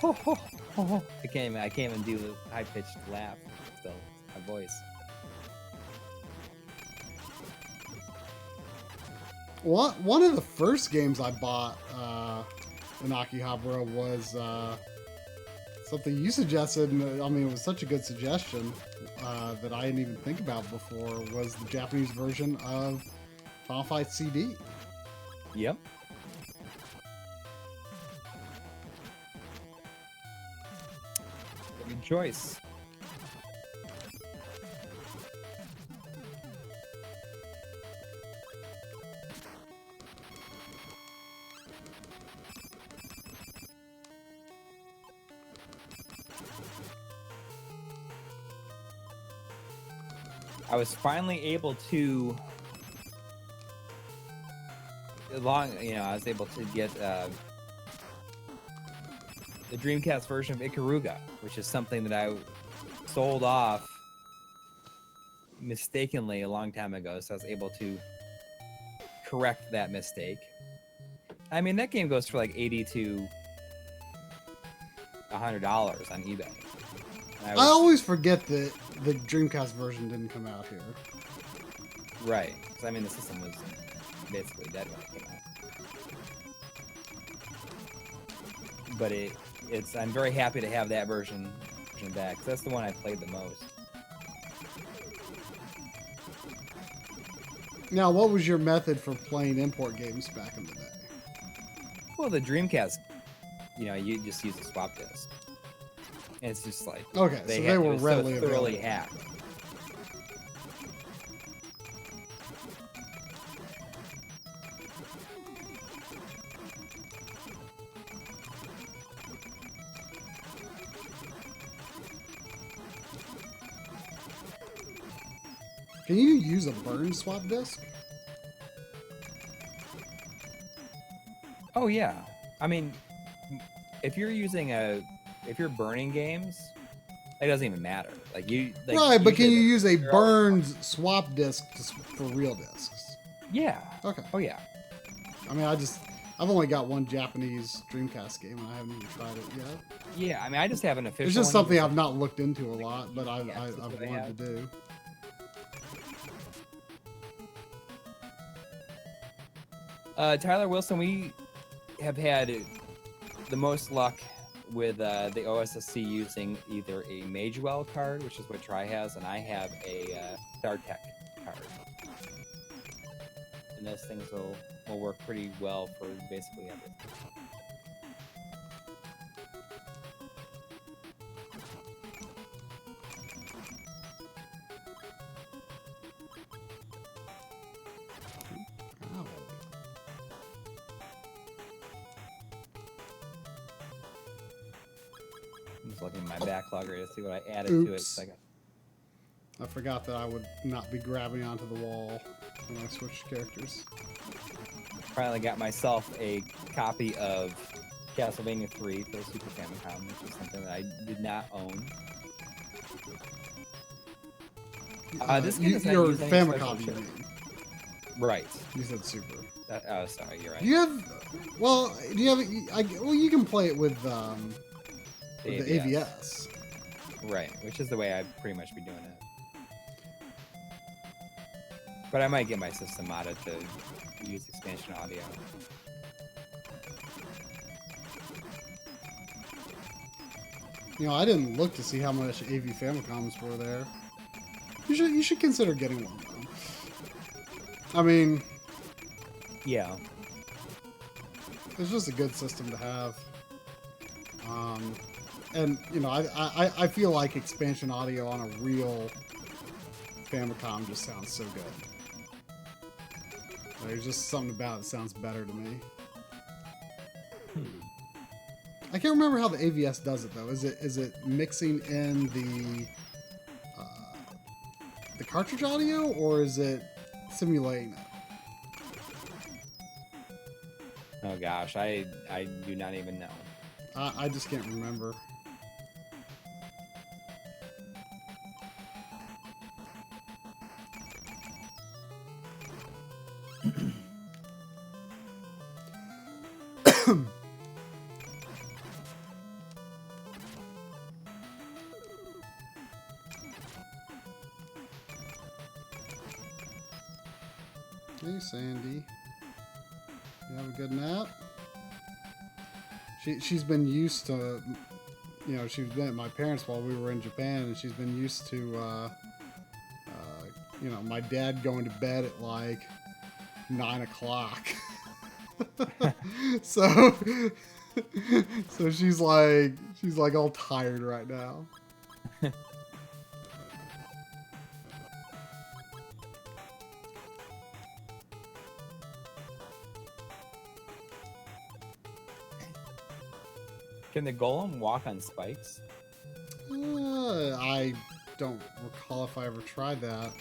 I can't even do the high pitched laugh. Still, my voice. One of the first games I bought in Akihabara was something you suggested. And, I mean, it was such a good suggestion that I didn't even think about before. Was the Japanese version of Final Fight CD? Yep. Good choice. I was finally able to I was able to get the Dreamcast version of Ikaruga, which is something that I sold off mistakenly a long time ago, so I was able to correct that mistake. I mean, that game goes for like $80 to $100 on eBay. I always forget that the Dreamcast version didn't come out here. Right, because I mean, the system was basically dead when it came out. But I'm very happy to have that version back. That's the one I played the most. Now, what was your method for playing import games back in the day? Well, the Dreamcast, you just use a swap disc. And it's just like... Okay, so they were readily so thoroughly hacked. Can you use a burn swap disc? Oh yeah. I mean, if you're burning games, it doesn't even matter. Right, but can you use a burned swap disc for real discs? Yeah. Okay. Oh yeah. I mean, I've only got one Japanese Dreamcast game, and I haven't even tried it yet. Yeah, I mean, I just have an official. It's just something I've not looked into a lot, but I've wanted wanted to do. Tyler Wilson, we have had the most luck with the OSSC using either a Magewell card, which is what Tri has, and I have a StarTech card. And those things will work pretty well for basically everything. I'm just looking at my backlog here to see what I added to it. So I forgot that I would not be grabbing onto the wall when I switched characters. Finally got myself a copy of Castlevania 3 for the Super Famicom, which is something that I did not own. This game your Famicom, you mean? Right. You said Super. Oh, sorry, you're right. Do you have? Well, you can play it with the AVS. Right, which is the way I'd pretty much be doing it. But I might get my system modded to use expansion audio. I didn't look to see how much AV Famicoms were there. You should consider getting one though. I mean, yeah, it's just a good system to have. And you know, I feel like expansion audio on a real Famicom just sounds so good. There's just something about it that sounds better to me. I can't remember how the AVS does it though. Is it mixing in the cartridge audio, or is it simulating it? Oh gosh, I do not even know. I just can't remember. Hey, Sandy. You have a good nap? She's been used to, you know, she's been at my parents while we were in Japan, and she's been used to, you know, my dad going to bed at like 9 o'clock. so she's like all tired right now. Can the golem walk on spikes? I don't recall if I ever tried that.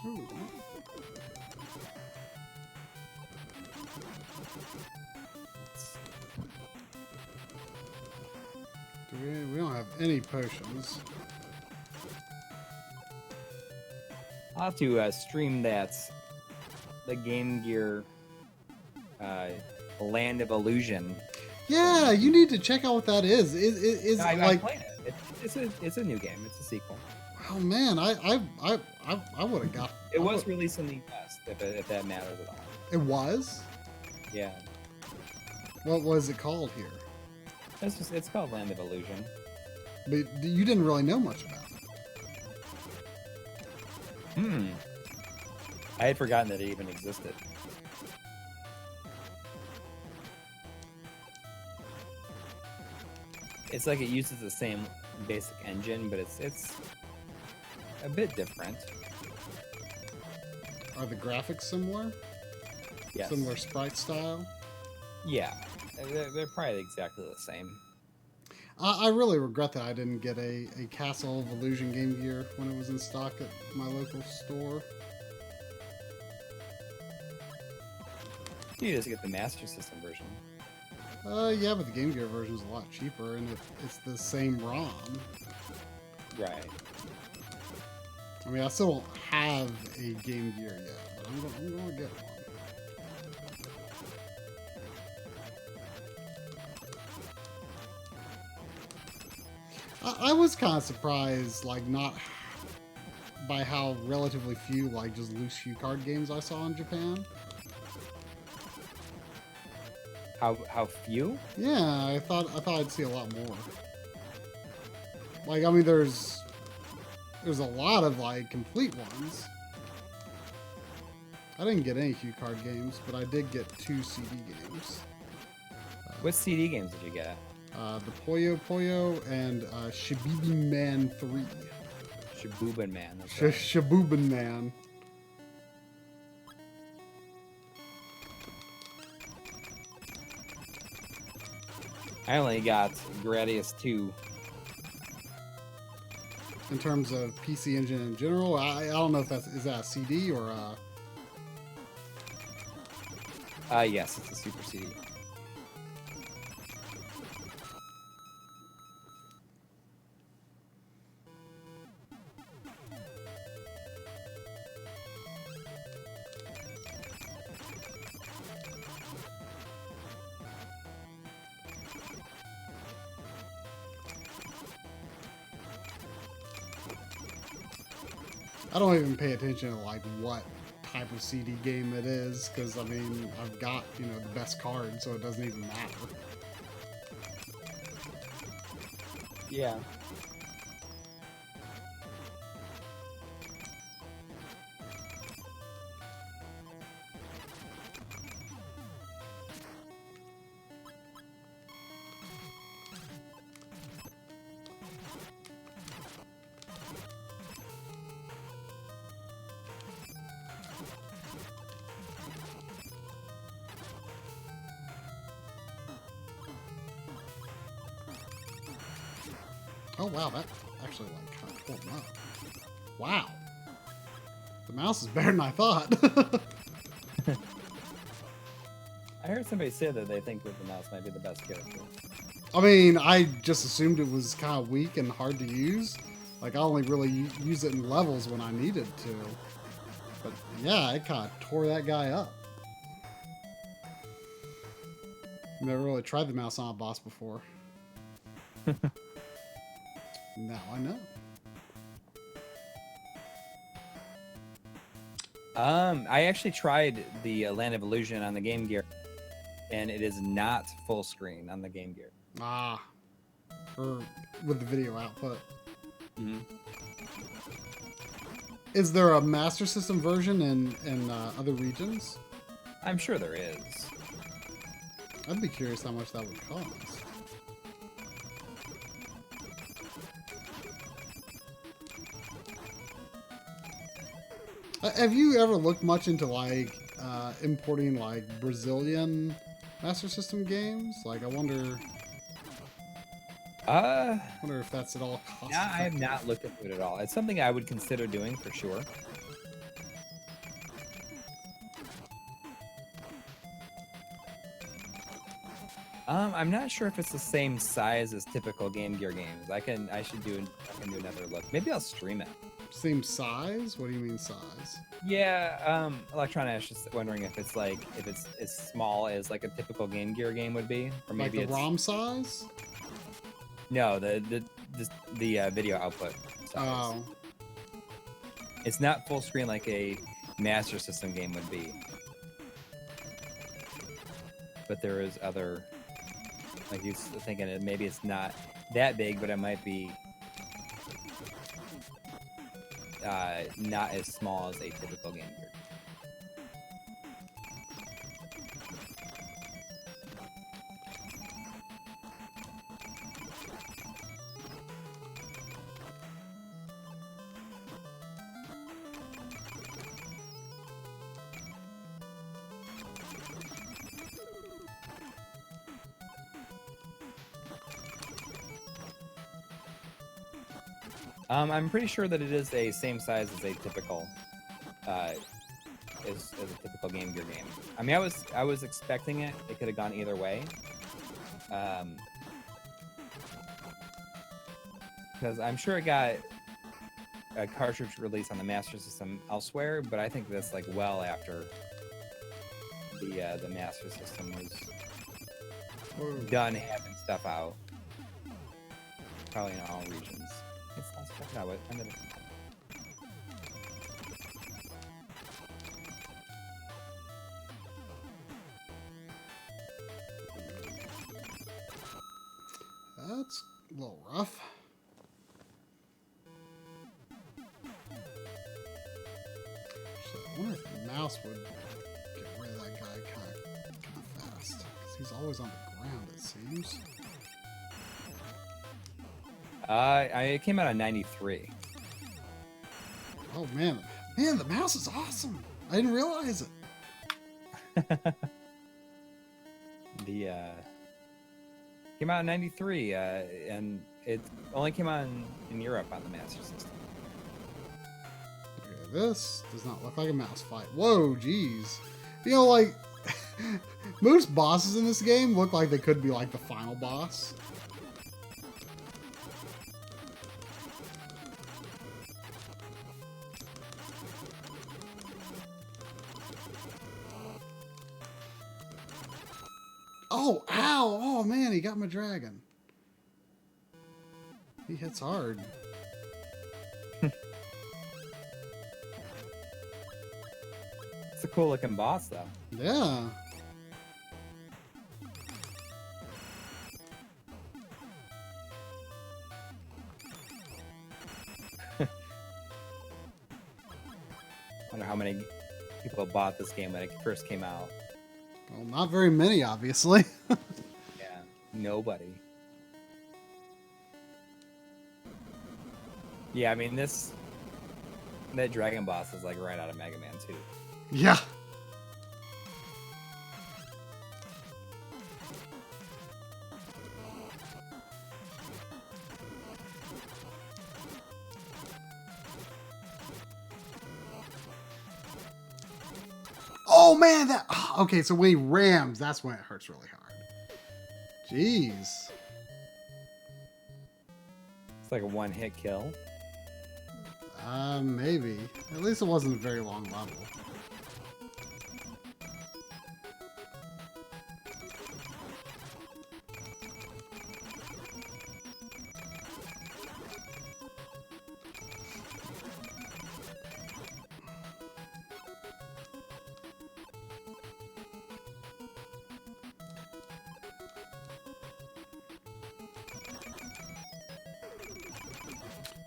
Ooh. We don't have any potions. I'll have to stream the Game Gear Land of Illusion. Yeah, you need to check out what that is. No, I like played it. It's a new game. It's a sequel. oh man, I would have got. It was released in the US, if that matters at all. It was. Yeah. What was it called here? It's called Land of Illusion. But you didn't really know much about it. I had forgotten that it even existed. It's like it uses the same basic engine, but it's a bit different. Are the graphics similar? Yes. Similar sprite style? Yeah. They're probably exactly the same. I really regret that I didn't get a Castle of Illusion Game Gear when it was in stock at my local store. You just get the Master System version. Yeah, but the Game Gear version is a lot cheaper, and it's the same ROM. Right. I mean, I still don't have a Game Gear yet, but I'm going to get one. I was kind of surprised, like, not by how relatively few, like, just loose hue card games I saw in Japan. How few? Yeah, I thought I'd see a lot more. Like, I mean, there's a lot of, like, complete ones. I didn't get any hue card games, but I did get 2 CD games. What CD games did you get? The Puyo Puyo and Shibibi Man 3. Shabooban Man. That's right. Shabooban Man. I only got Gradius 2. In terms of PC Engine in general, I don't know if is that a CD or Yes, it's a Super CD. I don't even pay attention to like what type of CD game it is, because I mean I've got, you know, the best card, so it doesn't even matter. Yeah. Oh wow, that actually like kind of pulled them up. Wow. The mouse is better than I thought. I heard somebody say that they think that the mouse might be the best character. I mean, I just assumed it was kind of weak and hard to use. Like, I only really use it in levels when I needed to. But yeah, it kind of tore that guy up. Never really tried the mouse on a boss before. Now I know. I actually tried the Land of Illusion on the Game Gear, and it is not full screen on the Game Gear. Ah. Or with the video output. Mm-hmm. Is there a Master System version in other regions? I'm sure there is. I'd be curious how much that would cost. Have you ever looked much into like importing like Brazilian Master System games? Like, I wonder if that's at all cost. Yeah, I have not looked into it at all. It's something I would consider doing for sure. I'm not sure if it's the same size as typical Game Gear games. I can do another look. Maybe I'll stream it. Same size? What do you mean size? Yeah, Electronic is just wondering if it's as small as like a typical Game Gear game would be, or maybe like the ROM size? No, the video output size. Oh. It's not full screen like a Master System game would be, but there is other. Like you're thinking that maybe it's not that big, but it might be not as small as a typical Game Gear. I'm pretty sure that it is the same size as a typical, as a typical Game Gear game. I mean, I was expecting it. It could have gone either way. Because I'm sure it got a cartridge release on the Master System elsewhere, but I think that's like well after the Master System was done having stuff out. Probably in all regions. Let's check it out. That's a little rough. So I wonder if the mouse would get rid of that guy kind of fast. Because he's always on the ground, it seems. It came out in '93. Oh man, the mouse is awesome. I didn't realize it. Came out in '93, and it only came out in Europe on the Master System. Okay, this does not look like a mouse fight. Whoa, jeez. You know, like most bosses in this game look like they could be like the final boss. Oh, ow! Oh man, he got my dragon. He hits hard. cool looking boss, though. Yeah. I wonder how many people bought this game when it first came out. Well, not very many, obviously. Yeah, nobody. Yeah, I mean that dragon boss is like right out of Mega Man 2. Yeah. Oh man, that okay. So when he rams, that's when it hurts really hard. Jeez. It's like a one-hit kill. Maybe. At least it wasn't a very long level.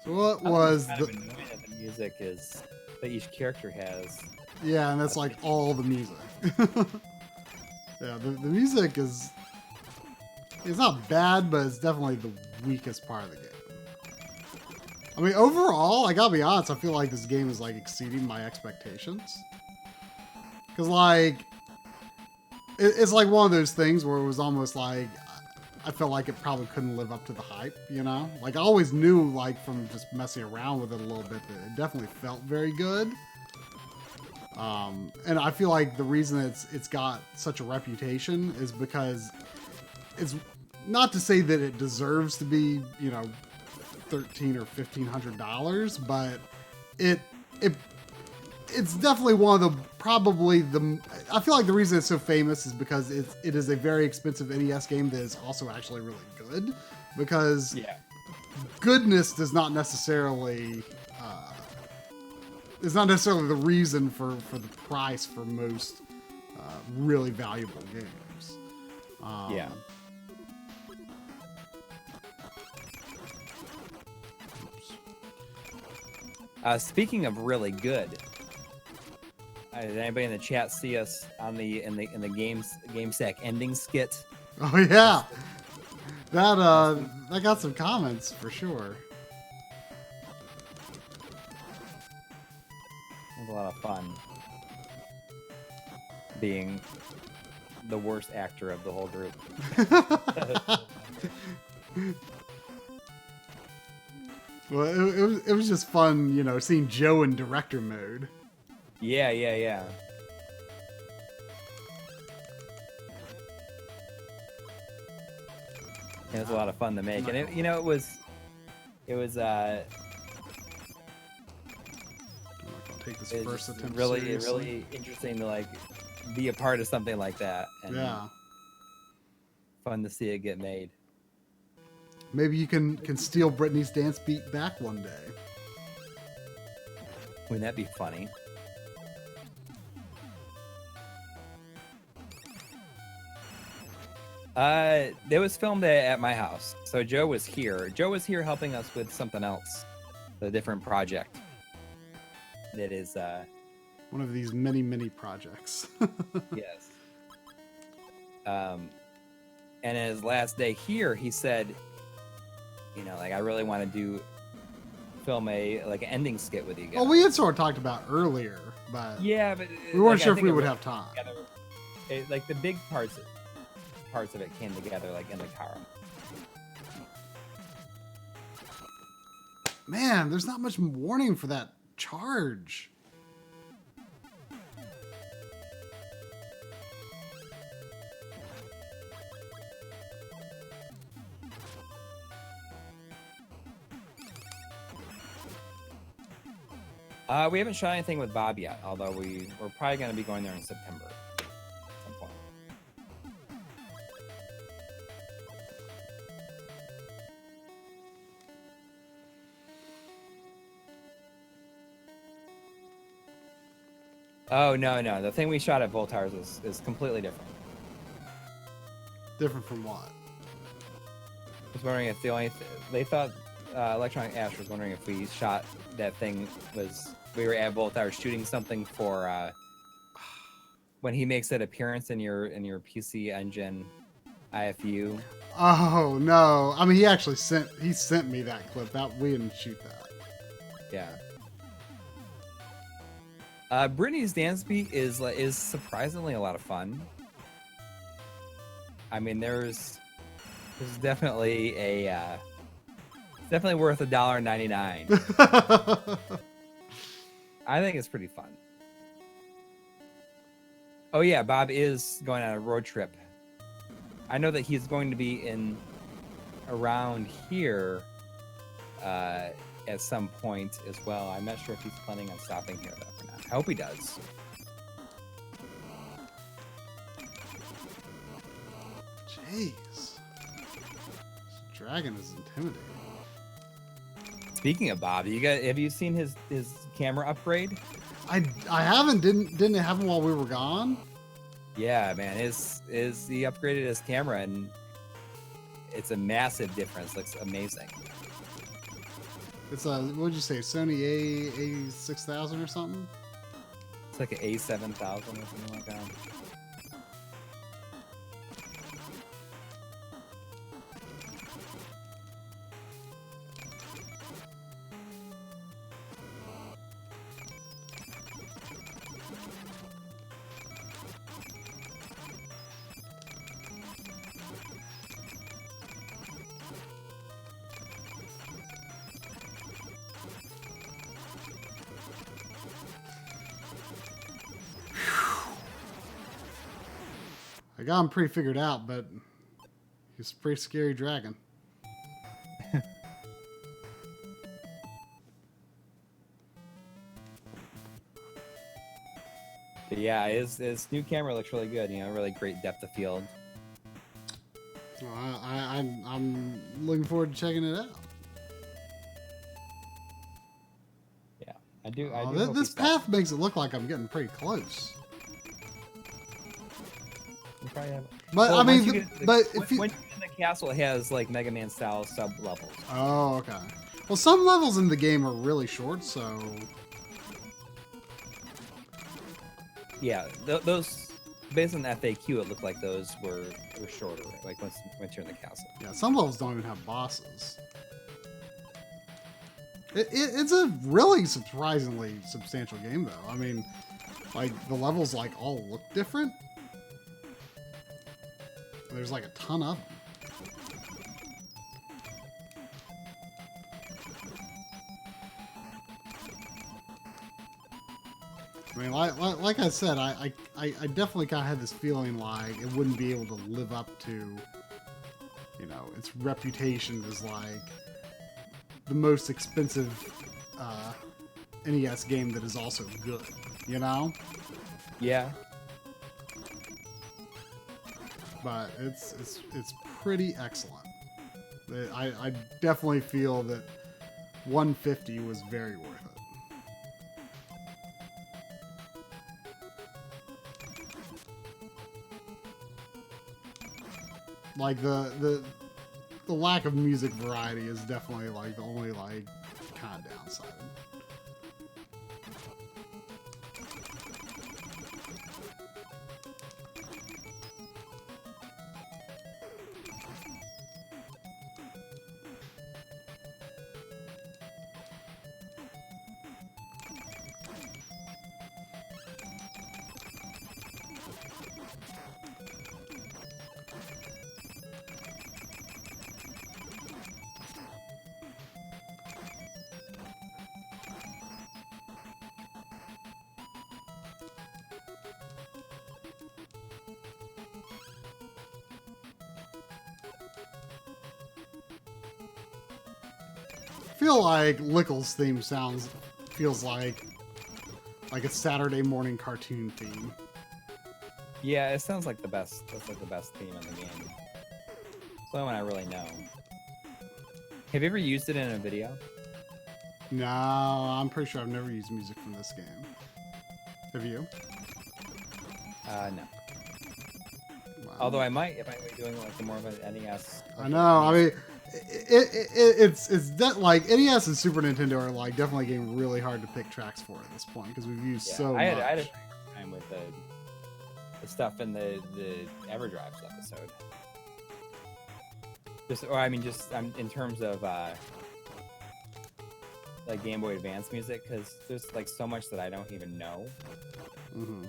So what was kind of annoying that the music is that each character has? Yeah, and that's like all the music. Yeah, the music is... It's not bad, but it's definitely the weakest part of the game. I mean, overall, I gotta be honest, I feel like this game is like exceeding my expectations. Because like... It's like one of those things where it was almost like... I felt like it probably couldn't live up to the hype, you know? Like, I always knew, like, from just messing around with it a little bit, that it definitely felt very good. And I feel like the reason it's got such a reputation is because it's not to say that it deserves to be, you know, $1,300 or $1,500, but it's definitely one of the I feel like the reason it's so famous is because it is a very expensive NES game that is also actually really good, because goodness does not necessarily is not necessarily the reason for the price for most really valuable games. Yeah. Speaking of really good, did anybody in the chat see us on the in the GameSack ending skit? Oh yeah, that got some comments for sure. It was a lot of fun. Being the worst actor of the whole group. Well, it was just fun, you know, seeing Joe in director mode. Yeah. It was a lot of fun to make, and it, you know, it was. I'm not gonna take this first attempt seriously. Really interesting to like be a part of something like that. And yeah. Fun to see it get made. Maybe you can steal Britney's dance beat back one day. Wouldn't that be funny? It was filmed at my house. So Joe was here. Joe was here helping us with something else, a different project. That is one of these many projects. Yes. And his last day here, he said, you know, like I really want to film an ending skit with you guys. Well, we had sort of talked about earlier, but yeah, but we weren't sure if we would have time. Like the big parts of it came together like in the car. Man, there's not much warning for that charge. We haven't shot anything with Bob yet, although we're probably going to be going there in September at some point. Oh no, the thing we shot at Voltars is completely different. Different from what? I was wondering if they thought Electronic Ash was wondering if we shot that thing we were at Voltars shooting something for when he makes that appearance in your PC Engine IFU. Oh no! I mean, he sent me that clip. That we didn't shoot that. Yeah. Brittany's dance beat is surprisingly a lot of fun. I mean, there's definitely it's definitely worth $1.99. I think it's pretty fun. Oh yeah, Bob is going on a road trip. I know that he's going to be around here at some point as well. I'm not sure if he's planning on stopping here though or not. I hope he does. Jeez. This dragon is intimidating. Speaking of Bob, have you seen his camera upgrade? I haven't. Didn't it happen while we were gone? Yeah, man. He upgraded his camera and it's a massive difference. Looks amazing. It's a, what'd you say, Sony A6000 or something? It's like an A7000 or something like that. I got him pretty figured out, but he's a pretty scary dragon. But yeah, his new camera looks really good. You know, really great depth of field. Well, I'm looking forward to checking it out. Yeah, I do. This path makes it look like I'm getting pretty close. But well, I mean, if you when you're in the castle, it has like Mega Man style sub levels. Oh, okay. Well, some levels in the game are really short, so yeah, those based on the FAQ, it looked like those were shorter. Like once you're in the castle. Yeah, some levels don't even have bosses. It's a really surprisingly substantial game, though. I mean, like the levels like all look different. There's like a ton of them. I mean, like I said, I definitely kind of had this feeling like it wouldn't be able to live up to, you know, its reputation as like the most expensive NES game that is also good, you know? Yeah. But it's pretty excellent. I definitely feel that 150 was very worth it. Like the lack of music variety is definitely like the only like kind of downside. I feel like Lickle's theme feels like a Saturday morning cartoon theme. Yeah, it sounds like the best. That's like the best theme in the game. It's the only one I really know. Have you ever used it in a video? No, I'm pretty sure I've never used music from this game. Have you? No. Wow. Although I might, if I were doing like more of an NES. I know. I mean, it's like NES and Super Nintendo are like definitely getting really hard to pick tracks for at this point because we've used so much. I had a time with the stuff in the EverDrives episode. Just in terms of like Game Boy Advance music, because there's like so much that I don't even know. Mm-hmm.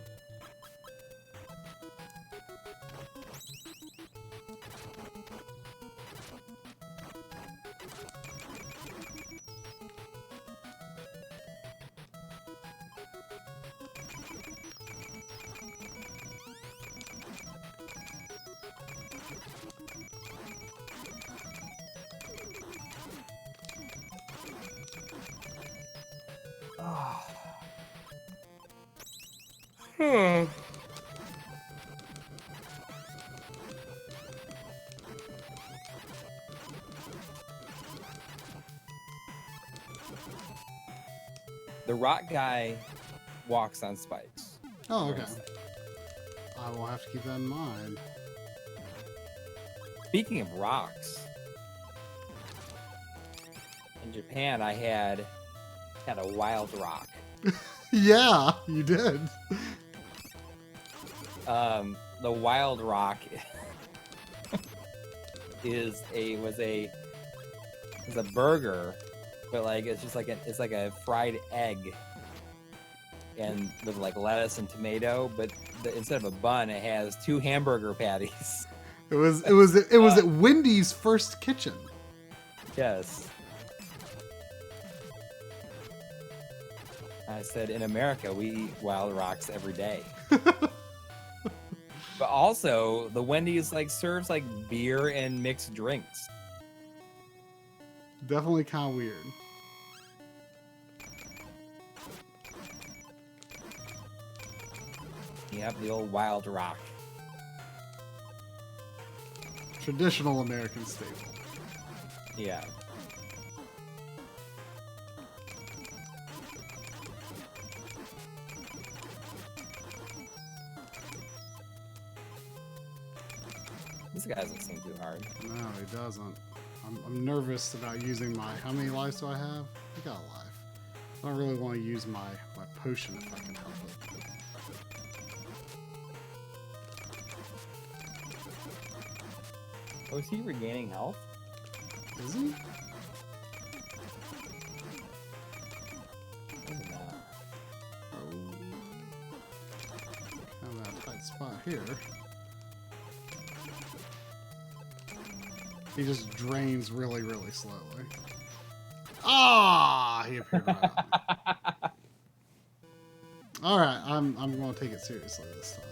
The rock guy walks on spikes. Oh, okay. I will have to keep that in mind. Speaking of rocks, in Japan I had a wild rock. Yeah, you did. The wild rock was a burger, but like it's like a fried egg, and with like lettuce and tomato. But instead of a bun, it has 2 hamburger patties. It was at Wendy's first kitchen. Yes. I said, in America, we eat wild rocks every day. But also, the Wendy's like serves like beer and mixed drinks. Definitely kind of weird. You have the old wild rock. Traditional American staple. Yeah. This guy doesn't seem too hard. No, he doesn't. I'm nervous about using my... How many lives do I have? I got a life. I don't really want to use my potion if I can help it. Oh, is he regaining health? Is he? Maybe not. Oh. Kind of a tight spot here. He just drains really, really slowly. Ah! He appeared right on. Alright, I'm going to take it seriously this time.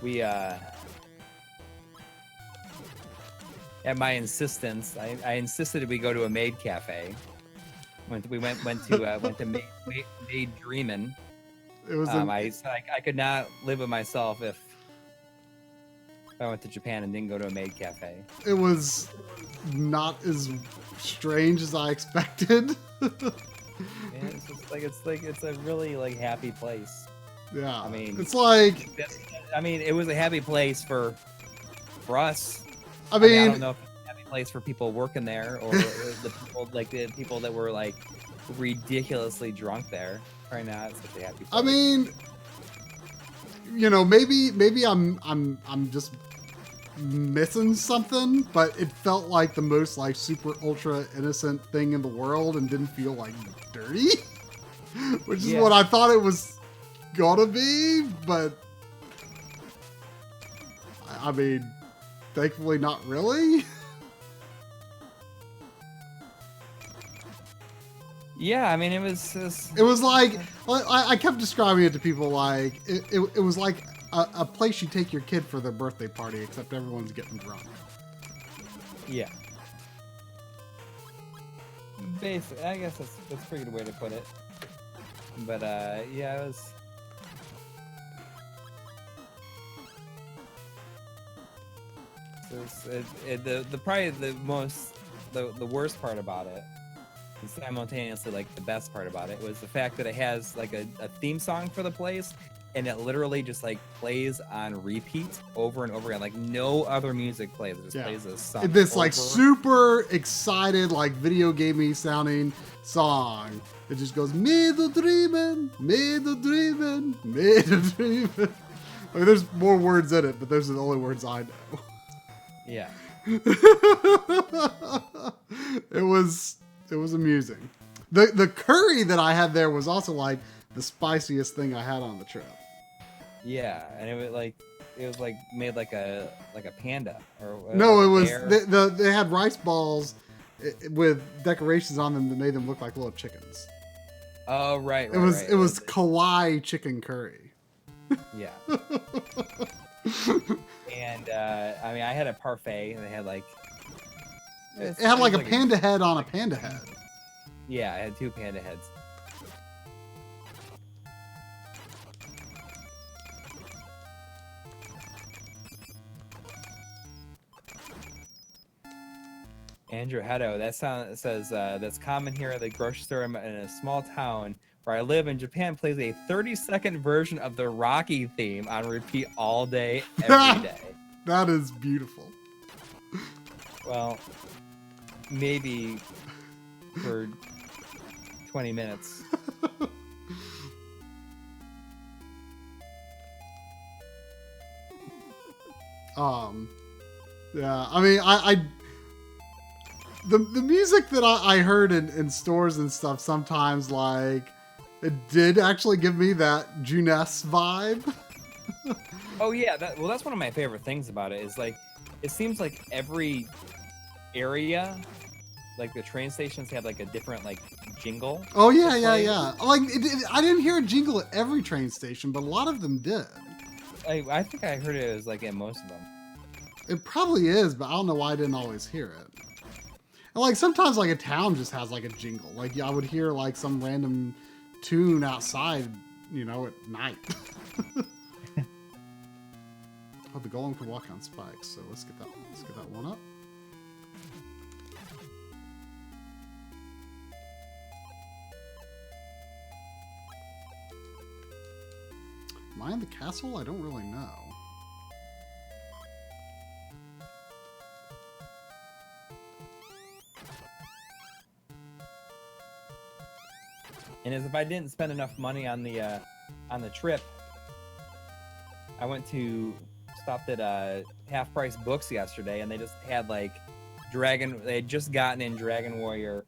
We at my insistence, I insisted we go to a maid cafe. We went to maid dreamin'. It was I could not live with myself if I went to Japan and didn't go to a maid cafe. It was not as strange as I expected. Yeah, it's a really like happy place. Yeah, I mean, it's like... it was a happy place for us. I mean, I don't know if it's a happy place for people working there or the people that were like ridiculously drunk there. Probably not such a happy place. I mean, you know, maybe I'm just missing something, but it felt like the most like super ultra innocent thing in the world and didn't feel like dirty, which is what I thought it was gonna be, but I mean, thankfully not really. Yeah, I mean, it was like, I kept describing it to people like, it was like a place you take your kid for their birthday party, except everyone's getting drunk. Yeah. Basically, I guess that's a pretty good way to put it. But yeah, it was. Probably the worst part about it, and simultaneously like the best part about it, was the fact that it has like a theme song for the place, and it literally just like plays on repeat over and over again. Like no other music plays. It just plays this song. This like super excited, like video gamey sounding song. It just goes Medo dreamin'. I mean, there's more words in it, but those are the only words I know. Yeah. It was amusing. The curry that I had there was also like the spiciest thing I had on the trip. Yeah, and it was like made like a panda or no, it was bear. they had rice balls with decorations on them that made them look like little chickens. Oh right. It was kawaii chicken curry. Yeah. And I mean, I had a parfait, and they had like it had like a panda head on a panda head. Yeah, I had 2 panda heads. Andrew Hedo, says that's common here at the grocery store in a small town where I live in. Japan plays a 30-second version of the Rocky theme on repeat all day, every day. That is beautiful. Well, maybe for 20 minutes. Yeah, I mean, the music that I heard in stores and stuff sometimes, like, it did actually give me that Juness vibe. Oh yeah, that's one of my favorite things about it, is like, it seems like every area, like the train stations, have like a different like jingle. Oh yeah. Like I didn't hear a jingle at every train station, but a lot of them did. I think I heard it was like in most of them. It probably is, but I don't know why I didn't always hear it. And like sometimes like a town just has like a jingle. Like I would hear like some random tune outside, you know, at night. Oh, the golem can walk on spikes, so let's get that one up. Am I in the castle? I don't really know. And as if I didn't spend enough money on the trip, I stopped at Half Price Books yesterday, and they just had like they had just gotten in Dragon Warrior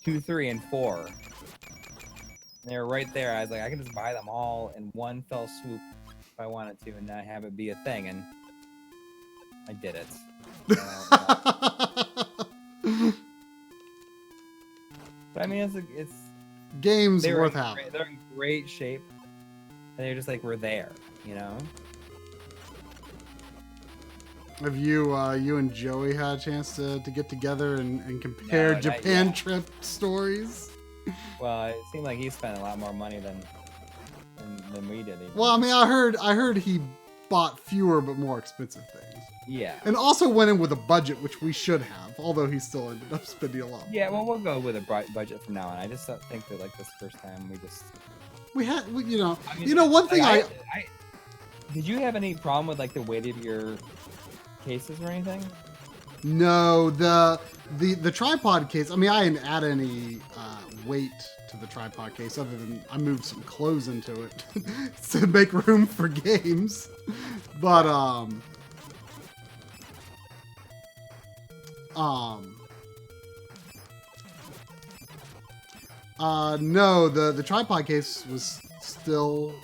2, 3, and 4. And they were right there. I was like, I can just buy them all in one fell swoop if I wanted to, and not have it be a thing. And I did it. But I mean, it's games worth having. They're in great shape, and they're just like, we're there, you know. Have you and Joey had a chance to get together and compare Japan trip stories? Well, it seemed like he spent a lot more money than we did. Even. Well, I mean, I heard he bought fewer but more expensive things. Yeah. And also went in with a budget, which we should have, although he still ended up spending a lot. Yeah, well, we'll go with a budget from now on. I just don't think that like this first time one thing did you have any problem with like the weight of your cases or anything? No, the tripod case. I mean, I didn't add any weight to the tripod case other than I moved some clothes into it to make room for games. But no, the tripod case was still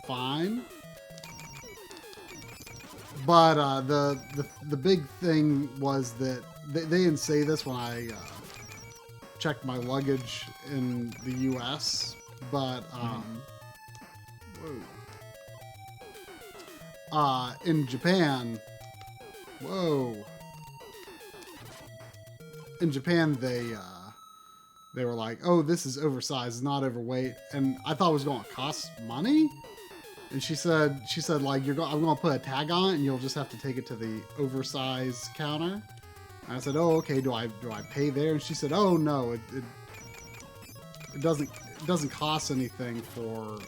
fine. But the big thing was that they didn't say this when I checked my luggage in the U.S. But in Japan, in Japan they were like, oh, this is oversized, not overweight, and I thought it was going to cost money. And she said like I'm going to put a tag on it, and you'll just have to take it to the oversized counter. And I said, oh, okay. Do I pay there? And she said, oh no, it doesn't cost anything for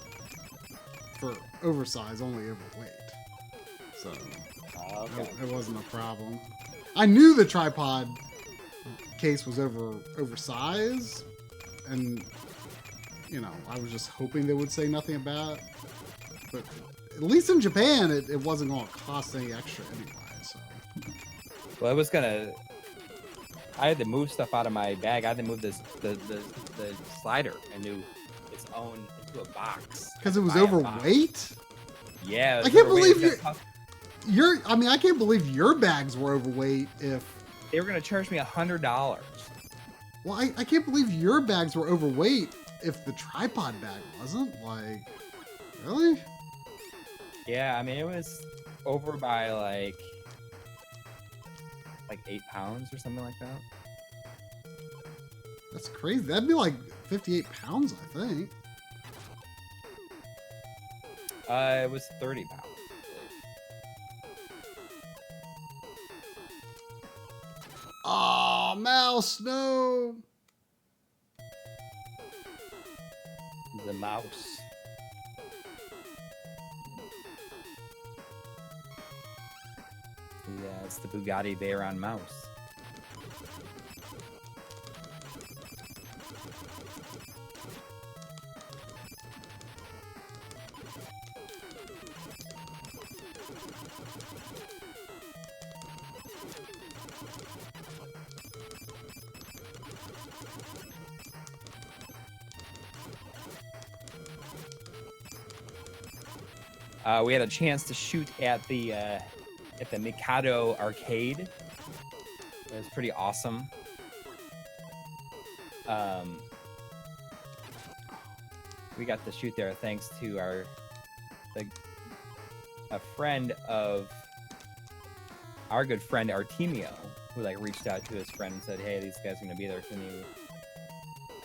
oversized, only overweight. So Okay. it wasn't a problem. I knew the tripod case was oversized, and you know, I was just hoping they would say nothing about it. But at least in Japan, it wasn't going to cost any extra anyway. So. Well, I had to move stuff out of my bag. I had to move the slider into its own, into a box. Because it was overweight? Yeah. I can't believe I can't believe your bags were overweight if... They were going to charge me $100. Well, I can't believe your bags were overweight if the tripod bag wasn't. Like, really? Yeah, I mean, it was over by like 8 pounds or something like that. That's crazy. That'd be like 58 pounds, I think. It was 30 pounds. Oh, mouse, no. The mouse. Yeah, it's the Bugatti Veyron mouse. We had a chance to shoot at the Mikado arcade. It was pretty awesome. We got to shoot there thanks to a friend of our good friend Artemio, who like reached out to his friend and said, "Hey, these guys are gonna be there. Can you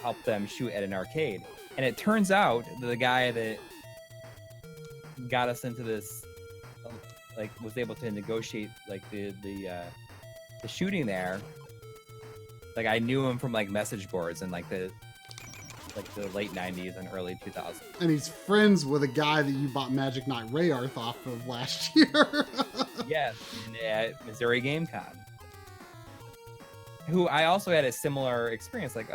help them shoot at an arcade?" And it turns out that the guy that got us into this, like, was able to negotiate like the shooting there. Like, I knew him from like message boards in like the late 90s and early 2000s. And he's friends with a guy that you bought Magic Knight Rayarth off of last year. Yes, at Missouri Game Con. Who I also had a similar experience. Like,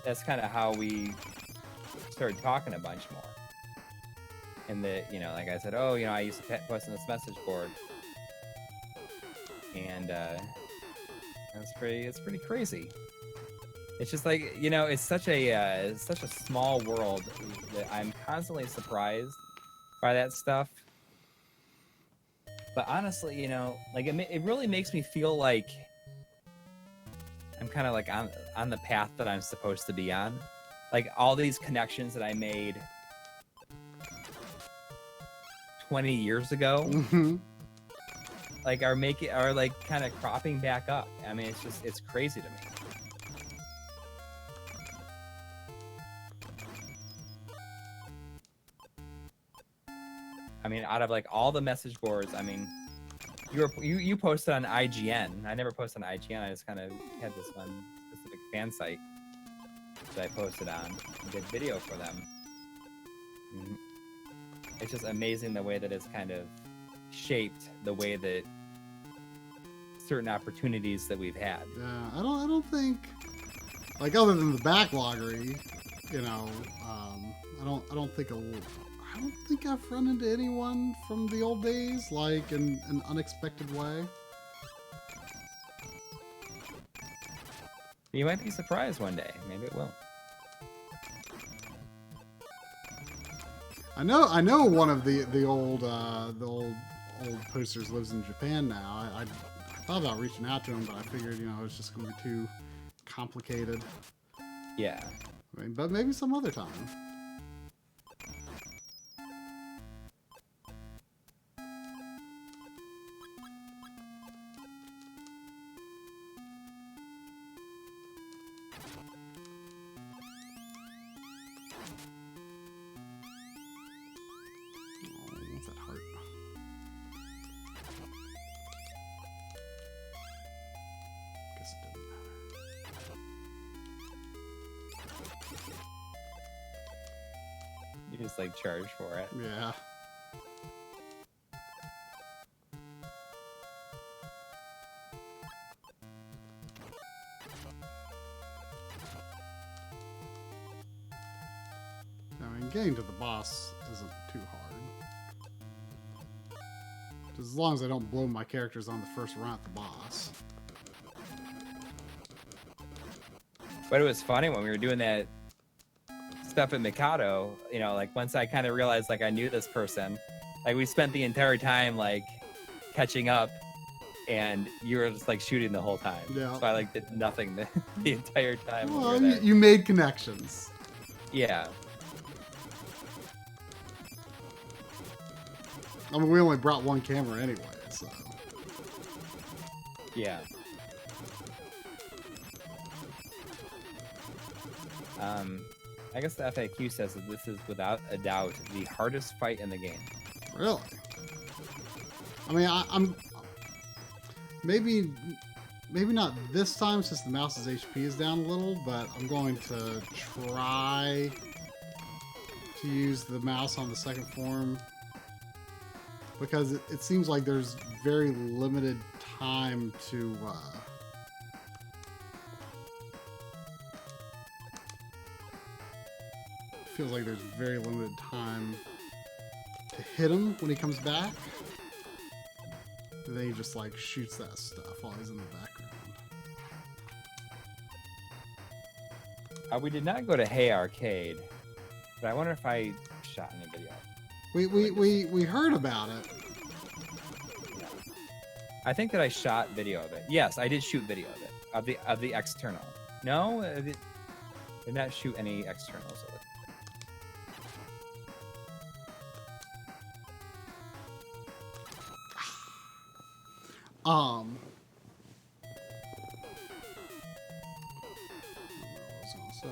that's kind of how we started talking a bunch more. And like I said, I used to post on this message board. And it's pretty crazy. It's just like, it's such a small world that I'm constantly surprised by that stuff. But honestly, like it really makes me feel like I'm kind of like on the path that I'm supposed to be on. Like all these connections that I made 20 years ago, like are like kind of cropping back up. I mean, it's crazy to me. I mean, out of like all the message boards, I mean, you posted on IGN. I never posted on IGN. I just kind of had this one specific fan site that I posted on and did video for them. And it's just amazing the way that it's kind of shaped the way that certain opportunities that we've had. Yeah, I don't think, like, other than the backloggery, I don't think I've run into anyone from the old days, like, in an unexpected way. You might be surprised one day. Maybe it will. I know one of the old posters lives in Japan now. I thought about reaching out to him, but I figured, it's just going to be too complicated. Yeah. I mean, but maybe some other time. What's that heart? Guess it didn't matter. You just like charge for it. Yeah. I mean, getting to the boss isn't too hard. Just as long as I don't blow my characters on the first run at the boss. But it was funny when we were doing that stuff at Mikado, you know, like once I kind of realized like I knew this person, like we spent the entire time like catching up and you were just like shooting the whole time. Yeah. So I like did nothing the entire time. Well, we were there. you made connections. Yeah. I mean, we only brought one camera anyway, so. Yeah. I guess the FAQ says that this is without a doubt the hardest fight in the game. Really? I mean, I'm maybe not this time since the mouse's HP is down a little, but I'm going to try to use the mouse on the second form because it seems like there's very limited time to feels like there's very limited time to hit him when he comes back. And then he just like shoots that stuff while he's in the background. We did not go to Hey Arcade, but I wonder if I shot any video. We heard about it. I think that I shot video of it. Yes, I did shoot video of it, of the external. No, I did not shoot any externals of it. What was I gonna say?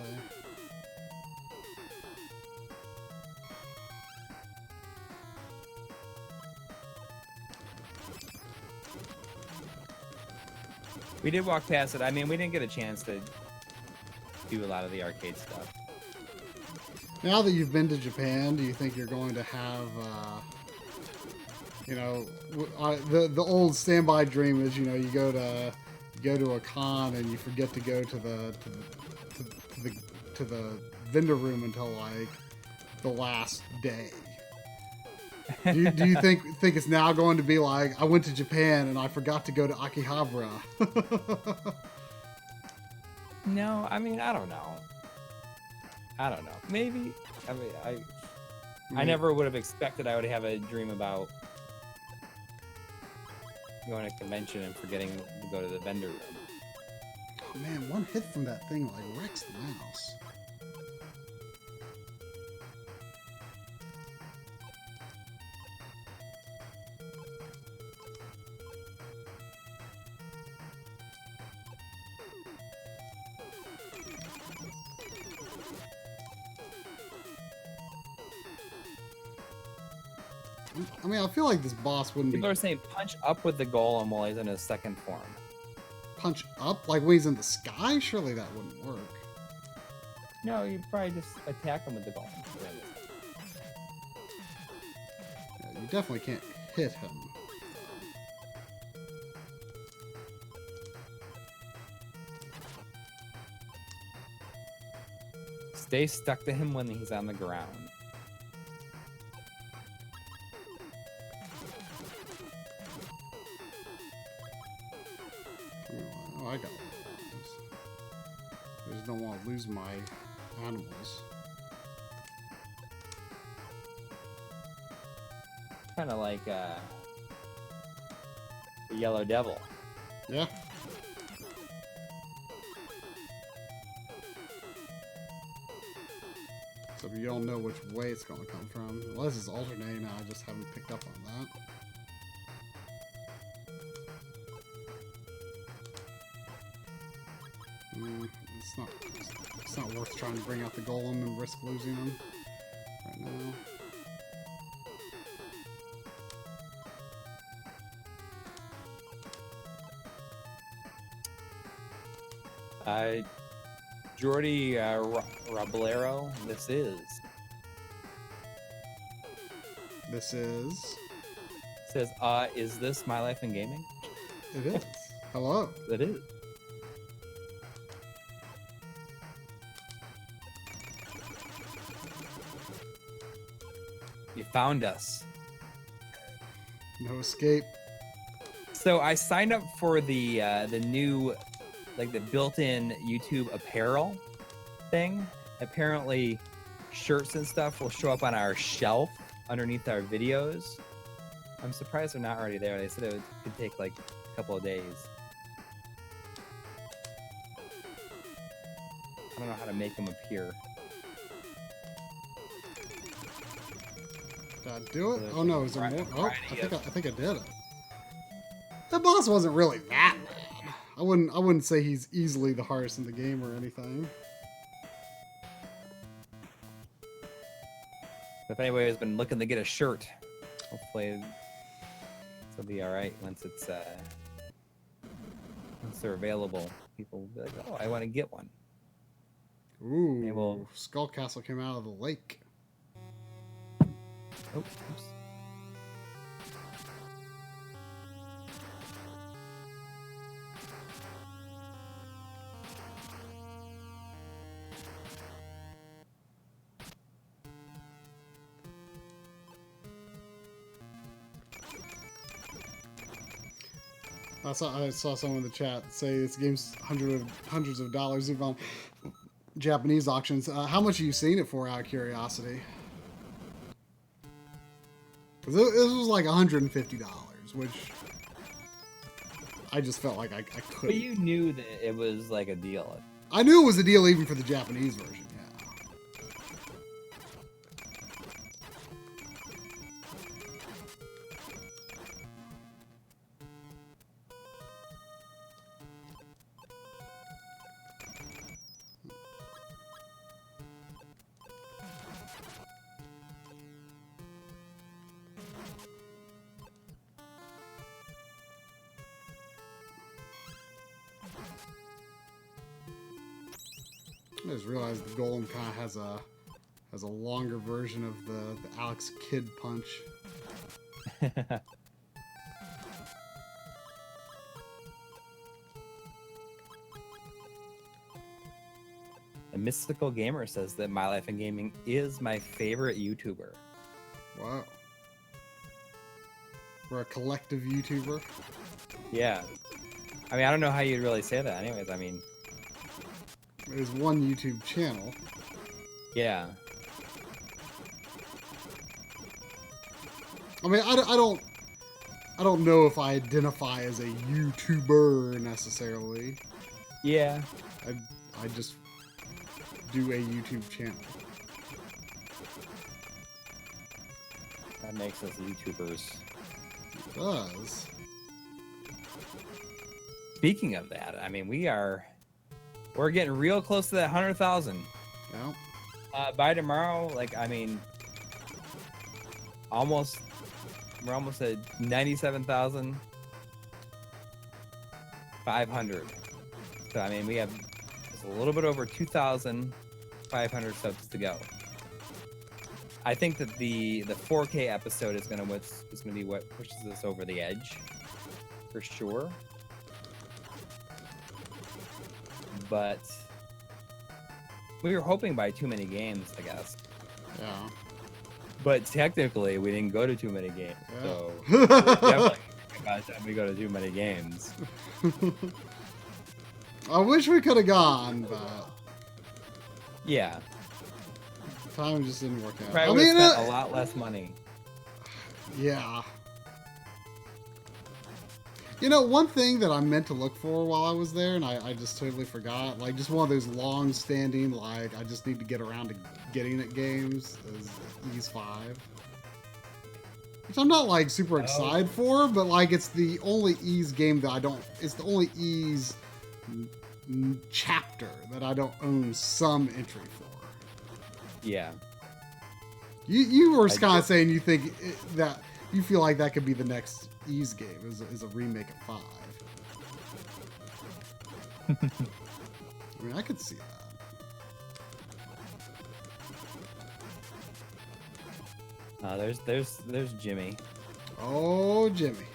We did walk past it. I mean, we didn't get a chance to do a lot of the arcade stuff. Now that you've been to Japan, do you think you're going to have, you know, the old standby dream is, you know, you go to a con and you forget to go to the vendor room until like the last day. Do you think it's now going to be like, I went to Japan and I forgot to go to Akihabara? No, I mean, I don't know. Maybe. I mean, I never would have expected I would have a dream about going to a convention and forgetting to go to the vendor room. Oh man, one hit from that thing like wrecks the mouse. I mean, I feel like this boss wouldn't People be... are saying punch up with the golem while he's in his second form. Punch up? Like when he's in the sky? Surely that wouldn't work. No, you probably just attack him with the golem. Yeah, you definitely can't hit him. Stay stuck to him when he's on the ground. Oh, I got a lot of lives. I just don't want to lose my animals. Kind of like the Yellow Devil. Yeah. So you don't know which way it's going to come from. Well, this is alternating now. I just haven't picked up on that. It's It's not worth trying to bring out the golem and risk losing him right now. Jordi Robledo, this is. Says, is this My Life in Gaming? It is. Hello. It is. You found us. No escape. So I signed up for the new, like the built-in YouTube apparel thing. Apparently, shirts and stuff will show up on our shelf underneath our videos. I'm surprised they're not already there. They said it could take like a couple of days. I don't know how to make them appear. Did I do it? Oh no, is there more? Oh, I think I did it. The boss wasn't really that bad. I wouldn't say he's easily the hardest in the game or anything. If anybody has been looking to get a shirt, hopefully it'll be all right once they're available. People will be like, "Oh, I want to get one." Ooh, Skull Castle came out of the lake. Oh, oops. I saw someone in the chat say this game's hundreds of dollars even on Japanese auctions. How much are you seeing it for, out of curiosity? Because it was like $150, which I just felt like I couldn't. But you knew that it was like a deal. I knew it was a deal even for the Japanese version. I just realized the golem kind of has a longer version of the Alex Kidd punch. The Mystical Gamer says that My Life in Gaming is my favorite YouTuber. Wow. We're a collective YouTuber. Yeah. I mean, I don't know how you'd really say that. Anyways, I mean, there's one YouTube channel. Yeah. I mean, I don't know if I identify as a YouTuber necessarily. Yeah. I just do a YouTube channel. That makes us YouTubers. It does. Speaking of that, I mean, we're getting real close to that 100,000. Yeah. By tomorrow, like, I mean, we're almost at 97,500. So, I mean, we have just a little bit over 2,500 subs to go. I think that the 4K episode is gonna be what pushes us over the edge, for sure. But we were hoping by too many games, I guess. Yeah. But technically, we didn't go to too many games, Yeah. so we're definitely by the time we go to too many games. I wish we could have gone, but Yeah, time just didn't work out. probably would have spent a lot less money. Yeah. You know, one thing that I meant to look for while I was there, and I just totally forgot, like just one of those long-standing, like, I just need to get around to getting it games, is Ys 5. Which I'm not, like, super excited for, but, like, it's the only Ys game that it's the only Ys chapter that I don't own some entry for. Yeah. You were kind of saying you think that you feel like that could be the next Ys game is a remake of 5. I mean, I could see that. There's Jimmy. Oh, Jimmy.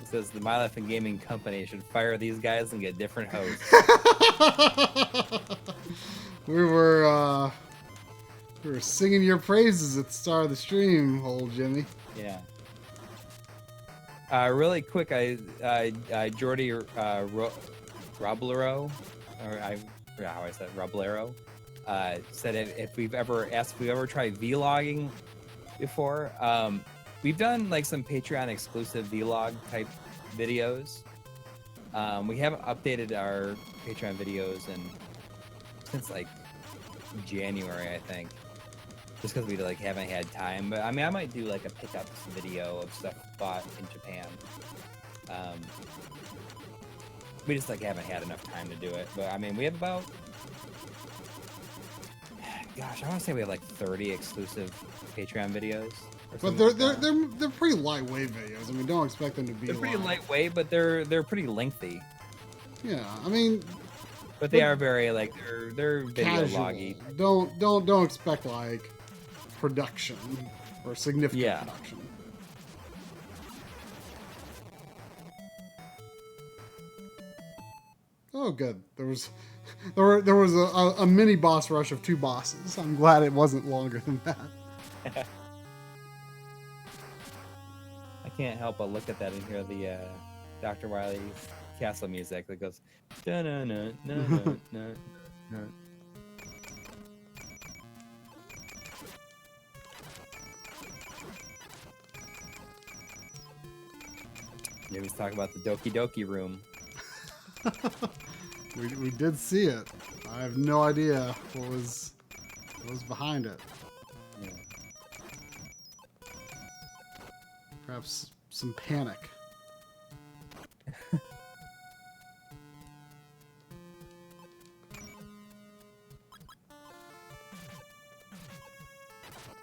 It says the My Life in Gaming company should fire these guys and get different hosts. We were singing your praises at the start of the stream, old Jimmy. Yeah. Really quick, Jordy Roblero, or I forgot how I said it, Roblero, said if we've ever tried vlogging before. We've done like some Patreon exclusive vlog type videos. We haven't updated our Patreon videos since like January, I think. Just because we like haven't had time, but I mean, I might do like a pickups video of stuff bought in Japan. We just like haven't had enough time to do it. But I mean, we have about, gosh, I want to say we have like 30 exclusive Patreon videos. But they're pretty lightweight videos. I mean, don't expect them to be. They're pretty lightweight, but they're pretty lengthy. Yeah, I mean. But they are very like they're video casual. loggy. Don't expect like production or significant production. Oh, good. There was a mini boss rush of 2 bosses. I'm glad it wasn't longer than that. I can't help but look at that and hear the Dr. Wily's castle music that goes. Maybe let's talk about the Doki Doki room. we did see it. I have no idea what was behind it. Yeah. Perhaps some panic.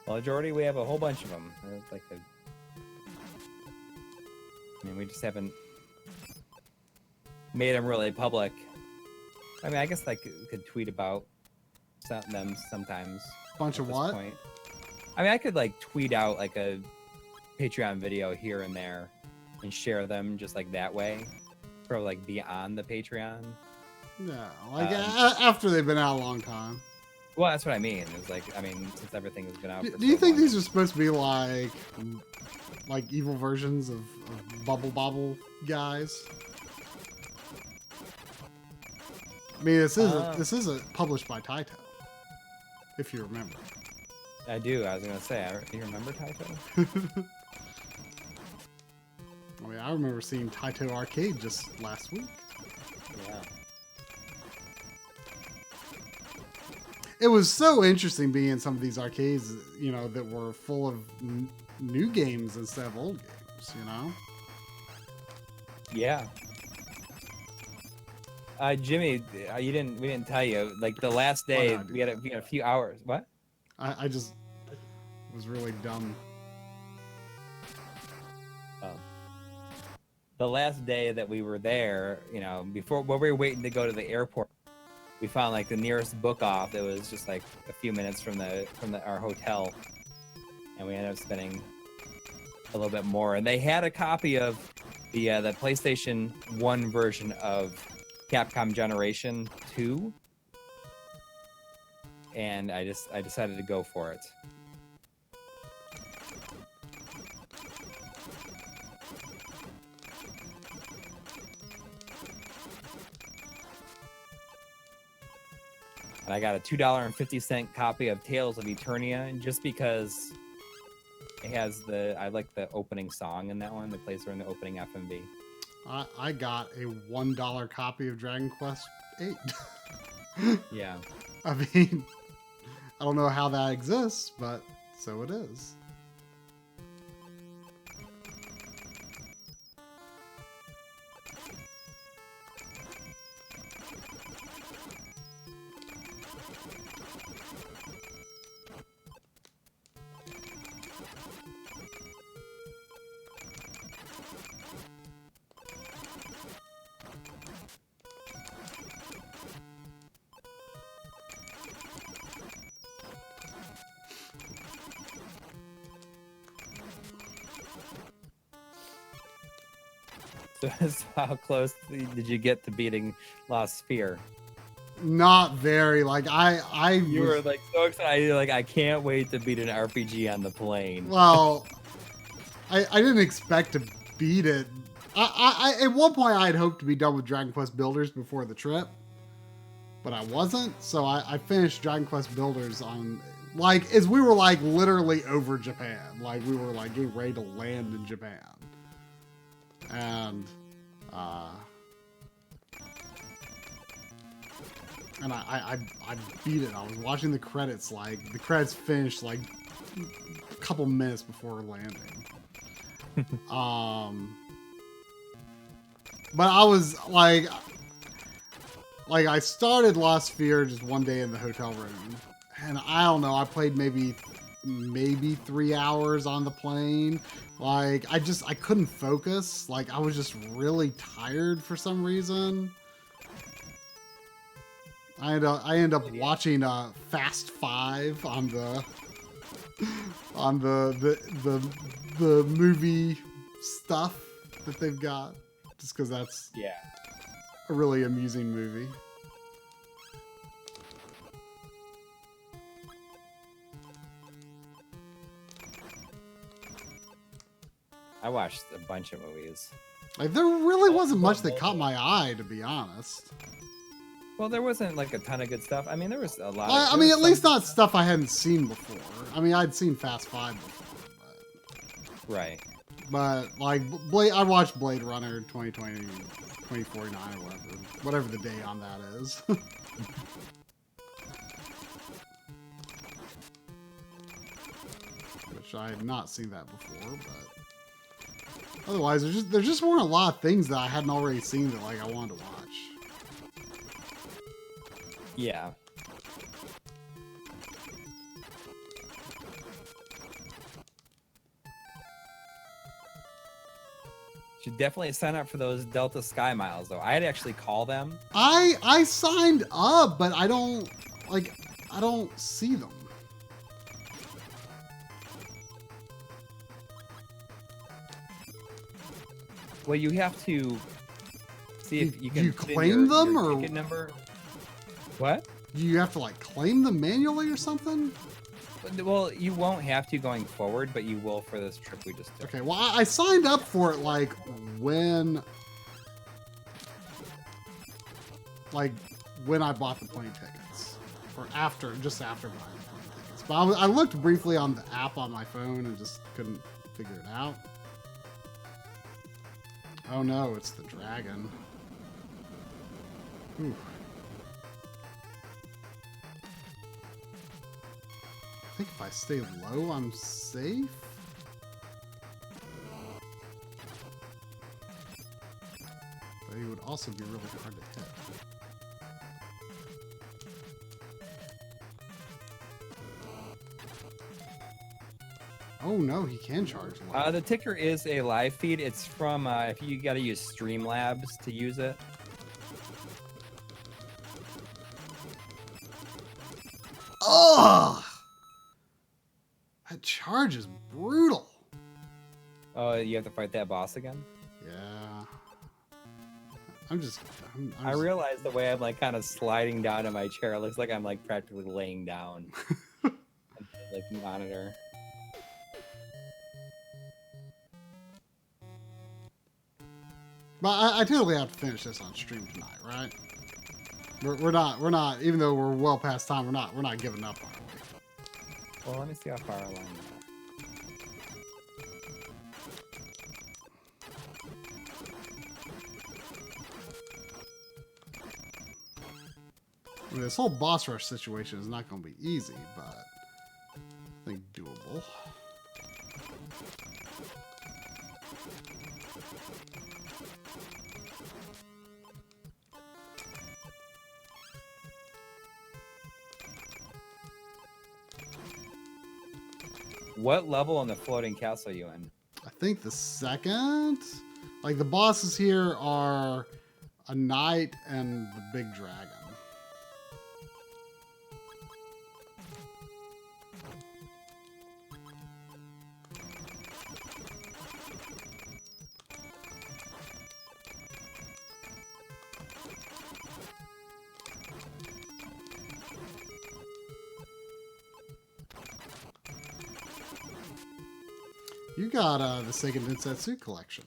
Well, Jordy, we have a whole bunch of them. Like I mean, we just haven't made them really public. I mean, I guess I could tweet about them sometimes. Bunch of what? Point. I mean, I could like tweet out like a Patreon video here and there and share them just like that way, for like beyond the Patreon. Yeah, like after they've been out a long time. Well, that's what I mean. It's like, I mean, since everything has been out. Do you think these are supposed to be like evil versions of Bubble Bobble guys? I mean, this isn't published by Taito, if you remember. I do. I was gonna say, do you remember Taito? I mean, I remember seeing Taito Arcade just last week. Yeah. It was so interesting being in some of these arcades, you know, that were full of new games instead of old games, you know? Yeah. Jimmy, we didn't tell you, like the last day we had a few hours. What? I just was really dumb. Oh. The last day that we were there, you know, while we were waiting to go to the airport, we found like the nearest book off that was just like a few minutes from our hotel, and we ended up spending a little bit more. And they had a copy of the PlayStation 1 version of Capcom Generation 2, and I decided to go for it. And I got a $2.50 copy of Tales of Eternia just because it has I like the opening song in that one that plays during the opening FMV. I got a $1 copy of Dragon Quest VIII. Yeah. I mean, I don't know how that exists, but so it is. So how close did you get to beating Lost Sphere? Not very. Like You were like so excited. You're like, I can't wait to beat an RPG on the plane. Well, I didn't expect to beat it. I at one point I had hoped to be done with Dragon Quest Builders before the trip, but I wasn't. So I finished Dragon Quest Builders on like as we were like literally over Japan. Like we were like getting ready to land in Japan, and I beat it. I was watching the credits. Like the credits finished like a couple minutes before landing. But I was like I started Lost Sphere just one day in the hotel room, and I don't know. I played maybe 3 hours on the plane. Like I couldn't focus. Like I was just really tired for some reason. I end up watching Fast 5 on the movie stuff that they've got, just because that's a really amusing movie. I watched a bunch of movies. Like there really wasn't much that caught my eye, to be honest. Well, there wasn't like a ton of good stuff. I mean, there was a lot. I mean, at least not stuff I hadn't seen before. I mean, I'd seen Fast 5 before, but... Right. But like I watched Blade Runner 2020, 2049 or whatever the day on that is. Which I had not seen that before, but otherwise there just weren't a lot of things that I hadn't already seen that like I wanted to watch. Yeah. Should definitely sign up for those Delta Sky Miles, though. I'd actually call them. I signed up, but I don't see them. Well, you have to see if you can you claim them your or ticket number. What? Do you have to like claim them manually or something? Well, you won't have to going forward, but you will for this trip we just took. Okay, well, I signed up for it like when I bought the plane tickets, or just after buying the plane tickets. But I looked briefly on the app on my phone and just couldn't figure it out. Oh no, it's the dragon. Ooh. I think if I stay low, I'm safe. But he would also be really hard to hit. Oh no, he can charge low. The ticker is a live feed. It's from if you got to use Streamlabs to use it. Ugh! That charge is brutal. Oh, you have to fight that boss again? Yeah. I'm just I realize the way I'm like kind of sliding down in my chair. It looks like I'm like practically laying down. Like monitor. But I totally have to finish this on stream tonight, right? We're not even though we're well past time, we're not giving up on it. Well, let me see how far along you I mean, this whole boss rush situation is not going to be easy, but I think doable. What level on the floating castle are you in? I think the second. Like the bosses here are a knight and the big dragon. You got the Seirei Densetsu collection.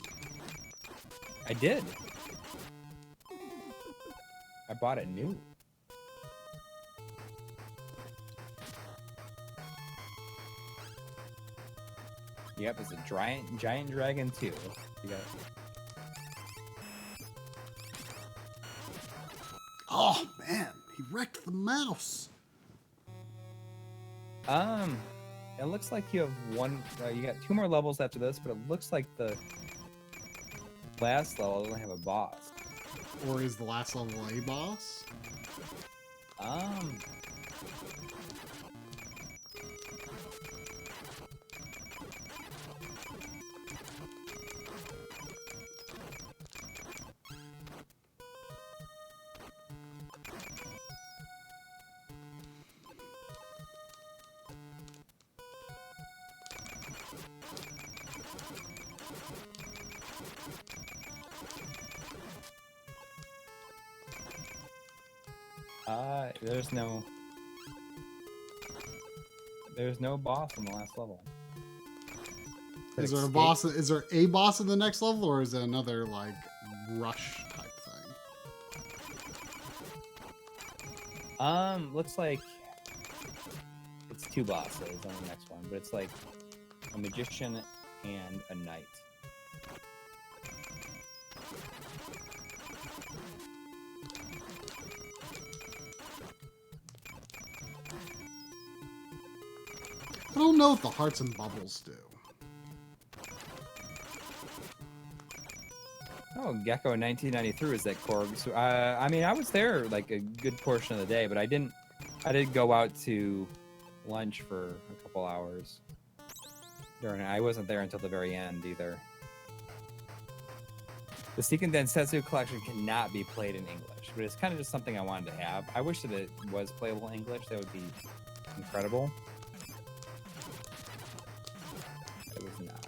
I did. I bought it new. Yep, it's a giant dragon 2. You got it. Oh man, he wrecked the mouse. It looks like you have one. You got 2 more levels after this, but it looks like the last level doesn't have a boss. Or is the last level a boss? There's no boss in the last level. Is there a boss? Is there a boss in the next level, or is it another like rush type thing? Looks like it's 2 bosses on the next one, but it's like a magician and a knight. I don't know what the hearts and bubbles do. Oh, Gecko 1993 is that Korg. So, I mean, I was there like a good portion of the day, but I did go out to lunch for a couple hours. I wasn't there until the very end either. The Seirei Densetsu collection cannot be played in English, but it's kind of just something I wanted to have. I wish that it was playable in English. That would be incredible. It was not.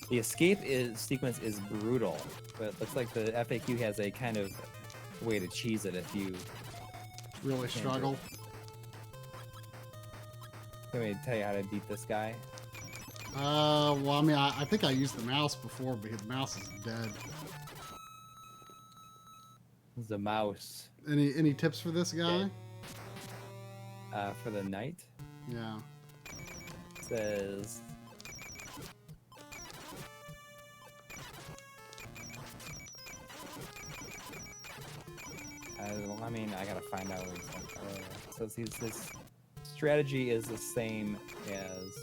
The escape sequence is brutal, but it looks like the FAQ has a kind of way to cheese it if you really struggle. Let me tell you how to beat this guy. Well, I mean, I think I used the mouse before, but the mouse is dead. The mouse. Any tips for this guy? For the knight? Yeah. It says... I mean, I gotta find out what he's like. It says his strategy is the same as...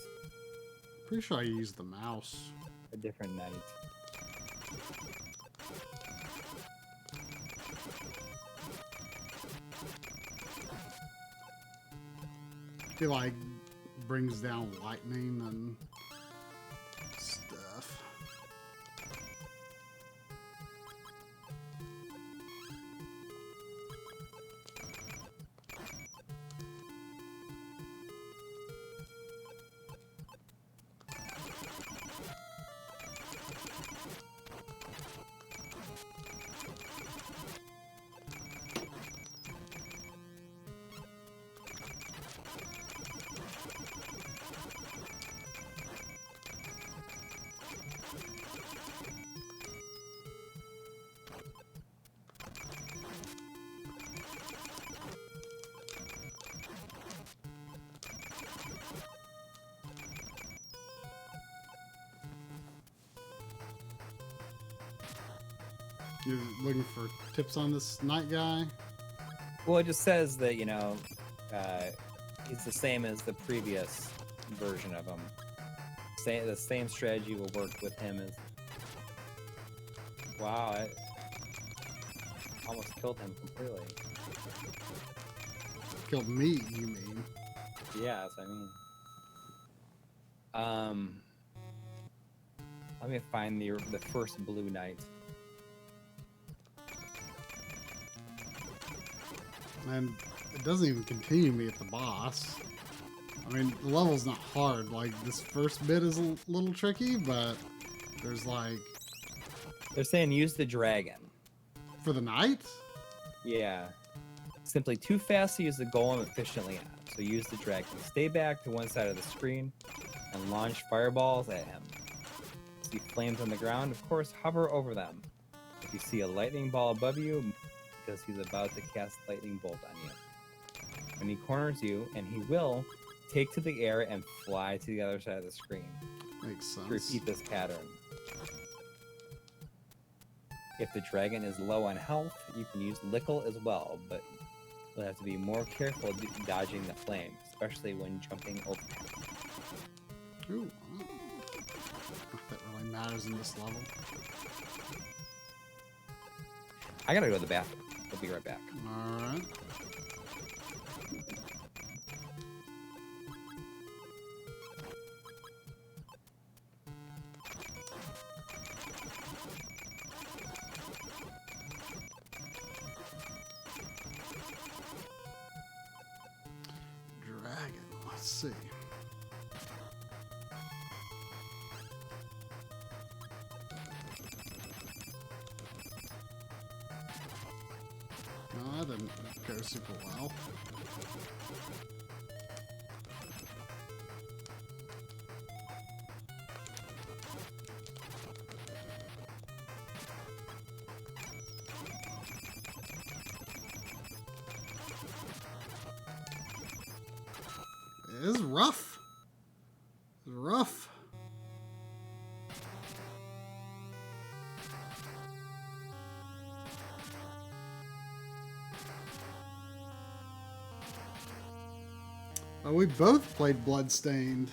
Pretty sure I used the mouse. A different knight. He like brings down lightning and stuff. You're looking for tips on this knight guy? Well, it just says that, you know, it's the same as the previous version of him. The same strategy will work with him as... Wow, I almost killed him completely. Killed me, you mean? Yes, I mean... Let me find the first blue knight. And it doesn't even continue me at the boss. I mean, the level's not hard. Like, this first bit is a little tricky, but there's like... They're saying use the dragon. For the knight? Yeah. simply too fast to use the golem efficiently on. So use the dragon. Stay back to one side of the screen and launch fireballs at him. See flames on the ground, of course, hover over them. If you see a lightning ball above you, because he's about to cast lightning bolt on you. When he corners you, and he will, take to the air and fly to the other side of the screen. Makes sense. Repeat this pattern. If the dragon is low on health, you can use Lickle as well, but you'll have to be more careful dodging the flame, especially when jumping over him. Ooh, I don't know if that really matters in this level. I gotta go to the bathroom. I'll be right back. Alright. Dragon, let's see. No, that didn't go super well. It is rough. It's rough. Oh, we both played Bloodstained.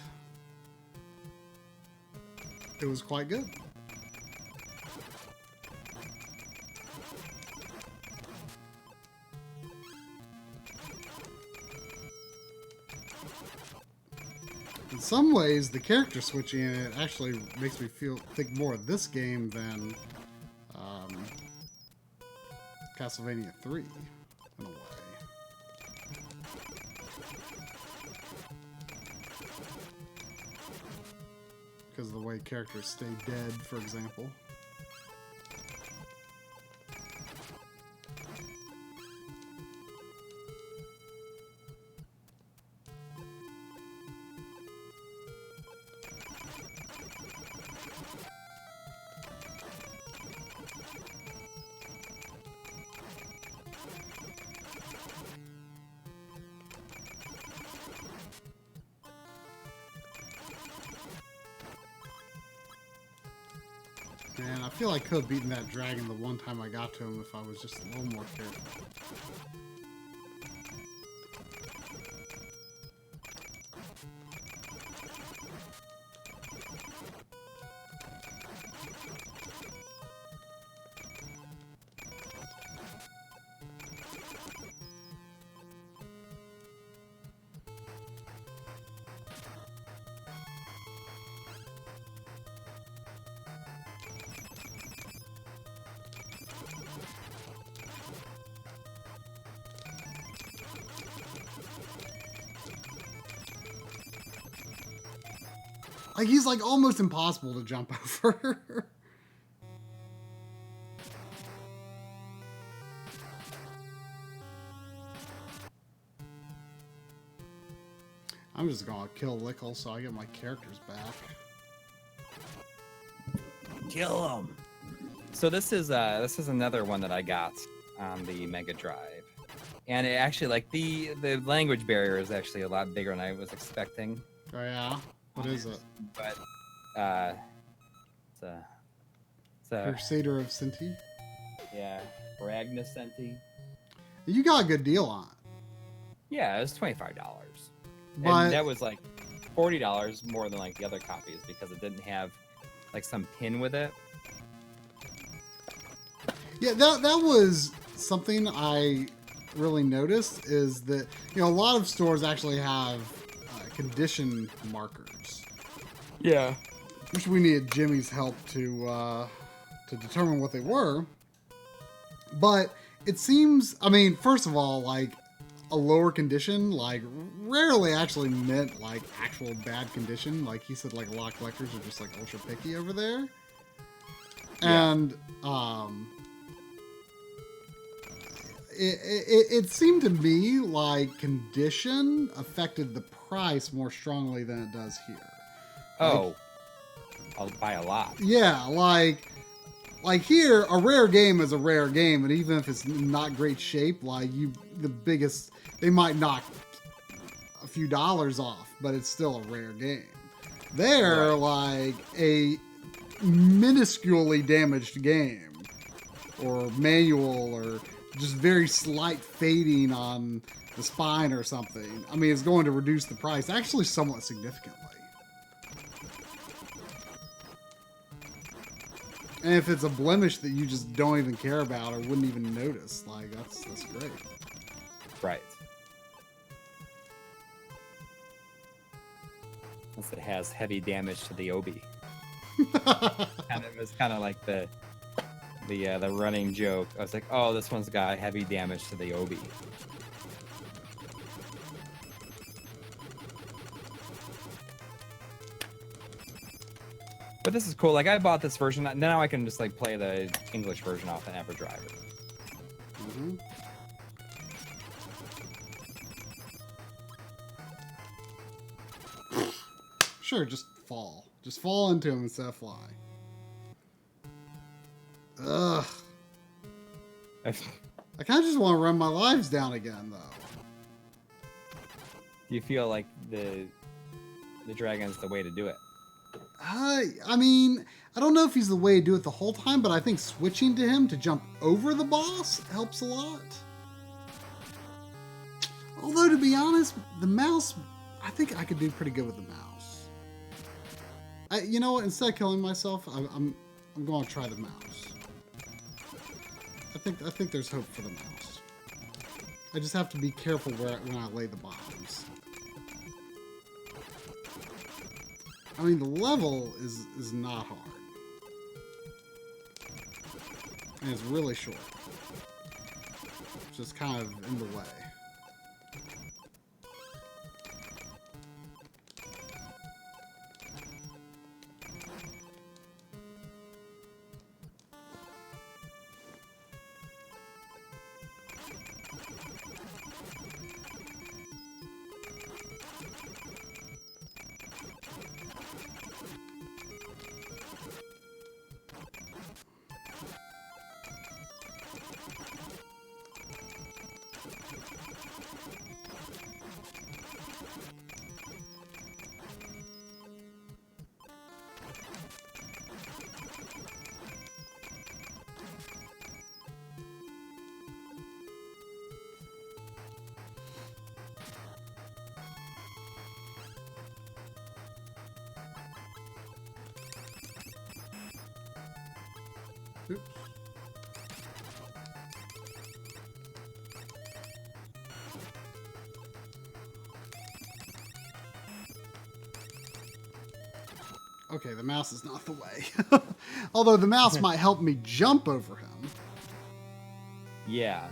It was quite good. In some ways, the character switching in it actually makes me think more of this game than Castlevania 3, in a way. Because of the way characters stay dead, for example. Man, I feel I could have beaten that dragon the one time I got to him if I was just a little more careful. Like, he's like almost impossible to jump over. I'm just gonna kill Lickle so I get my characters back. Kill him. So this is another one that I got on the Mega Drive, and it actually, like, the language barrier is actually a lot bigger than I was expecting. Oh yeah. What is it? But it's a Crusader of Sinti. Yeah, Bragnicenti. You got a good deal on it. Yeah, it was $25, But and that was like $40 more than like the other copies because it didn't have like some pin with it. yeah, that was something I really noticed, is that, you know, a lot of stores actually have condition markers. Yeah. Wish we needed Jimmy's help to determine what they were. But it seems, I mean, first of all, like, a lower condition, like, rarely actually meant, like, actual bad condition. Like, he said, like, a lot of collectors are just, like, ultra picky over there. Yeah. And, it seemed to me like condition affected the price more strongly than it does here. Oh, I'll buy a lot. Yeah, like here, a rare game is a rare game, and even if it's not great shape, they might knock a few dollars off, but it's still a rare game. They're like a minusculely damaged game, or manual, or just very slight fading on the spine or something. I mean, it's going to reduce the price actually somewhat significantly. And if it's a blemish that you just don't even care about or wouldn't even notice, like that's great. Right. Unless it has heavy damage to the obi. It was kind of like the running joke. I was like, oh, this one's got heavy damage to the obi. But this is cool. Like, I bought this version. Now I can just like play the English version off an EverDriver. Mm-hmm. Sure, just fall. Just fall into him instead of fly. Ugh. I kind of just want to run my lives down again, though. Do you feel like the dragon's the way to do it? I mean, I don't know if he's the way to do it the whole time, but I think switching to him to jump over the boss helps a lot. Although, to be honest, the mouse, I think I could do pretty good with the mouse. You know what? Instead of killing myself, I'm going to try the mouse. I think there's hope for the mouse. I just have to be careful when I lay the bombs. I mean, the level is not hard. And it's really short. It's just kind of in the way. Oops. Okay, the mouse is not the way. Although the mouse might help me jump over him. Yeah.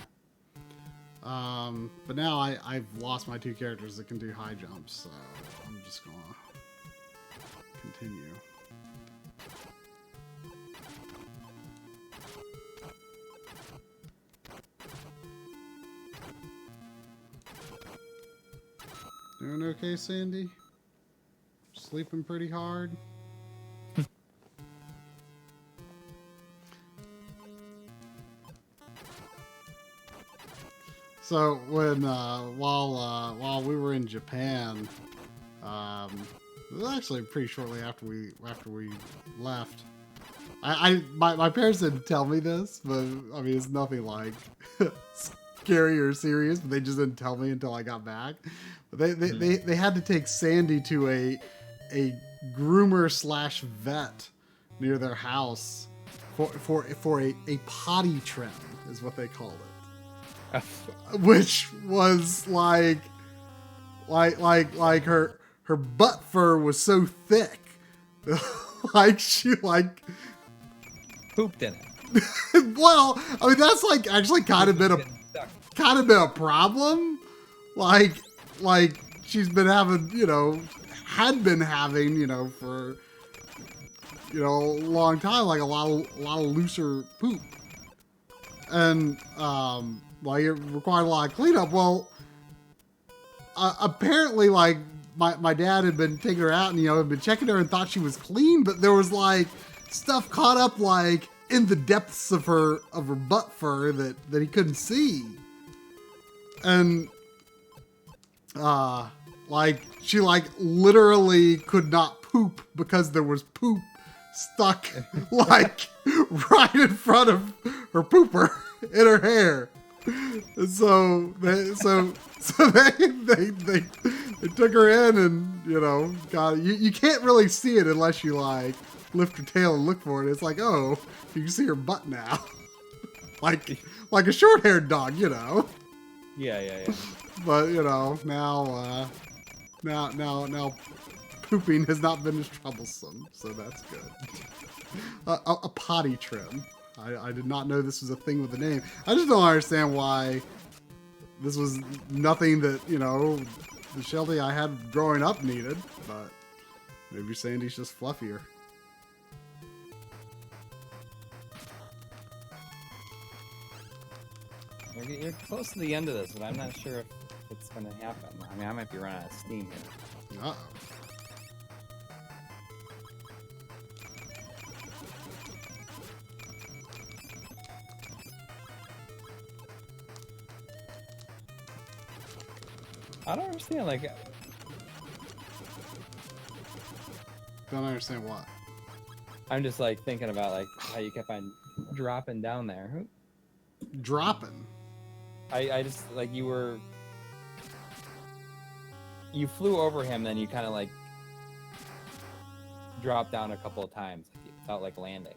But now I've lost my two characters that can do high jumps, so I'm just gonna continue. Doing okay, Sandy? Sleeping pretty hard? So when while we were in Japan, it was actually pretty shortly after we left. My parents didn't tell me this, but I mean it's nothing like scary or serious. But they just didn't tell me until I got back. But they had to take Sandy to a groomer / vet near their house for a potty trim is what they called it. Which was like her butt fur was so thick, like she pooped in it. Well, I mean that's like actually kind of been a problem. Like she's been having, had been having, for a long time, like a lot of looser poop, and Like, it required a lot of cleanup. Well, apparently, like, my dad had been taking her out and, had been checking her and thought she was clean, but there was, like, stuff caught up, like, in the depths of her butt fur that he couldn't see. And, like, she, like, literally could not poop because there was poop stuck, like, right in front of her pooper in her hair. And so they took her in and, God, you can't really see it unless you, like, lift her tail and look for it. It's like, oh, you can see her butt now. like a short-haired dog, Yeah. But, now pooping has not been as troublesome, so that's good. A potty trim. I did not know this was a thing with a name. I just don't understand why this was nothing that, the Sheltie I had growing up needed, but maybe Sandy's just fluffier. You're close to the end of this, but I'm not sure if it's going to happen. I mean, I might be running out of steam here. Uh-oh. I don't understand, like... Don't understand what? I'm just, like, thinking about, like, how you kept on dropping down there. Dropping? I just, like, you flew over him, then you kind of, like, dropped down a couple of times. It felt like landing.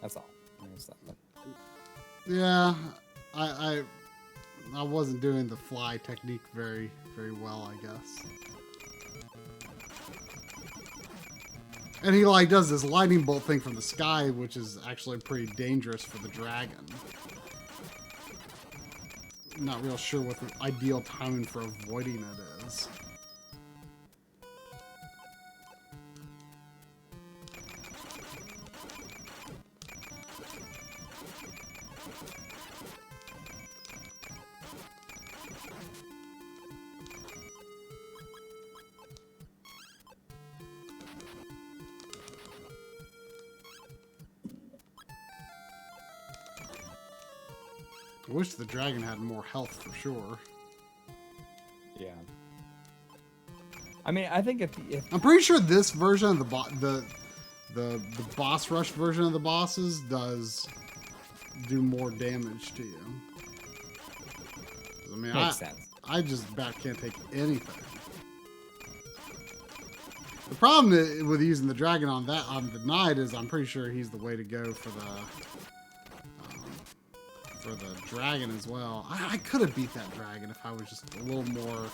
That's all. Yeah, I wasn't doing the fly technique very, very well, I guess. And he, like, does this lightning bolt thing from the sky, which is actually pretty dangerous for the dragon. Not real sure what the ideal timing for avoiding it is. I wish the dragon had more health for sure. Yeah. I mean, I think if I'm pretty sure this version of the boss rush version of the bosses does do more damage to you. I mean, makes sense. I just about can't take anything. The problem with using the dragon on the knight is I'm pretty sure he's the way to go for the dragon as well. I could have beat that dragon if I was just a little more,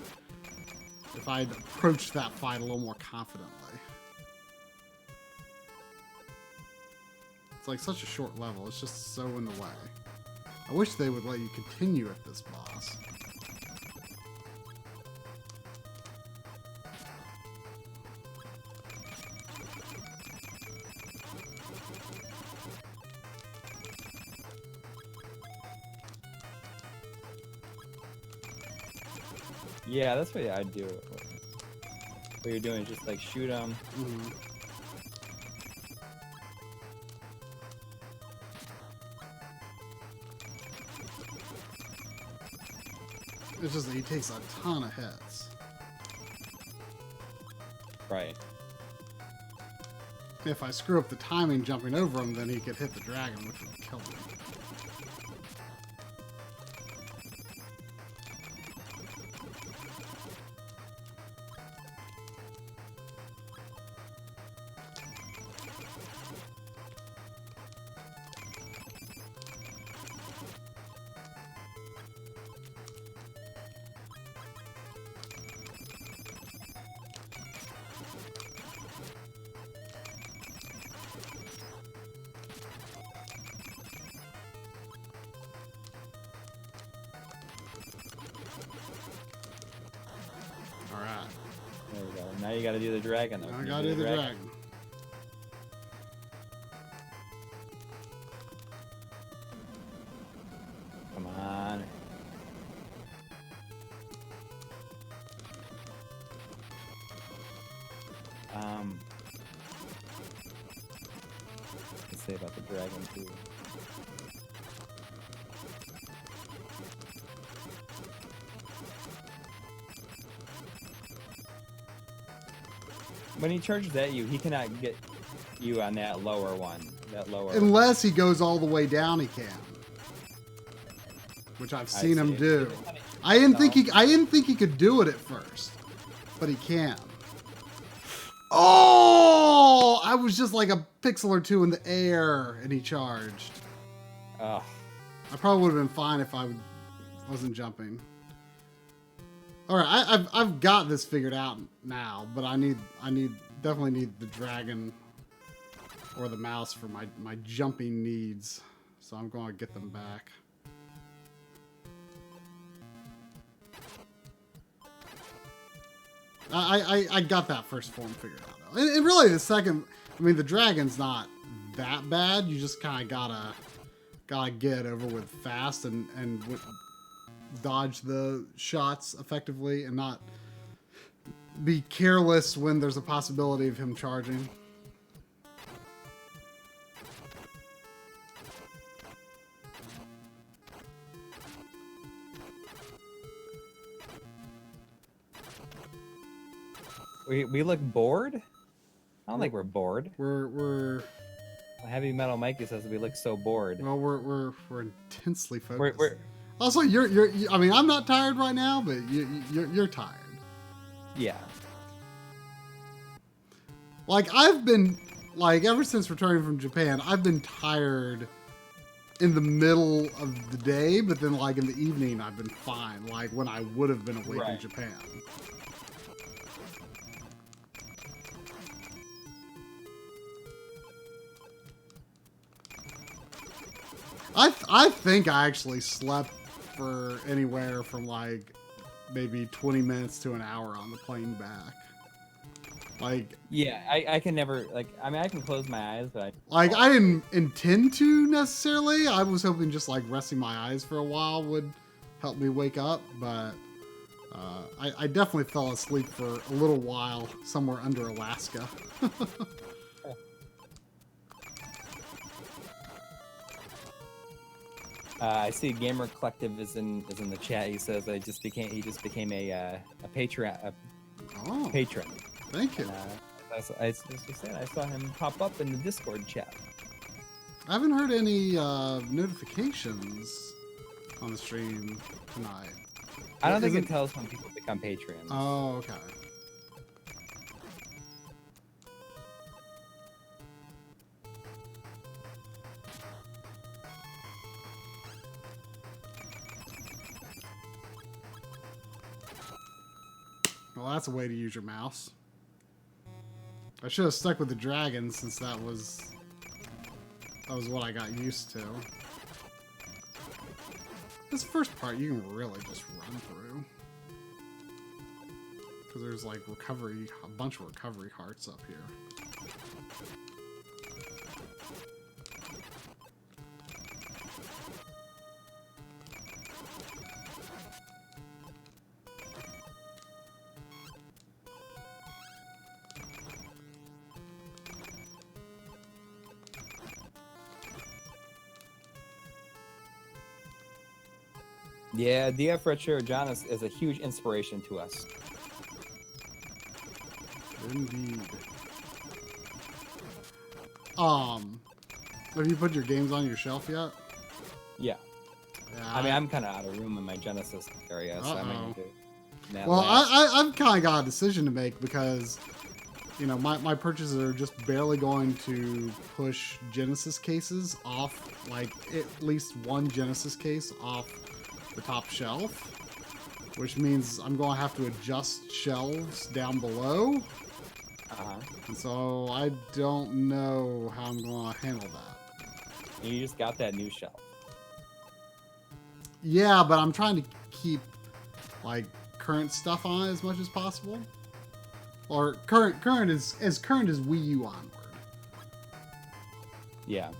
if I'd approached that fight a little more confidently. It's like such a short level. It's just so in the way. I wish they would let you continue at this boss. Yeah, that's what I'd do. What you're doing is just like shoot them. Mm-hmm. It's just that he takes a ton of hits. Right. If I screw up the timing jumping over him, then he could hit the dragon, which would kill him. Alright. There we go. Now you gotta do the dragon. Now I gotta do the dragon. say about the dragon too. When he charges at you, he cannot get you on that lower one. That lower. Unless he goes all the way down, he can. Which I've seen him do. I didn't think he could do it at first, but he can. Oh! I was just like a pixel or two in the air, and he charged. Oh. I probably would have been fine if I wasn't jumping. All right, I've got this figured out now, but I definitely need the dragon or the mouse for my jumping needs. So I'm going to get them back. I got that first form figured out though. And really the second, I mean the dragon's not that bad. You just kind of gotta get it over with fast and dodge the shots effectively and not be careless when there's a possibility of him charging. We look bored? I don't think we're bored. We're Heavy Metal Mikey says we look so bored. well, we're intensely focused. We're Also, I mean, I'm not tired right now, but you're tired. yeah. Like I've been ever since returning from Japan, I've been tired in the middle of the day, but then like in the evening I've been fine, like when I would have been away from Japan. I think I actually slept for anywhere from like maybe 20 minutes to an hour on the plane back. Like Yeah, I can never I mean I can close my eyes, but I didn't intend to necessarily. I was hoping just like resting my eyes for a while would help me wake up, but I definitely fell asleep for a little while somewhere under Alaska. I see Gamer Collective is in the chat. He says he just became a Patreon patron. Thank you. I saw him pop up in the Discord chat. I haven't heard any notifications on the stream tonight. I don't think it tells when people become patrons. Oh, okay. Well, that's a way to use your mouse. I should have stuck with the dragon since that was what I got used to. This first part you can really just run through. Because there's like a bunch of recovery hearts up here. Yeah, DF Retro John is a huge inspiration to us. Indeed. Have you put your games on your shelf yet? Yeah. Yeah. I mean, I'm kind of out of room in my Genesis area, so I might need to. Well, I've kind of got a decision to make because, you know, my purchases are just barely going to push Genesis cases off, like at least one Genesis case off the top shelf, which means I'm going to have to adjust shelves down below. And so I don't know how I'm going to handle that. You just got that new shelf. Yeah, but I'm trying to keep like current stuff on it as much as possible. Or current is as current as Wii U onward. Yeah.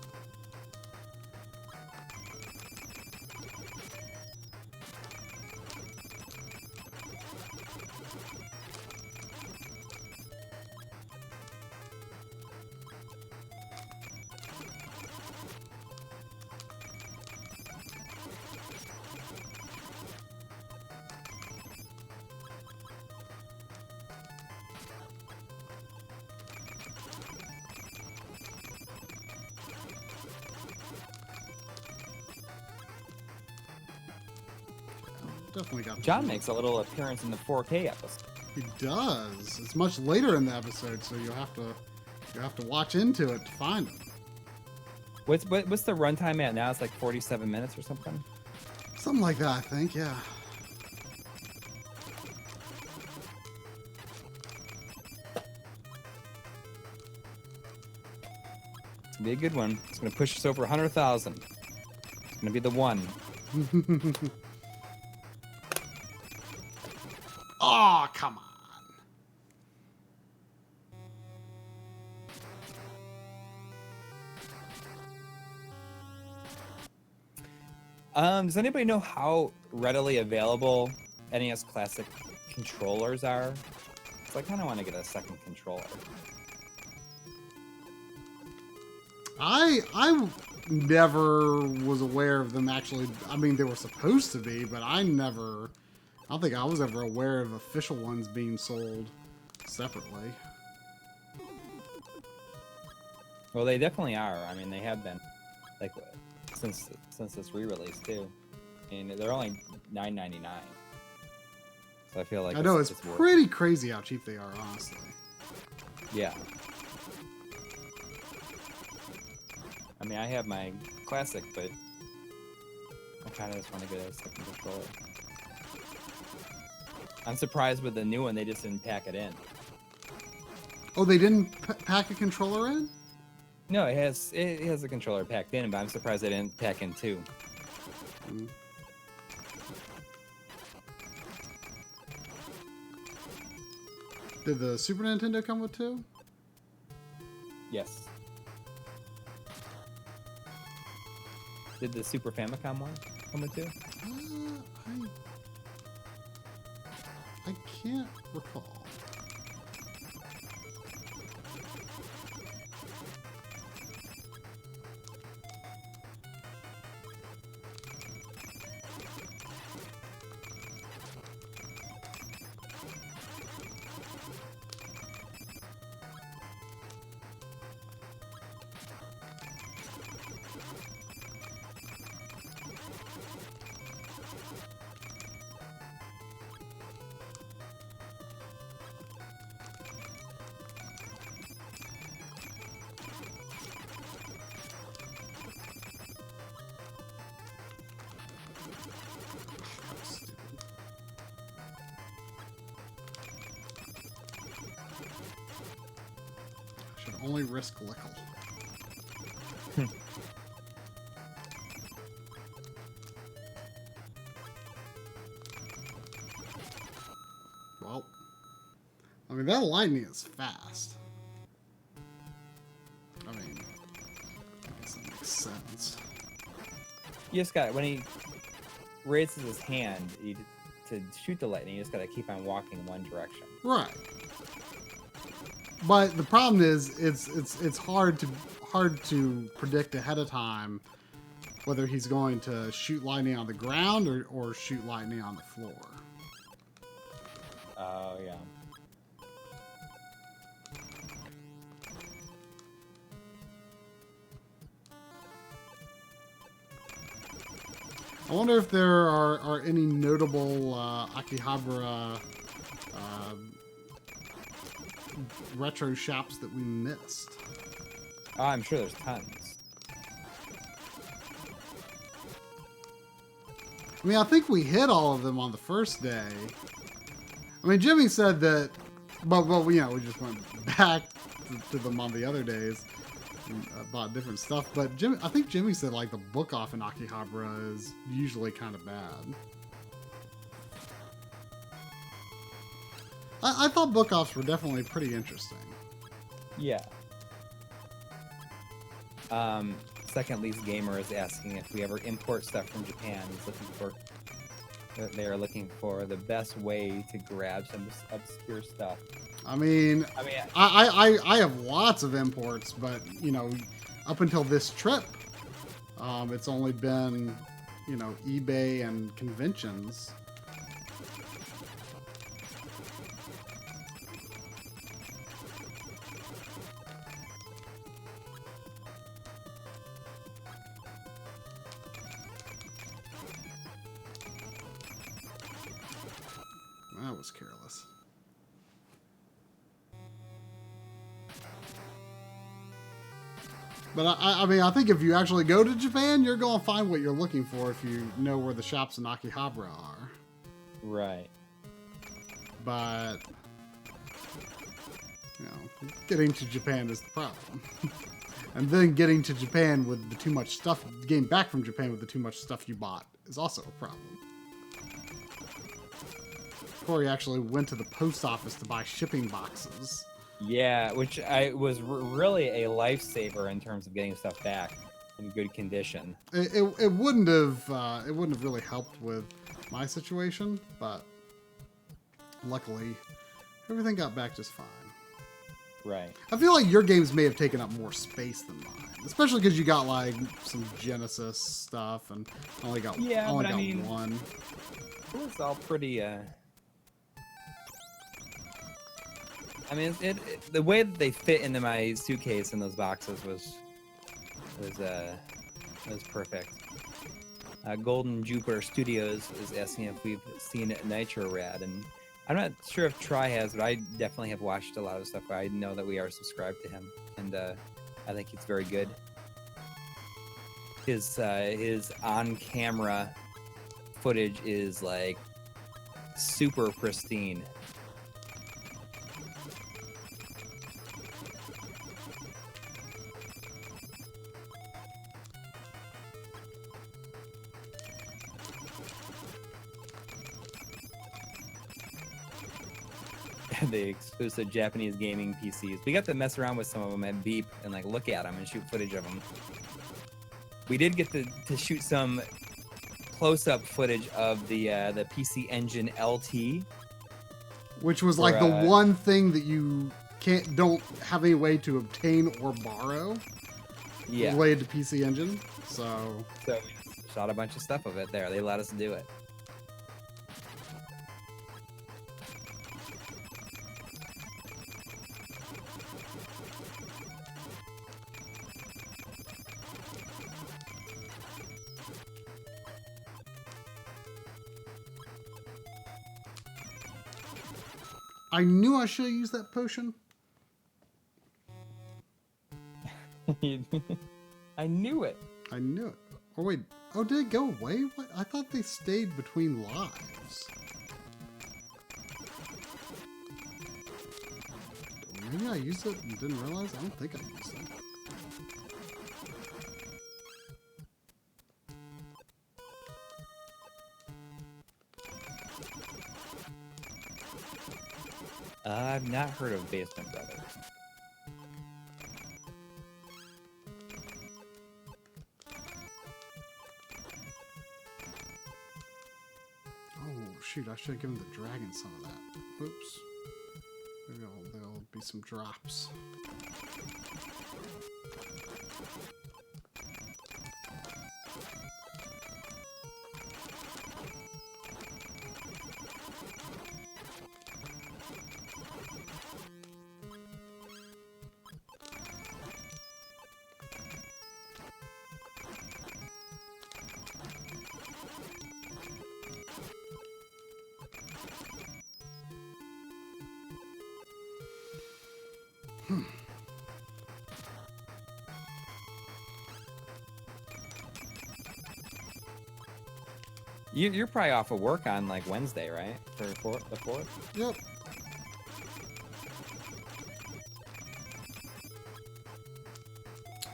Definitely got. John makes a little appearance in the 4K episode. He does. It's much later in the episode, so you'll have to watch into it to find him. What's the runtime at now? It's like 47 minutes or something. Something like that, I think. Yeah. It's gonna be a good one. It's gonna push us over 100,000. It's gonna be the one. Oh, come on. Does anybody know how readily available NES Classic controllers are? So I kind of want to get a second controller. I never was aware of them actually. I mean, they were supposed to be, but I don't think I was ever aware of official ones being sold separately. Well, they definitely are. I mean, they have been, like, since this re-release too. And they're only $9.99. So I feel like I know it's pretty crazy how cheap they are, honestly. Yeah. I mean, I have my Classic, but I kind of just want to get a second controller. I'm surprised with the new one, they just didn't pack it in. Oh, they didn't pack a controller in? No, it has a controller packed in, but I'm surprised they didn't pack in two. Mm. Did the Super Nintendo come with two? Yes. Did the Super Famicom one come with two? I can't recall. Only risk Lickle. Well, I mean, that lightning is fast. I mean, I guess that makes sense. You just got, when he raises his hand to shoot the lightning, you just got to keep on walking in one direction. Right. But the problem is, it's hard to predict ahead of time whether he's going to shoot lightning on the ground or shoot lightning on the floor. Oh, yeah. I wonder if there are any notable Akihabara retro shops that we missed. Oh, I'm sure there's tons. I mean, I think we hit all of them on the first day. I mean, Jimmy said that, but you know, we just went back to them on the other days and bought different stuff. But I think Jimmy said like the book off in Akihabara is usually kind of bad. I thought book offs were definitely pretty interesting. Yeah. Second Least Gamer is asking if we ever import stuff from Japan. They are looking for the best way to grab some obscure stuff. I mean, I have lots of imports, but you know, up until this trip, it's only been, you know, eBay and conventions. was careless. But I mean, I think if you actually go to Japan, you're going to find what you're looking for if you know where the shops in Akihabara are. Right. But, you know, getting to Japan is the problem. And then getting to Japan with the too much stuff, getting back from Japan with the too much stuff you bought is also a problem. Coury actually went to the post office to buy shipping boxes. Yeah, which was really a lifesaver in terms of getting stuff back in good condition. It wouldn't have really helped with my situation, but luckily everything got back just fine. Right. I feel like your games may have taken up more space than mine, especially because you got like some Genesis stuff and only got one. It was all pretty. I mean, the way that they fit into my suitcase in those boxes was perfect. Golden Jupiter Studios is asking if we've seen Nitro Rad, and I'm not sure if Try has, but I definitely have watched a lot of stuff. I know that we are subscribed to him, and I think he's very good. His on-camera footage is like super pristine. The exclusive Japanese gaming PCs. We got to mess around with some of them at Beep and like look at them and shoot footage of them. We did get to shoot some close-up footage of the PC Engine LT, which was like the one thing that you don't have any way to obtain or borrow. Yeah. Related to PC Engine. So we shot a bunch of stuff of it there. They let us do it. I knew I should have used that potion. I knew it. I knew it. Oh, wait. Oh, did it go away? What? I thought they stayed between lives. Maybe I used it and didn't realize? I don't think I used it. I've not heard of Basement Brothers. Oh, shoot. I should have given the dragon some of that. Oops. Maybe there'll be some drops. You're probably off of work on like Wednesday, right? For the 4th? Yep.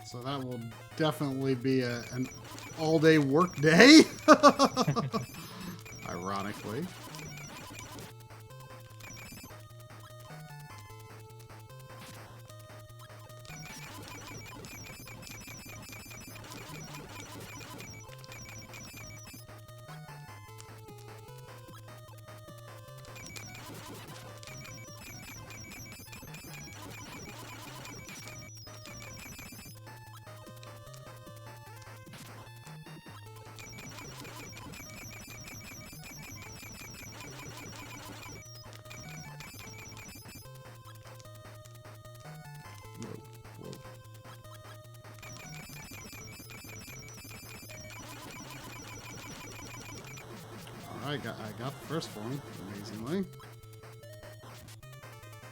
So that will definitely be an all-day work day. Ironically. I got the first one, amazingly.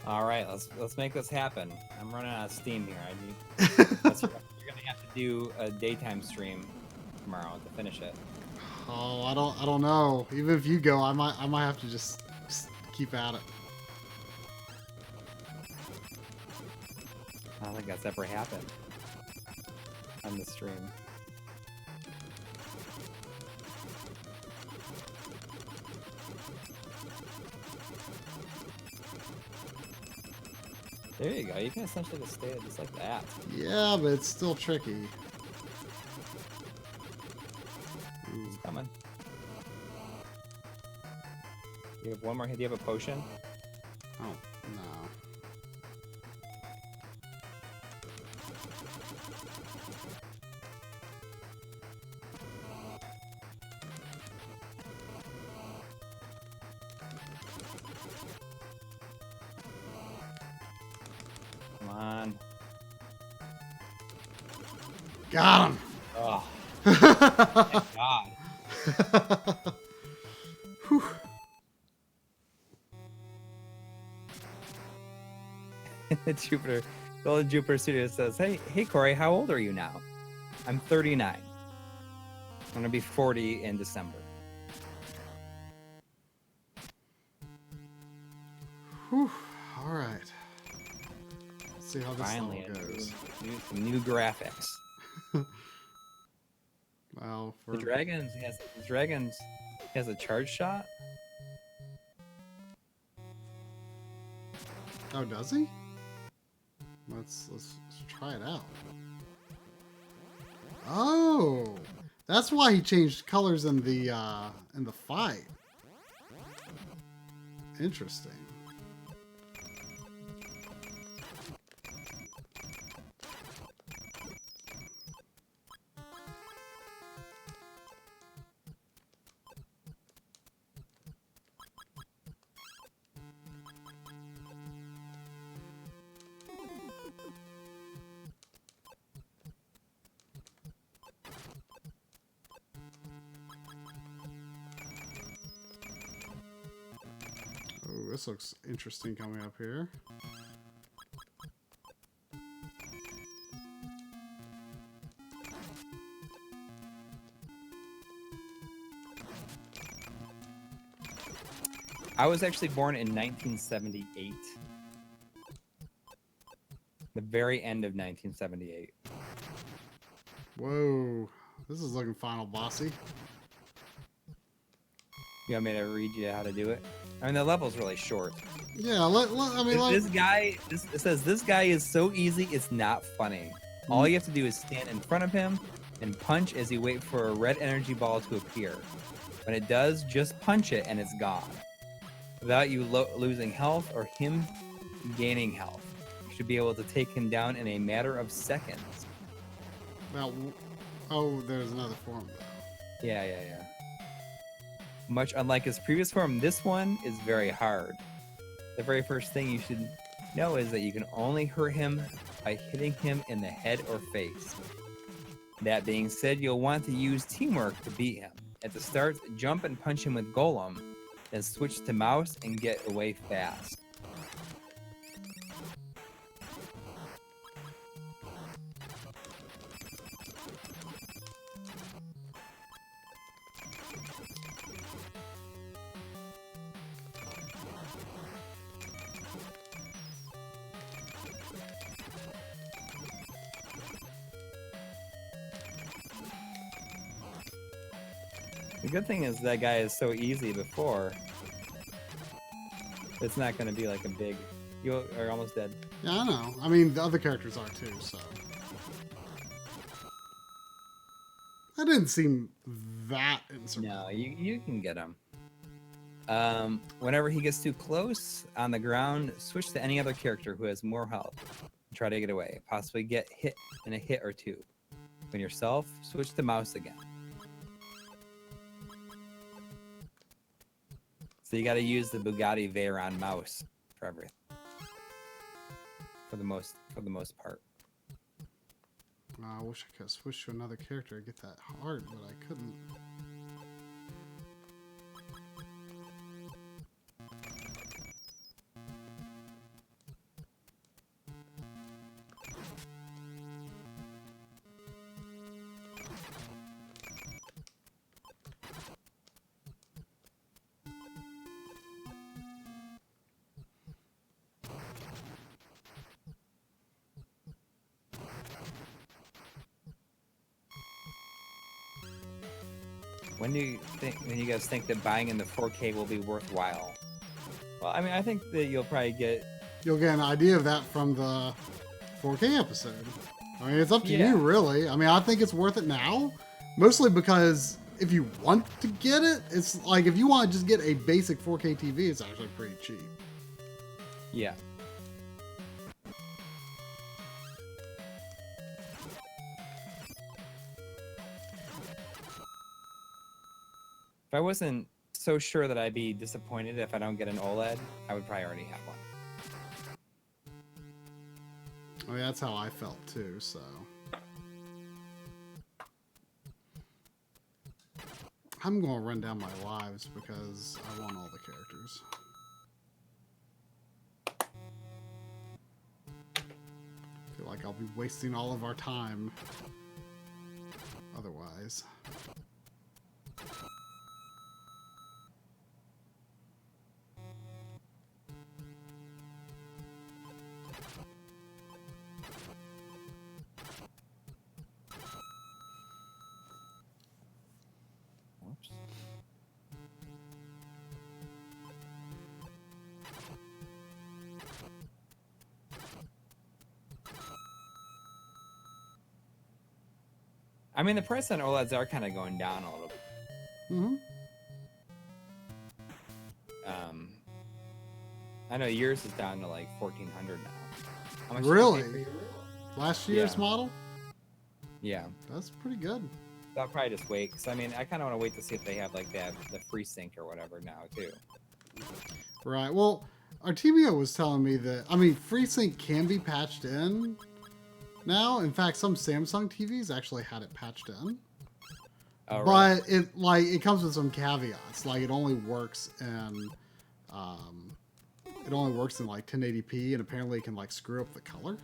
All right, let's make this happen. I'm running out of steam here. You're gonna have to do a daytime stream tomorrow to finish it. Oh, I don't know. Even if you go, I might have to just keep at it. I don't think that's ever happened on the stream. There you go. You can essentially just stay just like that. Yeah, but it's still tricky. It's coming. You have one more. Do you have a potion? Oh, no. Come on. Got him! Oh. Thank God. Whew. Jupiter, the old Jupiter Studio says, hey Coury, how old are you now? I'm 39. I'm gonna be 40 in December. Whew. All right. Let's see how this Finally, all goes. new graphics. Well, The dragons has a charge shot. Oh, does he? Let's try it out. Oh, that's why he changed colors in the fight. Interesting. Oh, this looks interesting coming up here. I was actually born in 1978. The very end of 1978. Whoa, this is looking final bossy. You want me to read you how to do it? I mean, the level's really short. Yeah, This guy, it says, this guy is so easy, it's not funny. All you have to do is stand in front of him and punch as you wait for a red energy ball to appear. When it does, just punch it and it's gone. Without you losing health or him gaining health. You should be able to take him down in a matter of seconds. Well, oh, there's another form though. Yeah. Much unlike his previous form, this one is very hard. The very first thing you should know is that you can only hurt him by hitting him in the head or face. That being said, you'll want to use teamwork to beat him. At the start, jump and punch him with Golem, then switch to mouse and get away fast. The good thing is that guy is so easy before. It's not going to be like a big... You are almost dead. Yeah, I know. I mean, the other characters are too, so... That didn't seem that insurmountable. No, you can get him. Whenever he gets too close on the ground, switch to any other character who has more health. Try to get away. Possibly get hit in a hit or two. When yourself, switch to mouse again. So you got to use the Bugatti Veyron mouse for everything. For the most part. I wish I could switch to another character to get that hard, but I couldn't. When do you guys think that buying in the 4K will be worthwhile? Well, I mean, I think that you'll get an idea of that from the 4K episode. I mean, it's up to Yeah. you, really. I mean, I think it's worth it now, mostly because if you want to get it, it's like if you want to just get a basic 4K TV, it's actually pretty cheap. Yeah. If I wasn't so sure that I'd be disappointed if I don't get an OLED, I would probably already have one. I mean, that's how I felt too, so. I'm going to run down my lives because I want all the characters. I feel like I'll be wasting all of our time otherwise. Whoops. I mean, the price on OLEDs are kind of going down a little bit. Mm-hmm. I know yours is down to like 1,400 now. How much did you Really? pay for yours? Last year's Yeah. model? Yeah. That's pretty good. I'll probably just wait, because I mean, I kind of want to wait to see if they have like the FreeSync or whatever now too. Right. Well, Artemio was telling me that, I mean, FreeSync can be patched in now. In fact, some Samsung TVs actually had it patched in. Oh, really? But it comes with some caveats. Like it only works in like 1080p, and apparently it can like screw up the color.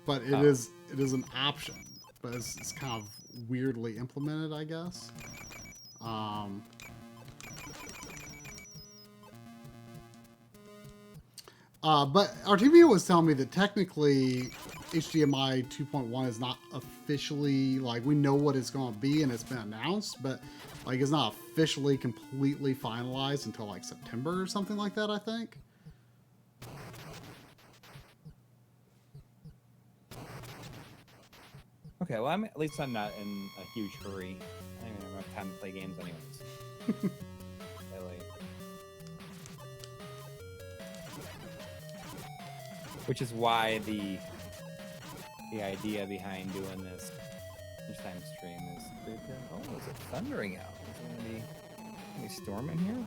But it is an option, but it's kind of weirdly implemented, I guess. But Artemio was telling me that technically HDMI 2.1 is not officially, like, we know what it's going to be and it's been announced, but like it's not officially completely finalized until like September or something like that, I think. Okay, well, at least I'm not in a huge hurry. I don't even have time to play games anyways. Really. Which is why the idea behind doing this time stream is oh, is it thundering out? Is there gonna be any storm in here?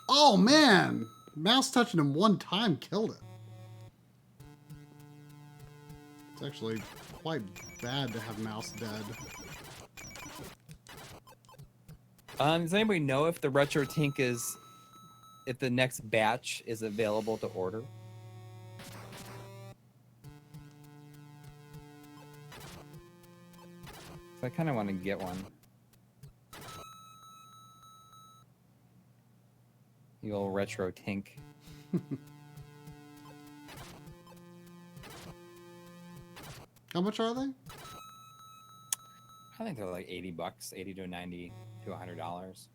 Oh man, mouse touching him one time killed it. It's actually quite bad to have mouse dead. Does anybody know if the Retro Tink if the next batch is available to order? So I kind of want to get one. The old Retro Tink. How much are they? I think they're like $80, 80 to 90 to $100.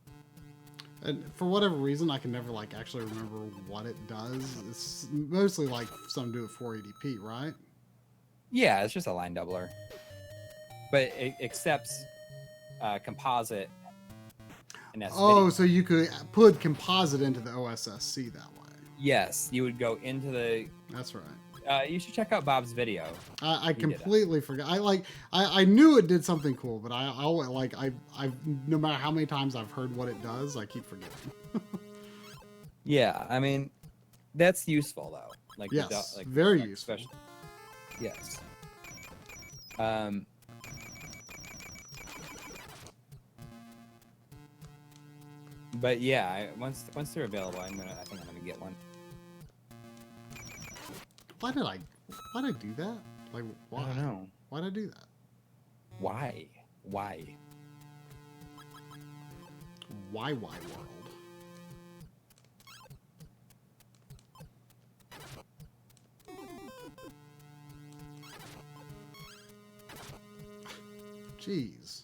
And for whatever reason, I can never like actually remember what it does. It's mostly like something to do with 480p, right? Yeah, it's just a line doubler, but it accepts composite. And that's video. So you could put composite into the OSSC that way. Yes, you would go into the. That's right. You should check out Bob's video. I completely forgot. I knew it did something cool, but I no matter how many times I've heard what it does, I keep forgetting. Yeah, I mean, that's useful though. Like yes, like very useful. Yes. But yeah, once they're available, I think I'm gonna get one. Why did I do that? Like, why? I don't know. Why did I do that? Why? YY World. Jeez.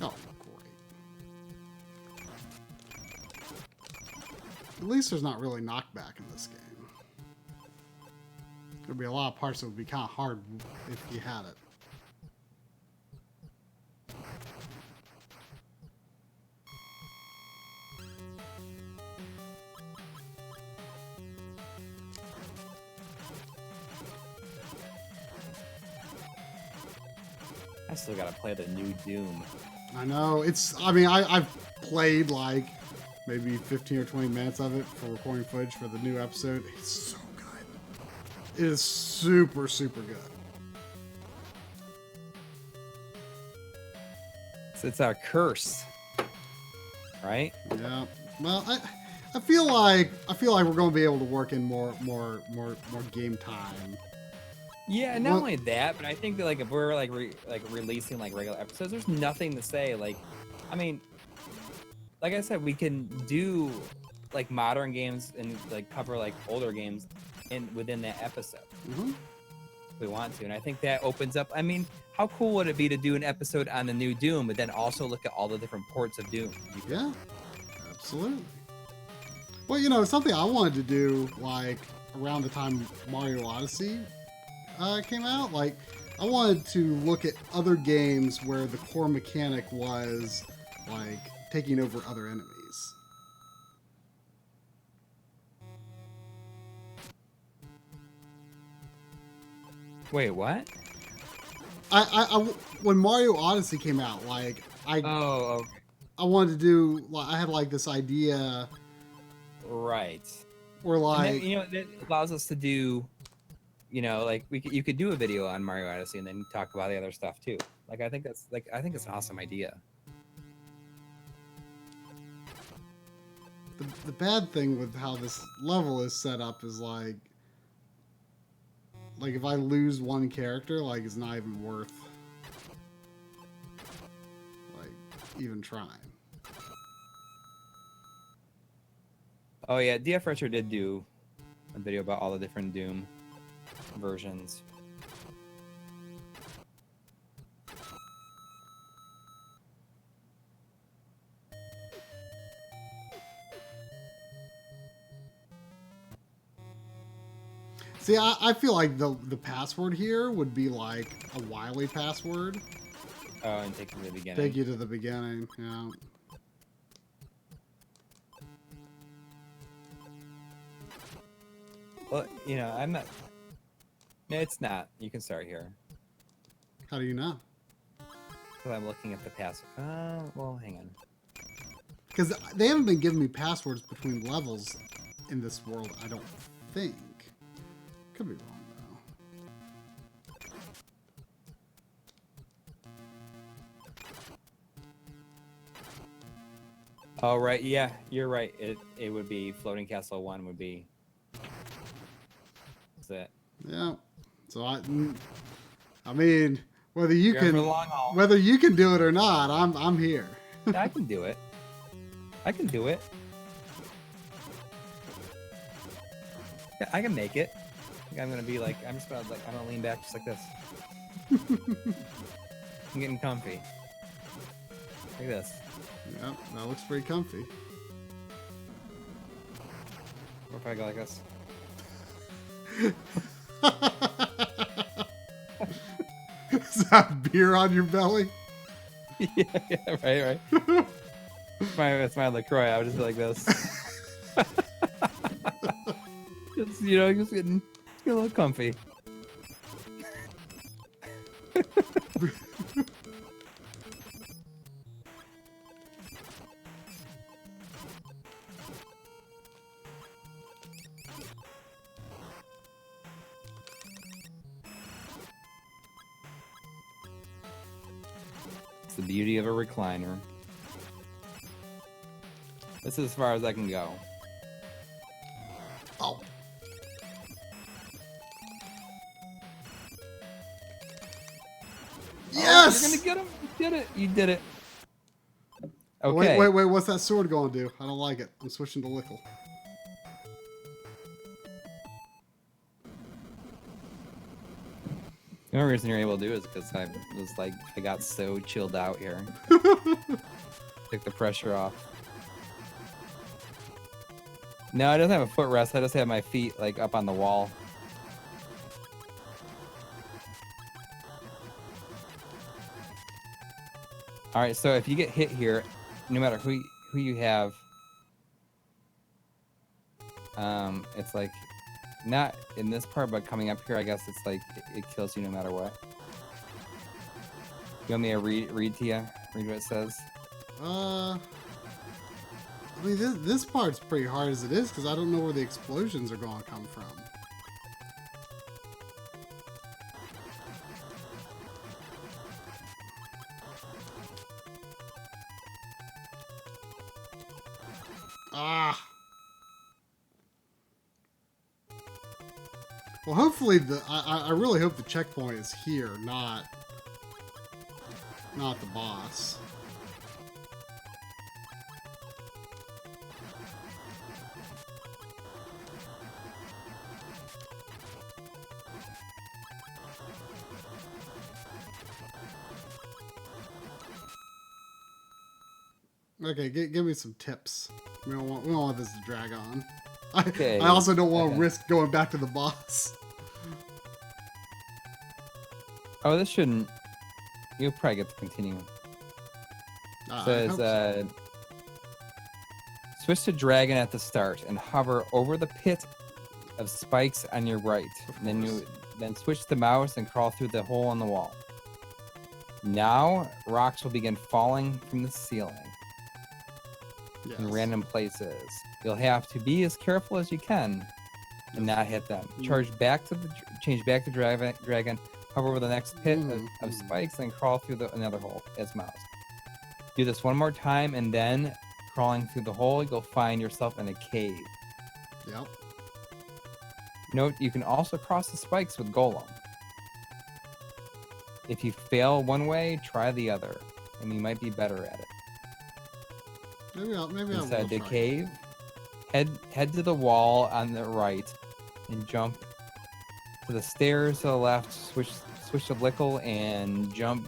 Oh, great. At least there's not really knockback in this game. There'd be a lot of parts that would be kind of hard if you had it. I still gotta play the new Doom. I know. I've played like maybe 15 or 20 minutes of it for recording footage for the new episode. It's so good. It is super, super good. So it's our curse, right? Yeah. Well, I feel like we're going to be able to work in more game time. Yeah, not only that, but I think that like if we're like releasing like regular episodes, there's nothing to say. Like, I mean, like I said, we can do like modern games and like cover like older games within that episode. Mm-hmm. If we want to, and I think that opens up. I mean, how cool would it be to do an episode on the new Doom, but then also look at all the different ports of Doom? Yeah, absolutely. Well, you know, something I wanted to do like around the time Mario Odyssey came out, like I wanted to look at other games where the core mechanic was like taking over other enemies. Wait, what? I when Mario Odyssey came out, like I wanted to do. I had like this idea, right? Or like that, you know, that allows us to do. You know, like you could do a video on Mario Odyssey and then talk about the other stuff too. Like I think it's an awesome idea. The bad thing with how this level is set up is like if I lose one character, like it's not even worth like even trying. Oh yeah, DF Retro did do a video about all the different Doom versions. See, I feel like the password here would be like a Wily password. Oh, and take you to the beginning. Take you to the beginning, yeah. Well, you know, I'm not. No, it's not. You can start here. How do you know? Because I'm looking at the password. Well, hang on. Because they haven't been giving me passwords between levels in this world, I don't think. Could be wrong, though. Oh, right. Yeah, you're right. It would be Floating Castle 1 would be. That's it. Yeah. So I mean, whether you You're in for the long haul. whether you can do it or not, I'm here. I can do it. I can do it. Yeah, I can make it. I think I'm gonna be like, I'm gonna lean back just like this. I'm getting comfy. Look at this. Yep, that looks pretty comfy. What if I go like this? Is that beer on your belly? yeah, right. It's my LaCroix. I would just be like this. Just, you know, just getting a little comfy. It's the beauty of a recliner. This is as far as I can go. Yes! Oh, you're gonna get him. You did it. You did it. Okay. Wait. What's that sword going to do? I don't like it. I'm switching to Lickle. The only reason you're able to do it is because I got so chilled out here. Took the pressure off. No, it doesn't have a footrest. I just have my feet like up on the wall. All right, so if you get hit here, no matter who you have, it's like not in this part, but coming up here, I guess it's like it kills you no matter what. You want me to read to you? Read what it says. I mean, this part's pretty hard as it is because I don't know where the explosions are going to come from. Ah. Well, hopefully I really hope the checkpoint is here, not the boss. Okay, give me some tips. We don't want this to drag on. I also don't want to risk going back to the boss. Oh, this shouldn't. You'll probably get to continue. Says, switch to dragon at the start and hover over the pit of spikes on your right. Then switch the mouse and crawl through the hole in the wall. Now, rocks will begin falling from the ceiling. Yes. In random places. You'll have to be as careful as you can and not hit them. Change back to dragon, hover over the next pit of spikes, and crawl through another hole as mouse. Do this one more time, and then crawling through the hole, you'll find yourself in a cave. Yep. Note, you can also cross the spikes with Golem. If you fail one way, try the other, and you might be better at it. Maybe Inside the cave, head to the wall on the right, and jump to the stairs to the left. Switch to Lickle and jump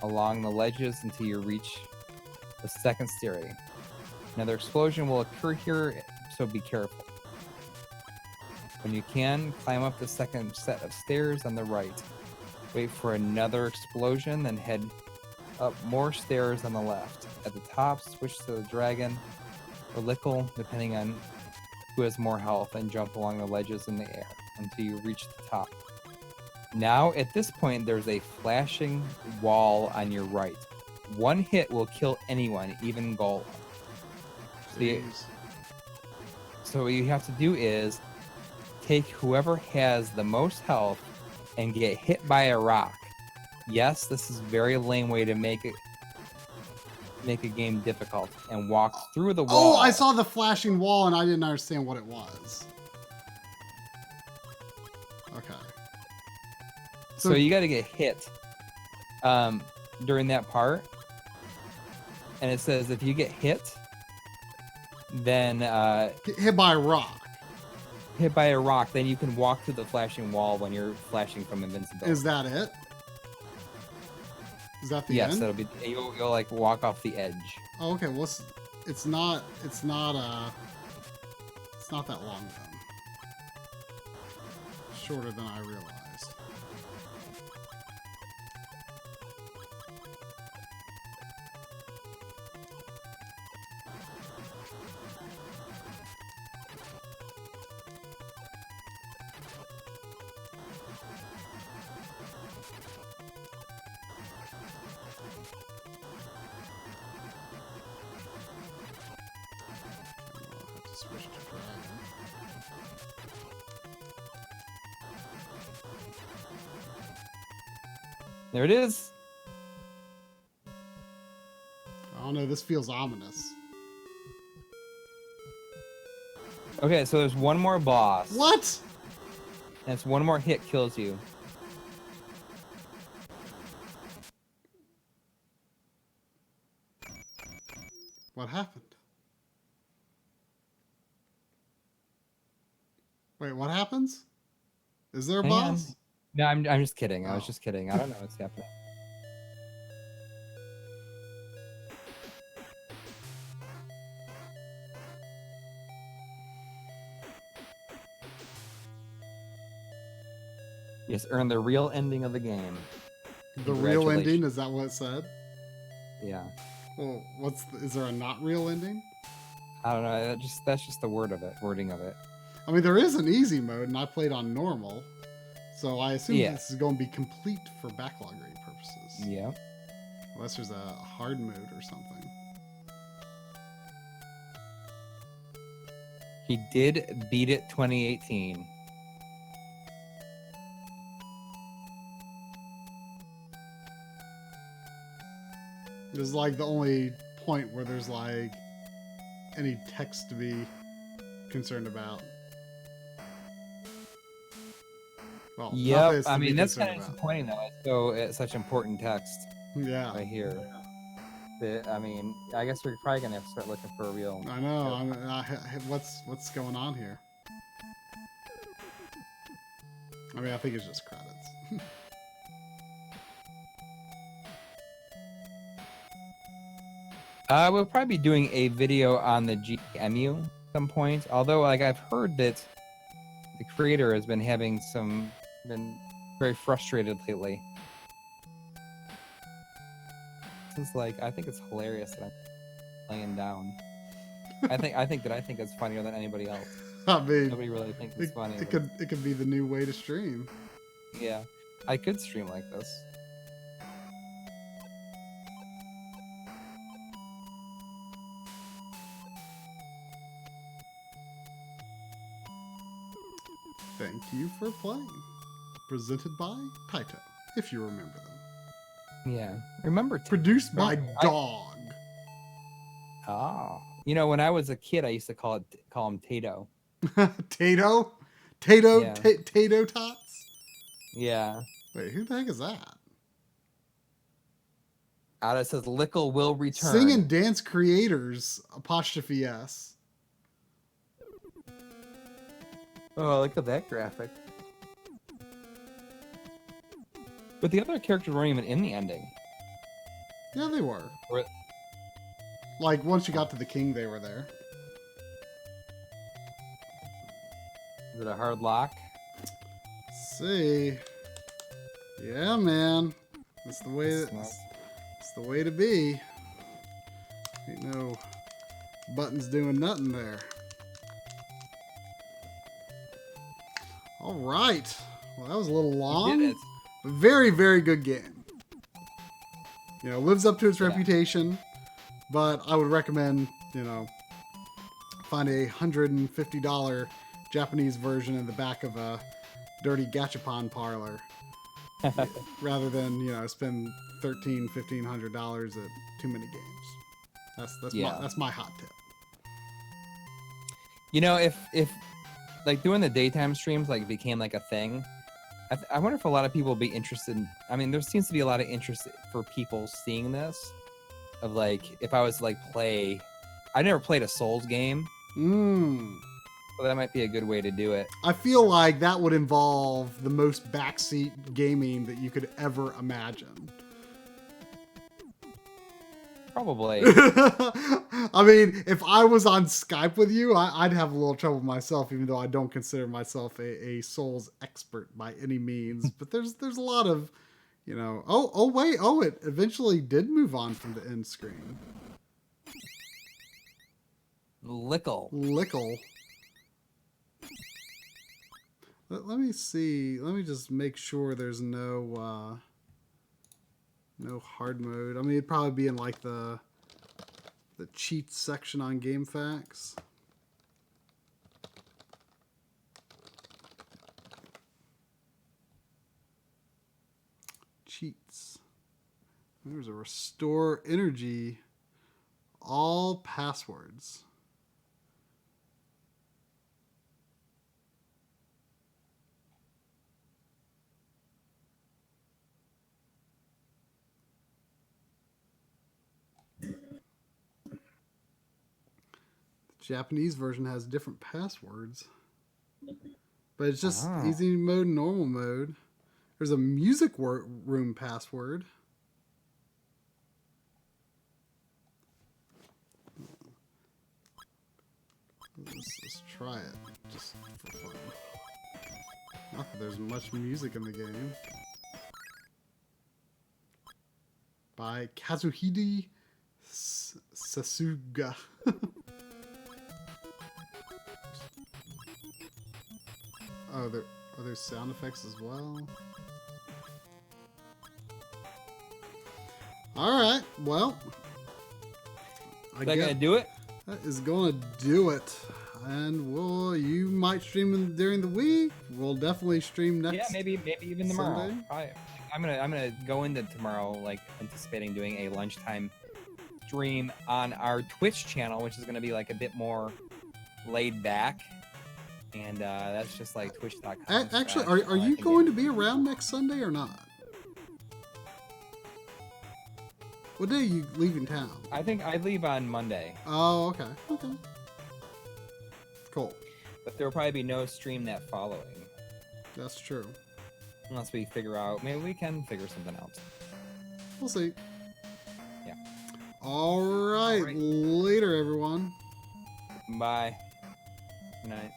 along the ledges until you reach the second stairway. Another explosion will occur here, so be careful. When you can, climb up the second set of stairs on the right. Wait for another explosion, then head up more stairs on the left. At the top, switch to the dragon or Lickle, depending on who has more health, and jump along the ledges in the air until you reach the top. Now, at this point, there's a flashing wall on your right. One hit will kill anyone, even Golem. So what you have to do is take whoever has the most health and get hit by a rock. Yes, this is a very lame way to make a game difficult, and walk through the wall. Oh, I saw the flashing wall and I didn't understand what it was. Okay. So you got to get hit during that part, and it says if you get hit, then hit by a rock. Hit by a rock, then you can walk through the flashing wall when you're flashing from invincibility. Is that it? Is that the end? Yes, that'll be. You'll like walk off the edge. Oh, okay. Well, it's not that long then. Shorter than I realized. There it is. I don't know. This feels ominous. Okay, so there's one more boss. What? And it's one more hit kills you. What happened? Wait, what happens? Is there a Hang on. boss? No, I'm just kidding. I was Oh. just kidding. I don't know what's happening. Yes, earn the real ending of the game. The real ending? Is that what it said? Yeah. Well, is there a not real ending? I don't know. That's just the wording of it. I mean, there is an easy mode, and I played on normal, so I assume this is going to be complete for backlog rate purposes. Yeah. Unless there's a hard mode or something. He did beat it 2018. This is like the only point where there's like any text to be concerned about. Well, yep. I mean, that's kind of disappointing though. It's such important text. Yeah. Right here. I mean, I guess we're probably gonna have to start looking for a real. I know. What's going on here? I mean, I think it's just credits. We'll probably be doing a video on the GMU at some point. Although, like, I've heard that the creator has been been very frustrated lately. It's like, I think it's hilarious that I'm laying down. I think it's funnier than anybody else. I mean, nobody really thinks it's funny. It could be the new way to stream. Yeah, I could stream like this. Thank you for playing. Presented by Taito, if you remember them. Yeah, remember. Produced by Dog. You know, when I was a kid, I used to call him Tato. Tato? Yeah. Tato Tots? Yeah. Wait, who the heck is that? It says Lickle will return. Sing and Dance Creators, '*S. Oh, look at that graphic. But the other characters weren't even in the ending. Yeah, they were. Like, once you got to the king, they were there. Is it a hard lock? Let's see. Yeah, man. That's the way. It's the way to be. Ain't no buttons doing nothing there. All right. Well, that was a little long. You did it. But very, very good game. You know, lives up to its reputation. But I would recommend, you know, find a $150 Japanese version in the back of a dirty gachapon parlor rather than, you know, spend $1,300-$1,500 at too many games. That's my hot tip. You know, if like doing the daytime streams like became like a thing, I wonder if a lot of people would be interested in, I mean, there seems to be a lot of interest for people seeing this. Of like, if I was to like I never played a Souls game. So that might be a good way to do it. I feel like that would involve the most backseat gaming that you could ever imagine. Probably. I mean, if I was on Skype with you, I'd have a little trouble myself, even though I don't consider myself a Souls expert by any means. But there's a lot of, you know, it eventually did move on from the end screen. Lickle. Let me see. Let me just make sure there's no hard mode. I mean, it'd probably be in like the cheats section on GameFAQs. Cheats. There's a restore energy. All passwords. Japanese version has different passwords. But it's just Oh. easy mode and normal mode. There's a music room password. Let's try it, just for fun. Not that there's much music in the game. By Kazuhide Sasuga. Oh, are there sound effects as well? Alright, well. Is that gonna do it? That is gonna do it. And you might stream during the week. We'll definitely stream next. Yeah, maybe even tomorrow. Sunday? I'm gonna go into tomorrow like anticipating doing a lunchtime stream on our Twitch channel, which is gonna be like a bit more laid back. And that's just like twitch.com. Actually, are you going to be around next Sunday or not? What day are you leaving town? I think I leave on Monday. Oh, okay. Okay. Cool. But there will probably be no stream that following. That's true. Unless we figure out, maybe we can figure something out. We'll see. Yeah. All right. Later, everyone. Bye. Good night.